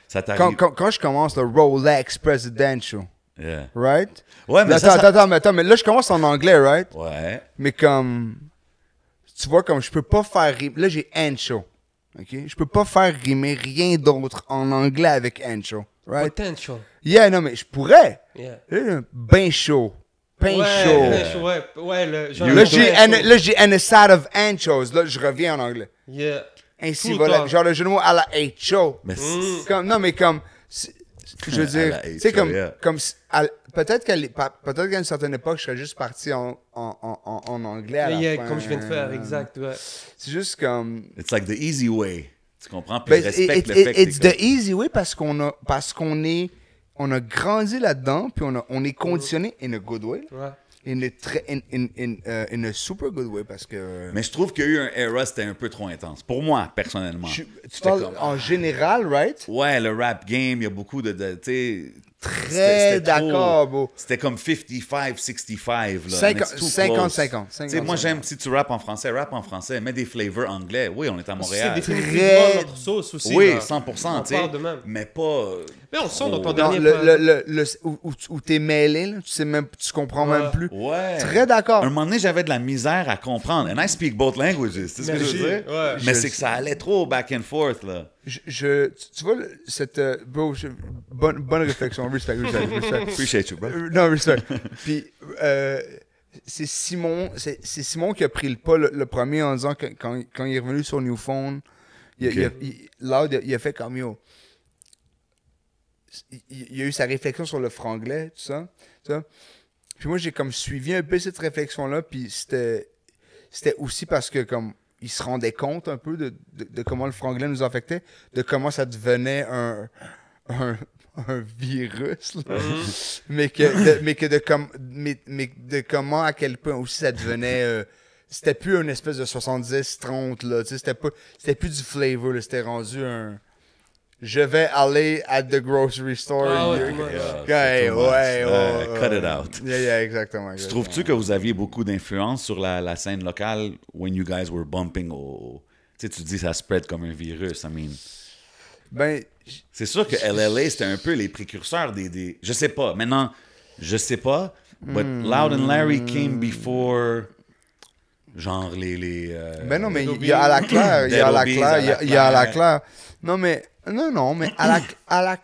B: Ça t'arrive...
D: Quand je commence le Rolex Presidential,
B: Yeah.
D: right?
B: Ouais, mais
D: Là,
B: ça...
D: attends, mais là, je commence en anglais, right?
B: Ouais.
D: Mais comme... Tu vois, comme je peux pas faire rimer... Là, j'ai Ancho, OK? Je peux pas faire rimer rien d'autre en anglais avec Ancho, right?
C: Potential.
D: Yeah, non, mais je pourrais.
C: Yeah.
D: Ben chaud. Pain chaud.
C: Ouais, le genre.
D: Là, j'ai an aside of anchos. Là, je reviens en anglais.
C: Yeah.
D: Ainsi,
C: Tout le
D: voilà.
C: temps.
D: Genre le jeu de mots à la H-show.
B: Mais
D: Non, mais comme... Je veux
B: À
D: dire,
B: la
D: tu sais,
B: H-show, yeah.
D: peut-être qu'à une certaine époque, je serais juste parti en anglais à la
C: Yeah,
D: fin.
C: comme je viens de faire, exact, ouais.
D: C'est juste comme...
B: it's like the easy way. Tu comprends? Puis
D: Ben,
B: je respecte le fait que
D: it's
B: t'es
D: the easy way parce qu'on a grandi là-dedans, puis on est conditionné in a good way.
C: Ouais.
D: In a super good way parce que...
B: Mais je trouve qu'il y a eu un era, c'était un peu trop intense. Pour moi, personnellement.
D: Tu
B: C'était
D: parles
B: comme-
D: en général, right?
B: Ouais, le rap game, il y a beaucoup de tu sais...
D: Très d'accord, bro.
B: C'était comme 55-65, là.
D: 50-50.
B: Tu sais, moi, j'aime, si tu rappes en français, mets des flavors anglais. Oui, on est à
C: C'est
B: Montréal.
C: définitivement notre sauce aussi.
B: Oui,
C: là.
B: 100%,
C: On
B: tu sais.
C: parle de même.
B: Mais pas...
C: Mais on le sent dans ton
B: Oh.
C: dernier.
D: Où t'es mêlé, là, tu comprends
C: Ouais.
D: même plus.
B: Ouais.
D: Très d'accord.
B: Un moment donné, j'avais de la misère à comprendre. And I speak both languages. Tu sais ce que je veux
C: Merci.
B: dire?
C: Ouais.
B: Mais
D: Je
B: c'est que
D: sais.
B: ça allait trop back and forth, là.
D: Tu vois, cette... bro, bonne réflexion. Respect.
B: Appreciate you, bro.
D: Non, respect. Puis, c'est Simon qui a pris le pas le premier en disant que quand il est revenu sur New Phone, Loud, il a fait comme yo. Il a eu sa réflexion sur le franglais, tout ça. Puis moi, j'ai comme suivi un peu cette réflexion-là, puis c'était aussi parce que comme il se rendait compte un peu de comment le franglais nous affectait, de comment ça devenait un virus, là. mais de comment à quel point aussi ça devenait c'était plus une espèce de 70-30 là, tu sais, c'était plus du flavor là, c'était rendu un je vais aller at the grocery store.
C: Ah ouais,
D: Yeah,
C: too much.
B: c'est too much.
D: ouais.
B: Cut it out.
D: Yeah, exactement.
B: Tu trouves-tu que vous aviez beaucoup d'influence sur la scène locale when you guys were bumping sais, tu dis ça spread comme un virus. I mean,
D: Ben,
B: c'est sûr que LLA, c'était un peu les précurseurs des... Je sais pas. Maintenant, je sais pas. But Loud and Larry came before... Genre
D: ben non, mais il y a à la claire, il y a à la claire, il y a à la claire. Non, mais à la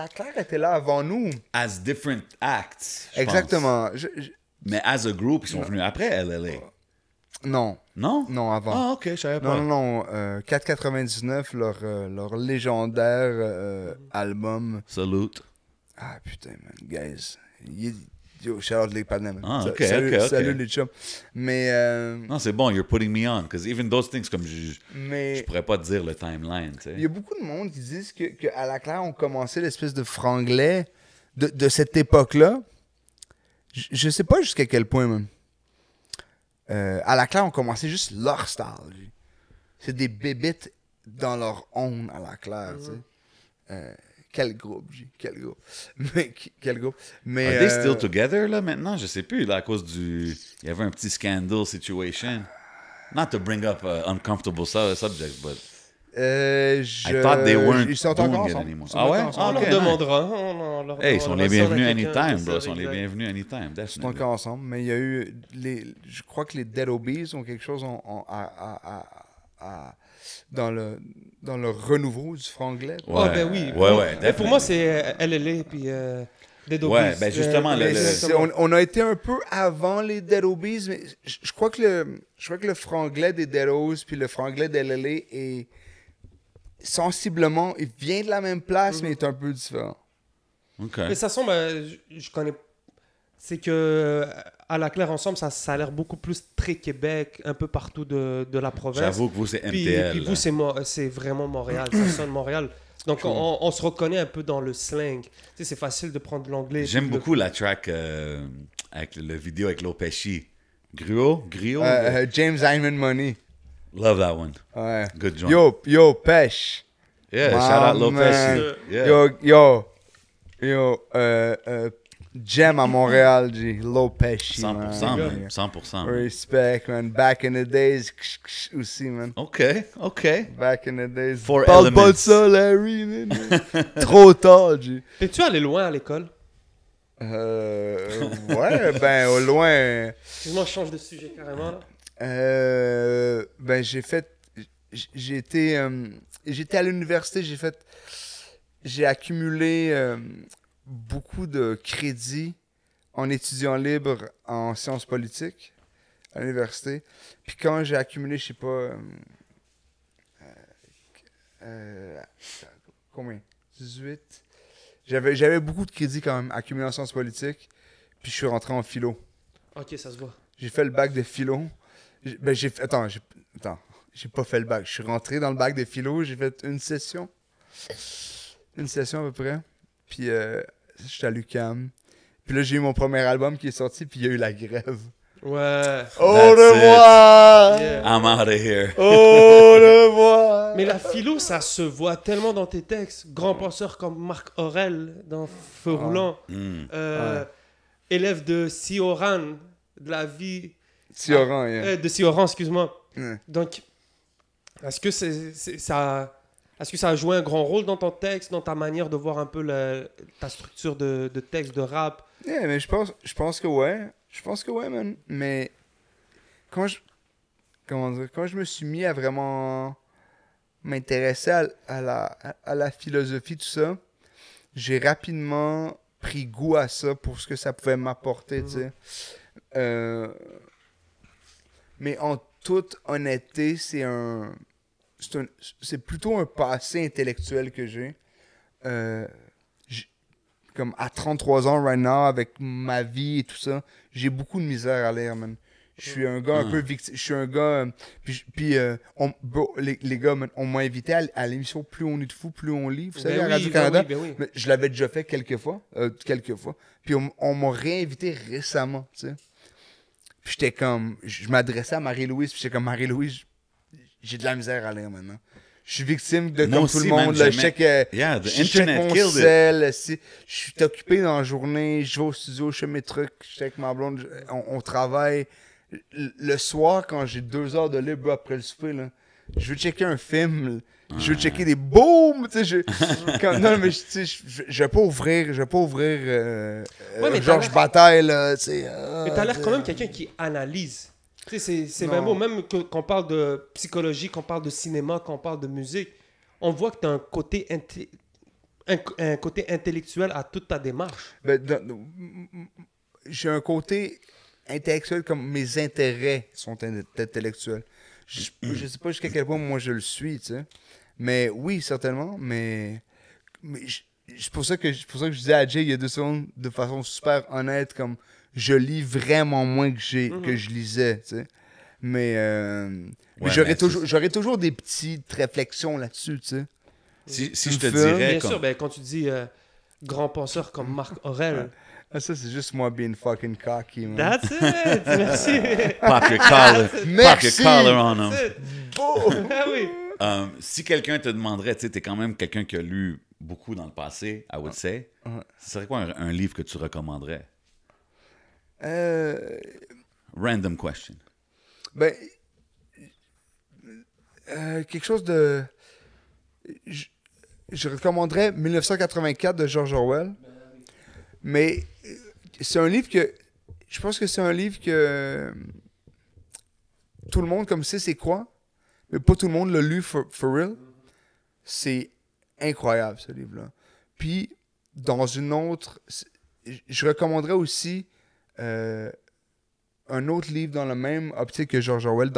D: claire était là avant nous.
B: As different acts. je pense.
D: Exactement.
B: Mais as a group, ils sont venus après LLA.
D: Non.
B: Non?
D: Non, avant.
B: Ah, ok, je savais pas.
D: Non. 4,99, leur légendaire album.
B: Salute.
D: Ah, putain, man, guys. Yo, shout out les panneaux.
B: Ah, ok,
D: salut,
B: ok.
D: salut les chums. Mais...
B: Non, c'est bon, you're putting me on. Because even those things, comme je
D: mais
B: pourrais pas te dire le timeline, tu
D: il y
B: sais.
D: a beaucoup de monde qui disent que à la claire, on commençait l'espèce de franglais de cette époque-là. Je sais pas jusqu'à quel point, même. À la claire, on commençait juste leur style. C'est des bébites dans leur own à la claire, tu sais. Quel groupe, quel groupe. Quel groupe. Mais,
B: Are they still together, là, maintenant? Je sais plus, là, à cause du... Il y avait un petit scandal situation. Not to bring up an uncomfortable subject, but... I thought they weren't
D: ils sont
B: doing
D: encore
B: it
D: ensemble.
B: anymore.
D: Ils sont
B: Ah ouais?
D: encore ensemble.
C: On
B: Ok,
C: leur
B: nice.
C: demandera.
B: Hey, ils sont les bienvenus anytime, bro. Ils sont les
C: exact.
B: bienvenus anytime,
D: Ils sont
B: definitely.
D: encore ensemble. Mais il y a eu... Je crois que les Dead Obies ont quelque chose dans le renouveau du franglais.
B: Ouais.
C: Ah, ben oui.
B: Ouais,
C: Mais pour moi, c'est LLA puis Dead Obies.
B: Ouais, ben justement,
D: Mais
C: exactement.
D: on a été un peu avant les Dead Obies, mais je crois que le franglais des Dead Obies puis le franglais de LLA est sensiblement, il vient de la même place, mais est un peu différent.
B: OK.
C: Mais ça semble, je connais. C'est que à la claire ensemble, ça a l'air beaucoup plus très Québec, un peu partout de la province.
B: J'avoue que vous, c'est
C: Puis
B: MTL.
C: vous, c'est vraiment Montréal, ça sonne Montréal. Donc on se reconnaît un peu dans le slang. Tu sais, c'est facile de prendre l'anglais.
B: J'aime
C: puis
B: beaucoup la track avec le vidéo avec Lopechi. Griot?
D: James Hyman Money.
B: Love that one.
D: Ouais.
B: Good job.
D: Yo, Pêche.
B: Yeah,
D: My
B: shout out
D: man.
B: Lopechi. Yeah.
D: Gem à Montréal, G. Lopez.
B: 100%, man. 100%. man.
D: Respect, man. Back in the days, aussi, man.
B: OK.
D: Back in the days.
B: Four
D: Parle pas de
B: elements.
D: ça, Larry, man. Trop tard, G.
C: T'es-tu allé loin à l'école?
D: Ouais, ben, au loin.
C: Excuse-moi, je change de sujet carrément. Là.
D: Ben, j'étais à l'université, j'ai accumulé beaucoup de crédits en étudiant libre en sciences politiques à l'université. Puis quand j'ai accumulé, je sais pas, combien? 18? J'avais beaucoup de crédits quand même accumulés en sciences politiques. Puis je suis rentré en philo.
C: Ok, ça se voit.
D: J'ai fait le bac de philo. Attends, j'ai pas fait le bac. Je suis rentré dans le bac de philo, j'ai fait une session. Une session à peu près. Puis j'étais à l'UQAM. Puis là, j'ai eu mon premier album qui est sorti, puis il y a eu la grève.
C: Ouais.
D: Au
B: That's
D: revoir!
C: Yeah.
B: I'm out of here.
D: Au revoir!
C: Mais la philo, ça se voit tellement dans tes textes. Grands penseurs comme Marc Aurèle dans Feu roulant.
B: Mm.
C: Élève de Sioran, de la vie...
D: Sioran, yeah.
C: de Sioran, excuse-moi.
D: Ouais.
C: Donc, est-ce que ça a joué un grand rôle dans ton texte, dans ta manière de voir un peu ta structure de texte, de rap?
D: Yeah, mais je pense que ouais. Je pense que ouais, man. Mais quand je me suis mis à vraiment m'intéresser à la philosophie, tout ça, j'ai rapidement pris goût à ça pour ce que ça pouvait m'apporter, tu sais. Mais en toute honnêteté, c'est plutôt un passé intellectuel que j'ai. Comme à 33 ans, right now, avec ma vie et tout ça, j'ai beaucoup de misère à lire, man. Je suis un gars un peu victime. Je suis un gars... les gars, man, on m'a invité à l'émission Plus on est de fou, plus on lit. Vous savez, à Radio-Canada.
C: Ben oui.
D: Mais je l'avais déjà fait quelques fois. Puis on m'a réinvité récemment, tu sais. Puis j'étais comme... Je m'adressais à Marie-Louise, puis j'étais comme, Marie-Louise, j'ai de la misère à lire maintenant. Je suis victime de
B: Moi
D: comme
B: aussi,
D: tout le
B: man,
D: monde. Là, je
B: jamais-
D: check,
B: Yeah, the
D: je check
B: internet
D: mon
B: killed it.
D: sel. Je suis occupé dans la journée. Je vais au studio, je fais mes trucs. Je check ma blonde. On travaille. Le soir, quand j'ai 2 heures de libre après le souper, là, je veux checker un film, je veux checker des booms, tu sais, non, mais tu sais, je vais pas ouvrir,
C: mais
D: Georges Bataille, là, tu sais.
C: Mais t'as l'air quand même quelqu'un qui analyse. Tu sais, c'est même beau, même qu'on parle de psychologie, qu'on parle de cinéma, qu'on parle de musique, on voit que t'as un côté un côté intellectuel à toute ta démarche.
D: Ben, j'ai un côté intellectuel comme mes intérêts sont intellectuels. Je sais pas jusqu'à quel point moi je le suis, tu sais. Mais oui, certainement, mais c'est pour ça que je disais à Jay il y a 2 secondes de façon super honnête, comme je lis vraiment moins que je lisais, tu sais. Mais j'aurais toujours des petites réflexions là-dessus, tu sais.
B: Si je te dirais...
C: Bien
B: comme...
C: sûr, ben, quand tu dis grand penseur comme Marc Aurèle.
D: Ah, ça, c'est juste moi being fucking cocky, man.
C: That's it! Merci!
B: Pop your collar, pop your collar on him.
C: Ah oui!
B: Si quelqu'un te demanderait, tu sais, t'es quand même quelqu'un qui a lu beaucoup dans le passé, I would say, ce serait quoi un livre que tu recommanderais? Random question.
D: Ben, quelque chose de... Je recommanderais 1984 de George Orwell. Mais c'est un livre que... Je pense que c'est un livre que... Tout le monde comme sait c'est quoi, mais pas tout le monde l'a lu for real. C'est incroyable, ce livre-là. Puis, dans une autre... Je recommanderais aussi un autre livre dans la même optique que George Orwell,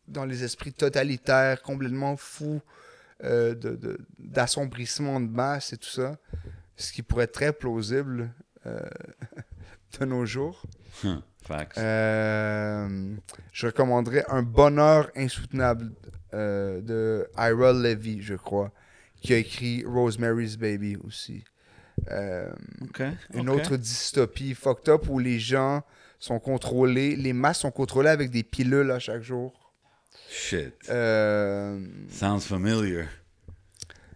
D: dans les esprits totalitaires, complètement fous, d'assombrissement de masse et tout ça, ce qui pourrait être très plausible de nos jours.
B: Facts.
D: Je recommanderais Un bonheur insoutenable de Ira Levy, je crois, qui a écrit Rosemary's Baby aussi. Une autre dystopie fucked up où les gens sont contrôlés, les masses sont contrôlées avec des pilules à chaque jour.
B: Shit.
D: Sounds
B: familiar.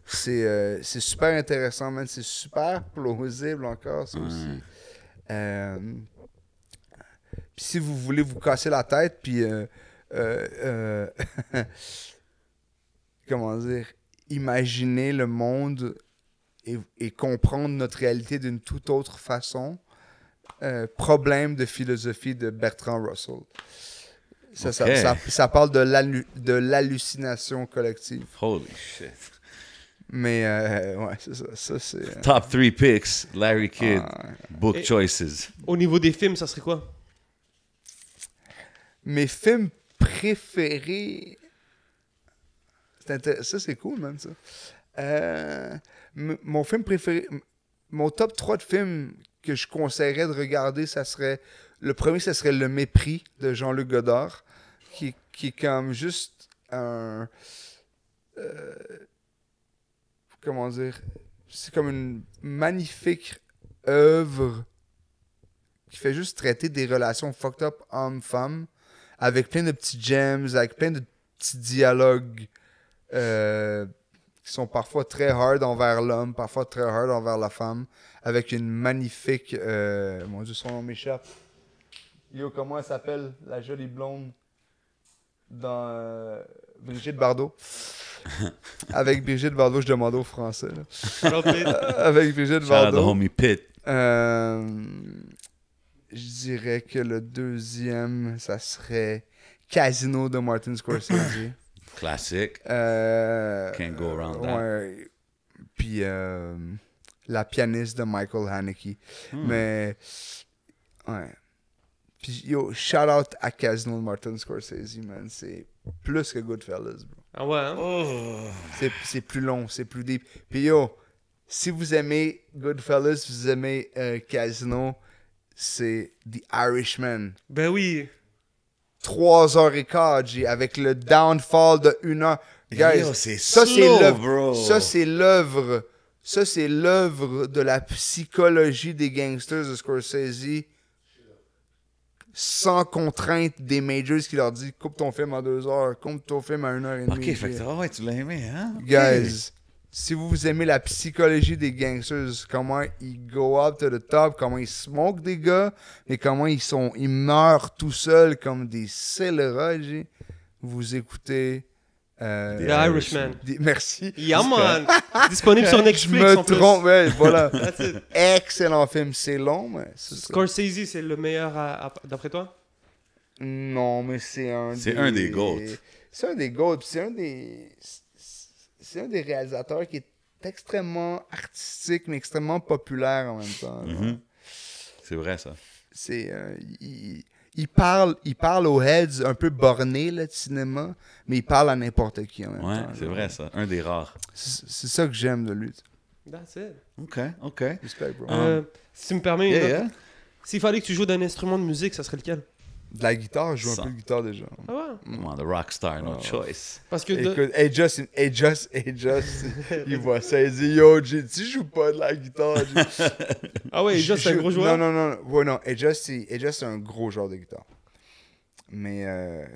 D: C'est super intéressant, man. C'est super plausible encore, ça aussi. Puis si vous voulez vous casser la tête, puis comment dire, imaginer le monde et comprendre notre réalité d'une toute autre façon, Problème de philosophie de Bertrand Russell. Ça parle de l'hallucination collective.
B: Holy shit.
D: Mais ouais, c'est ça. C'est,
B: Top 3 picks, Larry Kidd, book choices.
C: Au niveau des films, ça serait quoi?
D: Mes films préférés... Ça, c'est cool, man, ça. Mon film préféré... Mon top 3 de films que je conseillerais de regarder, ça serait... Le premier, ça serait Le Mépris de Jean-Luc Godard, qui est comme juste un... comment dire? C'est comme une magnifique œuvre qui fait juste traiter des relations fucked up hommes-femmes avec plein de petits gems, avec plein de petits dialogues qui sont parfois très hard envers l'homme, parfois très hard envers la femme, avec une magnifique... mon Dieu, son nom m'échappe. Yo, comment elle s'appelle, la jolie blonde dans Brigitte Bardot? Avec Brigitte Bardot, je demandais au français. Avec Brigitte Bardot.
B: Shout out to homie Pitt.
D: Je dirais que le deuxième, ça serait Casino de Martin Scorsese.
B: Classique. Can't go around that.
D: Ouais. Puis La pianiste de Michael Haneke. Mais, ouais. Puis, yo, shout out à Casino de Martin Scorsese, man. C'est plus que Goodfellas, bro.
C: Ah ouais, hein?
B: Oh.
D: C'est plus long, c'est plus deep. Puis, yo, si vous aimez Goodfellas, vous aimez Casino, c'est The Irishman.
C: Ben oui.
D: 3h15, G, avec le downfall de 1 heure. Guys,
B: yo, c'est
D: ça,
B: slow,
D: c'est l'œuvre.
B: bro.
D: Ça, c'est l'œuvre. Ça, c'est l'œuvre de la psychologie des gangsters de Scorsese. Sans contrainte des majors qui leur dit coupe ton film en 2 heures, coupe ton film à 1h30.
B: Ok, fait que ouais, tu l'as aimé, hein? Okay.
D: Guys, si vous aimez la psychologie des gangsters, comment ils go up to the top, comment ils smoke des gars, et comment ils meurent tout seuls comme des scélérats, vous écoutez
C: The Irishman.
D: Merci.
C: Yeah, man! Disponible sur
D: Je
C: Netflix
D: me
C: en plus.
D: trompe, ouais, voilà.
C: That's it.
D: Excellent film. C'est long, mais c'est ça.
C: Scorsese, c'est le meilleur d'après toi?
D: Non, mais c'est un
B: C'est un des GOAT.
D: C'est un des GOAT. puis c'est un des réalisateurs qui est extrêmement artistique, mais extrêmement populaire en même temps. genre.
B: Mhm. C'est vrai, ça.
D: C'est il parle aux heads un peu bornés là, de cinéma, mais il parle à n'importe qui en même
B: Ouais,
D: temps.
B: c'est
D: genre.
B: vrai, ça. Un des rares.
D: C'est ça que j'aime de lui.
C: That's it.
B: OK.
D: Respect, bro.
C: Si tu me permets,
B: Yeah,
C: une autre-
B: yeah.
C: s'il fallait que tu joues d'un instrument de musique, ça serait lequel?
D: De la guitare, je joue
B: Ça.
D: un peu de guitare déjà.
C: Ah ouais?
B: Come on, the rock star, no
D: Oh.
B: choice.
C: Parce que
D: Écoute, Just, il voit ça, il dit Yo, G, tu joues pas de la guitare. G.
C: Ah ouais, Just, c'est un gros joueur?
D: Non. Ouais, non. Just, c'est un gros joueur de guitare. Mais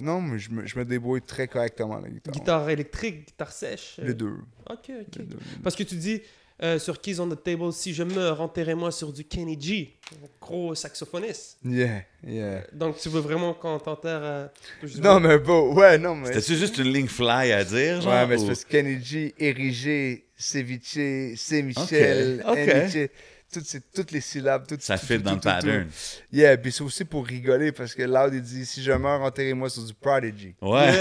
D: non, mais je me débrouille très correctement la guitare.
C: Guitare électrique, guitare sèche.
D: Les deux.
C: Ok.
D: Les deux.
C: Parce que tu dis sur Keys on the Table, si je meurs, enterrez-moi sur du Kenny G, gros saxophoniste.
D: Yeah.
C: Donc tu veux vraiment qu'on t'enterre
D: Non, mais bon, ouais, non, mais.
B: C'était-tu juste une ligne fly à dire, genre?
D: Ouais, mais c'est
B: ou-
D: parce que Kennedy, Érigé, Ceviche, Saint-Michel,
B: Ok.
D: Eniche, toutes les syllabes,
B: Ça fit dans le pattern.
D: Yeah, puis c'est aussi pour rigoler parce que Loud il dit si je meurs, enterrez-moi sur du Prodigy.
B: Ouais.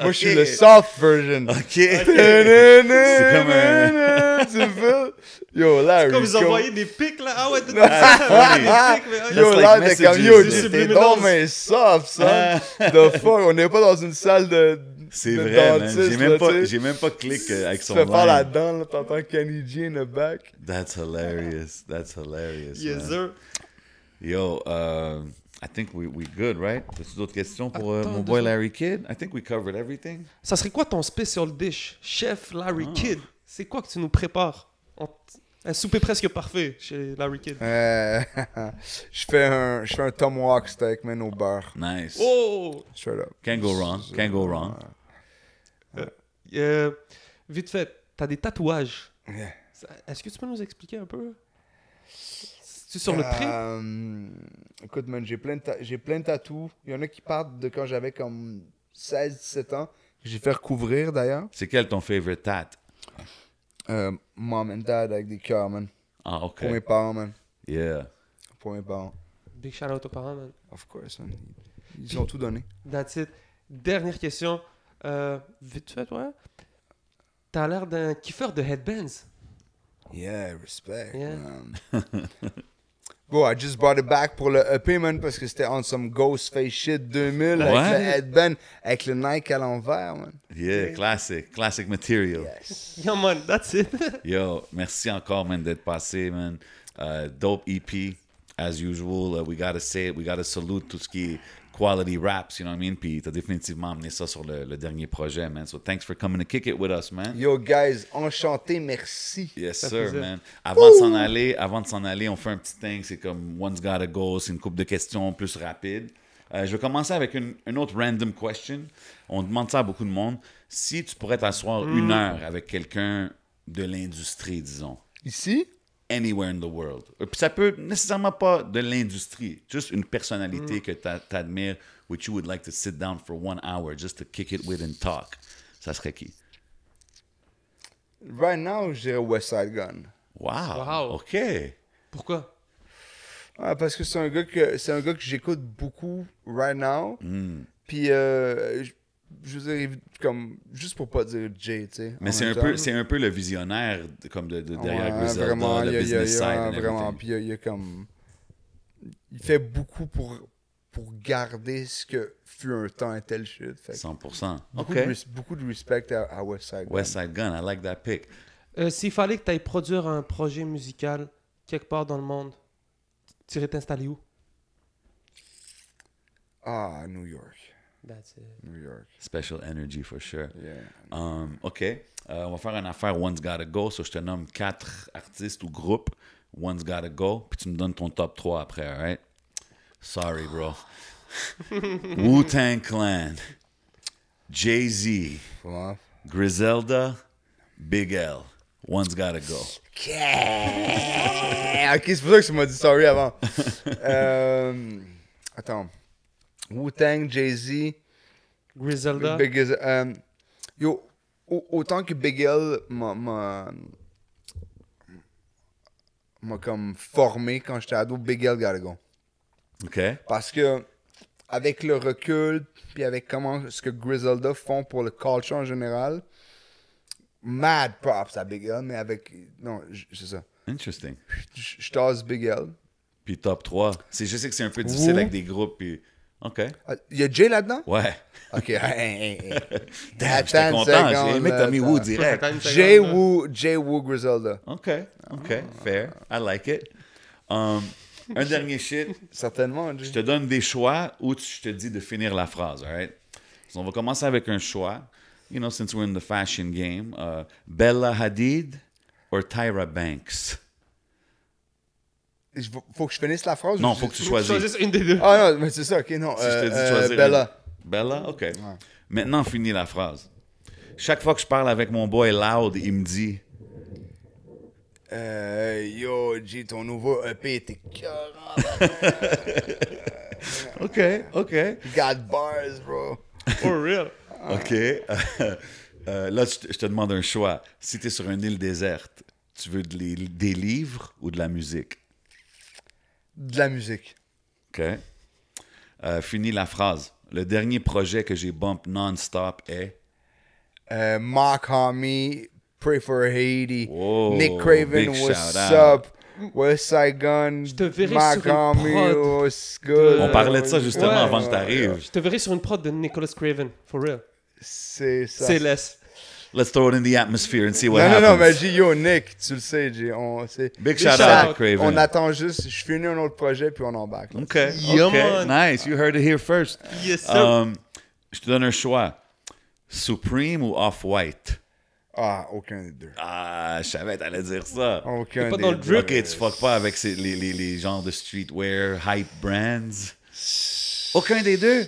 D: Moi, je suis le soft version.
B: OK.
D: C'est
B: comme un...
D: Tu veux? Yo, Larry.
C: Comme vous envoyez des pics là. Ah ouais, t'as
B: Ah, funny.
C: des pics, mais ok.
D: Yo,
B: That's like
D: Loud est comme yo,
B: messages.
D: t'es donc mais soft, ça. The fuck, on n'est pas dans une salle de.
B: C'est
D: de
B: vrai, man.
D: dentiste, là, tu sais.
B: J'ai même pas click avec
D: Tu
B: son
D: fais faire la
B: line.
D: dent, là, t'entends Kenny G in the back.
B: That's hilarious. That's hilarious,
C: Yes,
B: man.
C: sir.
B: Yo, I think we good, right? T'as-tu d'autres questions pour
C: Attends,
B: mon
C: deux
B: boy
C: secondes.
B: Larry Kidd? I think we covered everything.
C: Ça serait quoi ton special dish, chef Larry Kidd? C'est quoi que tu nous prépares? Un souper presque parfait chez Larry Kidd.
D: Je fais un tomahawk steak, man, au beurre.
B: Nice.
C: Oh!
D: Straight up.
B: Can't go wrong. Can't go wrong.
C: Vite fait, t'as des tatouages.
D: Yeah.
C: Est-ce que tu peux nous expliquer un peu? C'est sur le prix?
D: Écoute, man, j'ai plein de tatous. Il y en a qui partent de quand j'avais comme 16-17 ans. J'ai fait recouvrir, d'ailleurs.
B: C'est quel ton favorite tat?
D: Mom and dad avec des cœurs, man.
B: Ah, OK.
D: Pour mes parents, man.
B: Yeah.
D: Pour mes parents.
C: Big shout out aux parents, man.
D: Of course, man. Ils ont tout donné.
C: That's it. Dernière question. Vite fait, ouais. T'as l'air d'un kiffeur de headbands.
D: Yeah, respect,
C: Yeah.
D: man. Bro, I just brought it back pour le EP, man, parce que c'était on some Ghostface shit 2000 avec
B: Ouais.
D: le headband, avec le Nike à l'envers, man.
B: Yeah, classic. Classic material.
D: Yes.
C: Yeah, man, that's it.
B: Yo, merci encore, man, d'être passé, man. Dope EP, as usual. We gotta say it. We gotta salute tout ce qui est quality raps, you know what I mean? Puis t'as définitivement amené ça sur le dernier projet, man. So thanks for coming to kick it with us, man.
D: Yo, guys, enchanté, merci.
B: Yes,
C: Ça
B: sir,
C: faisait.
B: man. Avant de s'en aller, on fait un petit thing. C'est comme One's Gotta Go. C'est une couple de questions plus rapides. Je vais commencer avec une autre random question. On demande ça à beaucoup de monde. Si tu pourrais t'asseoir une heure avec quelqu'un de l'industrie, disons,
D: Ici?
B: anywhere in the world. Puis ça peut nécessairement pas de l'industrie, juste une personnalité que t'admires, which you would like to sit down for 1 hour just to kick it with and talk. Ça serait qui?
D: Right now, je dirais West Side Gun.
B: Wow. OK.
C: Pourquoi?
D: Ouais, parce que c'est un gars que j'écoute beaucoup right now. Puis, je veux dire, comme, juste pour pas dire Jay, tu sais.
B: Mais
D: en
B: c'est
D: même
B: un, peu,
D: temps.
B: c'est un peu le visionnaire comme de derrière
D: Ouais,
B: Griselda,
D: vraiment,
B: le
D: il y a-
B: business side and
D: vraiment.
B: everything.
D: Puis il y a comme... Il fait beaucoup pour garder ce que fut un temps un tel shit. Fait que
B: 100%.
D: beaucoup,
B: OK.
D: beaucoup de respect à West Side Gun.
B: West Side Gun, I like that pick.
C: S'il fallait que tu ailles produire un projet musical quelque part dans le monde, tu irais t'installer où?
D: Ah, New York.
C: That's it.
D: New York.
B: Special energy for sure.
D: Yeah.
B: OK. On va faire une affaire One's Gotta Go. So, je te nomme 4 artistes ou groupes. One's Gotta Go. Puis tu me donnes ton top 3 après, alright? Sorry, bro. Wu-Tang Clan. Jay-Z.
D: Comment?
B: Griselda. Big L. One's Gotta Go.
D: Ok, c'est pour ça que tu m'as dit sorry avant. Attends. Wu-Tang, Jay-Z,
C: Griselda.
D: Big is, Yo, autant que Big L m'a comme formé quand j'étais ado, Big L gotta go.
B: OK.
D: Parce que avec le recul, puis avec ce que Griselda font pour le culture en général, mad props à Big L, mais avec... Non, c'est ça.
B: Interesting.
D: Je tasse Big L.
B: Puis top 3. Je sais que c'est un peu difficile avec des groupes, puis... OK.
D: Il y a Jay là-dedans?
B: Ouais.
D: OK.
B: Damn, j'étais content. J'ai aimé que t'as mis Woo direct.
D: Jay Woo, Griselda.
B: OK. Fair. I like it. Un dernier shit.
D: Certainement,
B: Je
D: Jay.
B: te donne des choix ou je te dis de finir la phrase, all right? So, on va commencer avec un choix. You know, since we're in the fashion game. Bella Hadid or Tyra Banks?
D: Faut que je finisse la phrase?
B: Non, faut que tu choisisses.
C: Choisisse une des deux.
D: Ah non, mais c'est ça, OK, non.
B: Si je te dis de choisir
D: Bella.
B: Bella? OK. Maintenant, finis la phrase. Chaque fois que je parle avec mon boy Loud, il me dit...
D: Yo, G, ton nouveau EP était cœurant.
B: OK.
D: You got bars, bro.
C: For real.
B: OK. Là, je te demande un choix. Si tu es sur une île déserte, tu veux des livres ou de la musique?
D: De la musique.
B: OK. Finis la phrase. Le dernier projet que j'ai bump non-stop est...
D: Mock Homie, Pray for Haiti,
B: Whoa,
D: Nick Craven,
B: big
D: what's
B: shout
D: up? West Saigon,
C: te verrai
D: Mock
C: sur une
D: Homie,
C: prod
D: what's good?
B: On parlait de ça justement
C: Ouais.
B: avant que t'arrives.
C: Je te verrai sur une prod de Nicholas Craven. For real.
D: C'est ça.
C: C'est less.
B: Let's throw it in the atmosphere and see what
D: Non,
B: happens.
D: non, mais G, yo, Nick, tu le sais, G.
B: Big shout out, Craven.
D: On attend juste, je finis un autre projet, puis on embarque. Là.
B: OK.
C: Yeah,
B: OK.
C: man.
B: Nice. You heard it here first.
C: Yes, sir.
B: Je te donne un choix. Supreme ou Off-White?
D: Ah, aucun des deux.
B: Ah, je savais que t'allais dire ça.
D: Aucun
C: pas
D: des
C: dans le
D: deux.
C: drip.
B: OK, tu fuck pas avec les genres de streetwear, hype brands. Aucun des deux?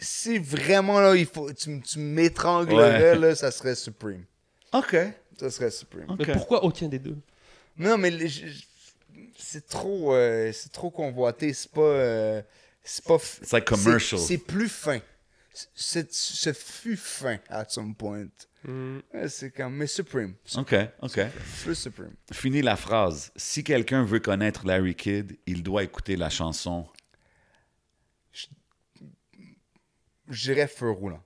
D: Si vraiment, là, tu m'étranglerais,
B: Ouais.
D: là, ça serait Supreme.
B: OK.
D: Ça serait Supreme.
B: OK.
C: Mais pourquoi aucun des deux?
D: Non, mais c'est trop convoité. C'est pas
B: It's like commercial.
D: C'est plus fin. Ce fut fin at some point. Ouais, c'est comme, mais Supreme.
B: OK.
D: Plus Supreme.
B: Finis la phrase. Si quelqu'un veut connaître Larry Kidd, il doit écouter la chanson
D: Je dirais Feu roulant.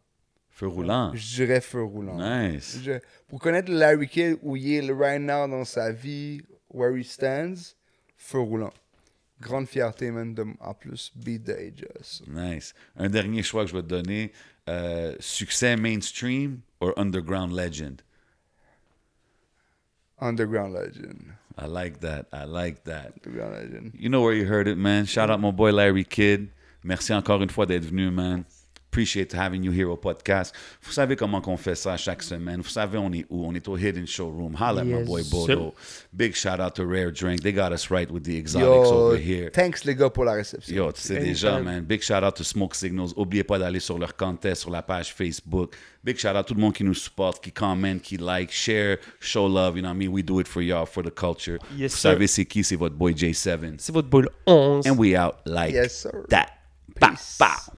B: Feu roulant.
D: Je dirais Feu roulant.
B: Nice.
D: Pour connaître Larry Kidd, où il est right now dans sa vie, where he stands, Feu roulant. Grande fierté, man, en plus, beat the ages.
B: Nice. Un dernier choix que je vais te donner. Succès mainstream or underground legend?
D: Underground legend.
B: I like that.
D: Underground legend.
B: You know where you heard it, man. Shout out my boy Larry Kidd. Merci encore une fois d'être venu, man. Appreciate having you here au podcast. Vous savez comment qu'on fait ça chaque semaine. Vous savez on est où? On est au Hidden Showroom. Holla at my
C: Yes,
B: boy
C: sir.
B: Bodo. Big shout out to Rare Drink. They got us right with the exotics over here.
D: Thanks les gars pour la réception.
B: Yo, tu sais déjà, man. Big shout out to Smoke Signals. Oubliez pas d'aller sur leur contest sur la page Facebook. Big shout out à tout le monde qui nous supporte, qui commente, qui like, share, show love. You know what I mean? We do it for y'all, for the culture.
C: Yes,
B: Vous
C: sir.
B: savez c'est qui? C'est votre boy J7.
C: C'est votre boule 11.
B: And we out like
D: Yes, sir.
B: that. Pow,
D: Peace.
B: pow.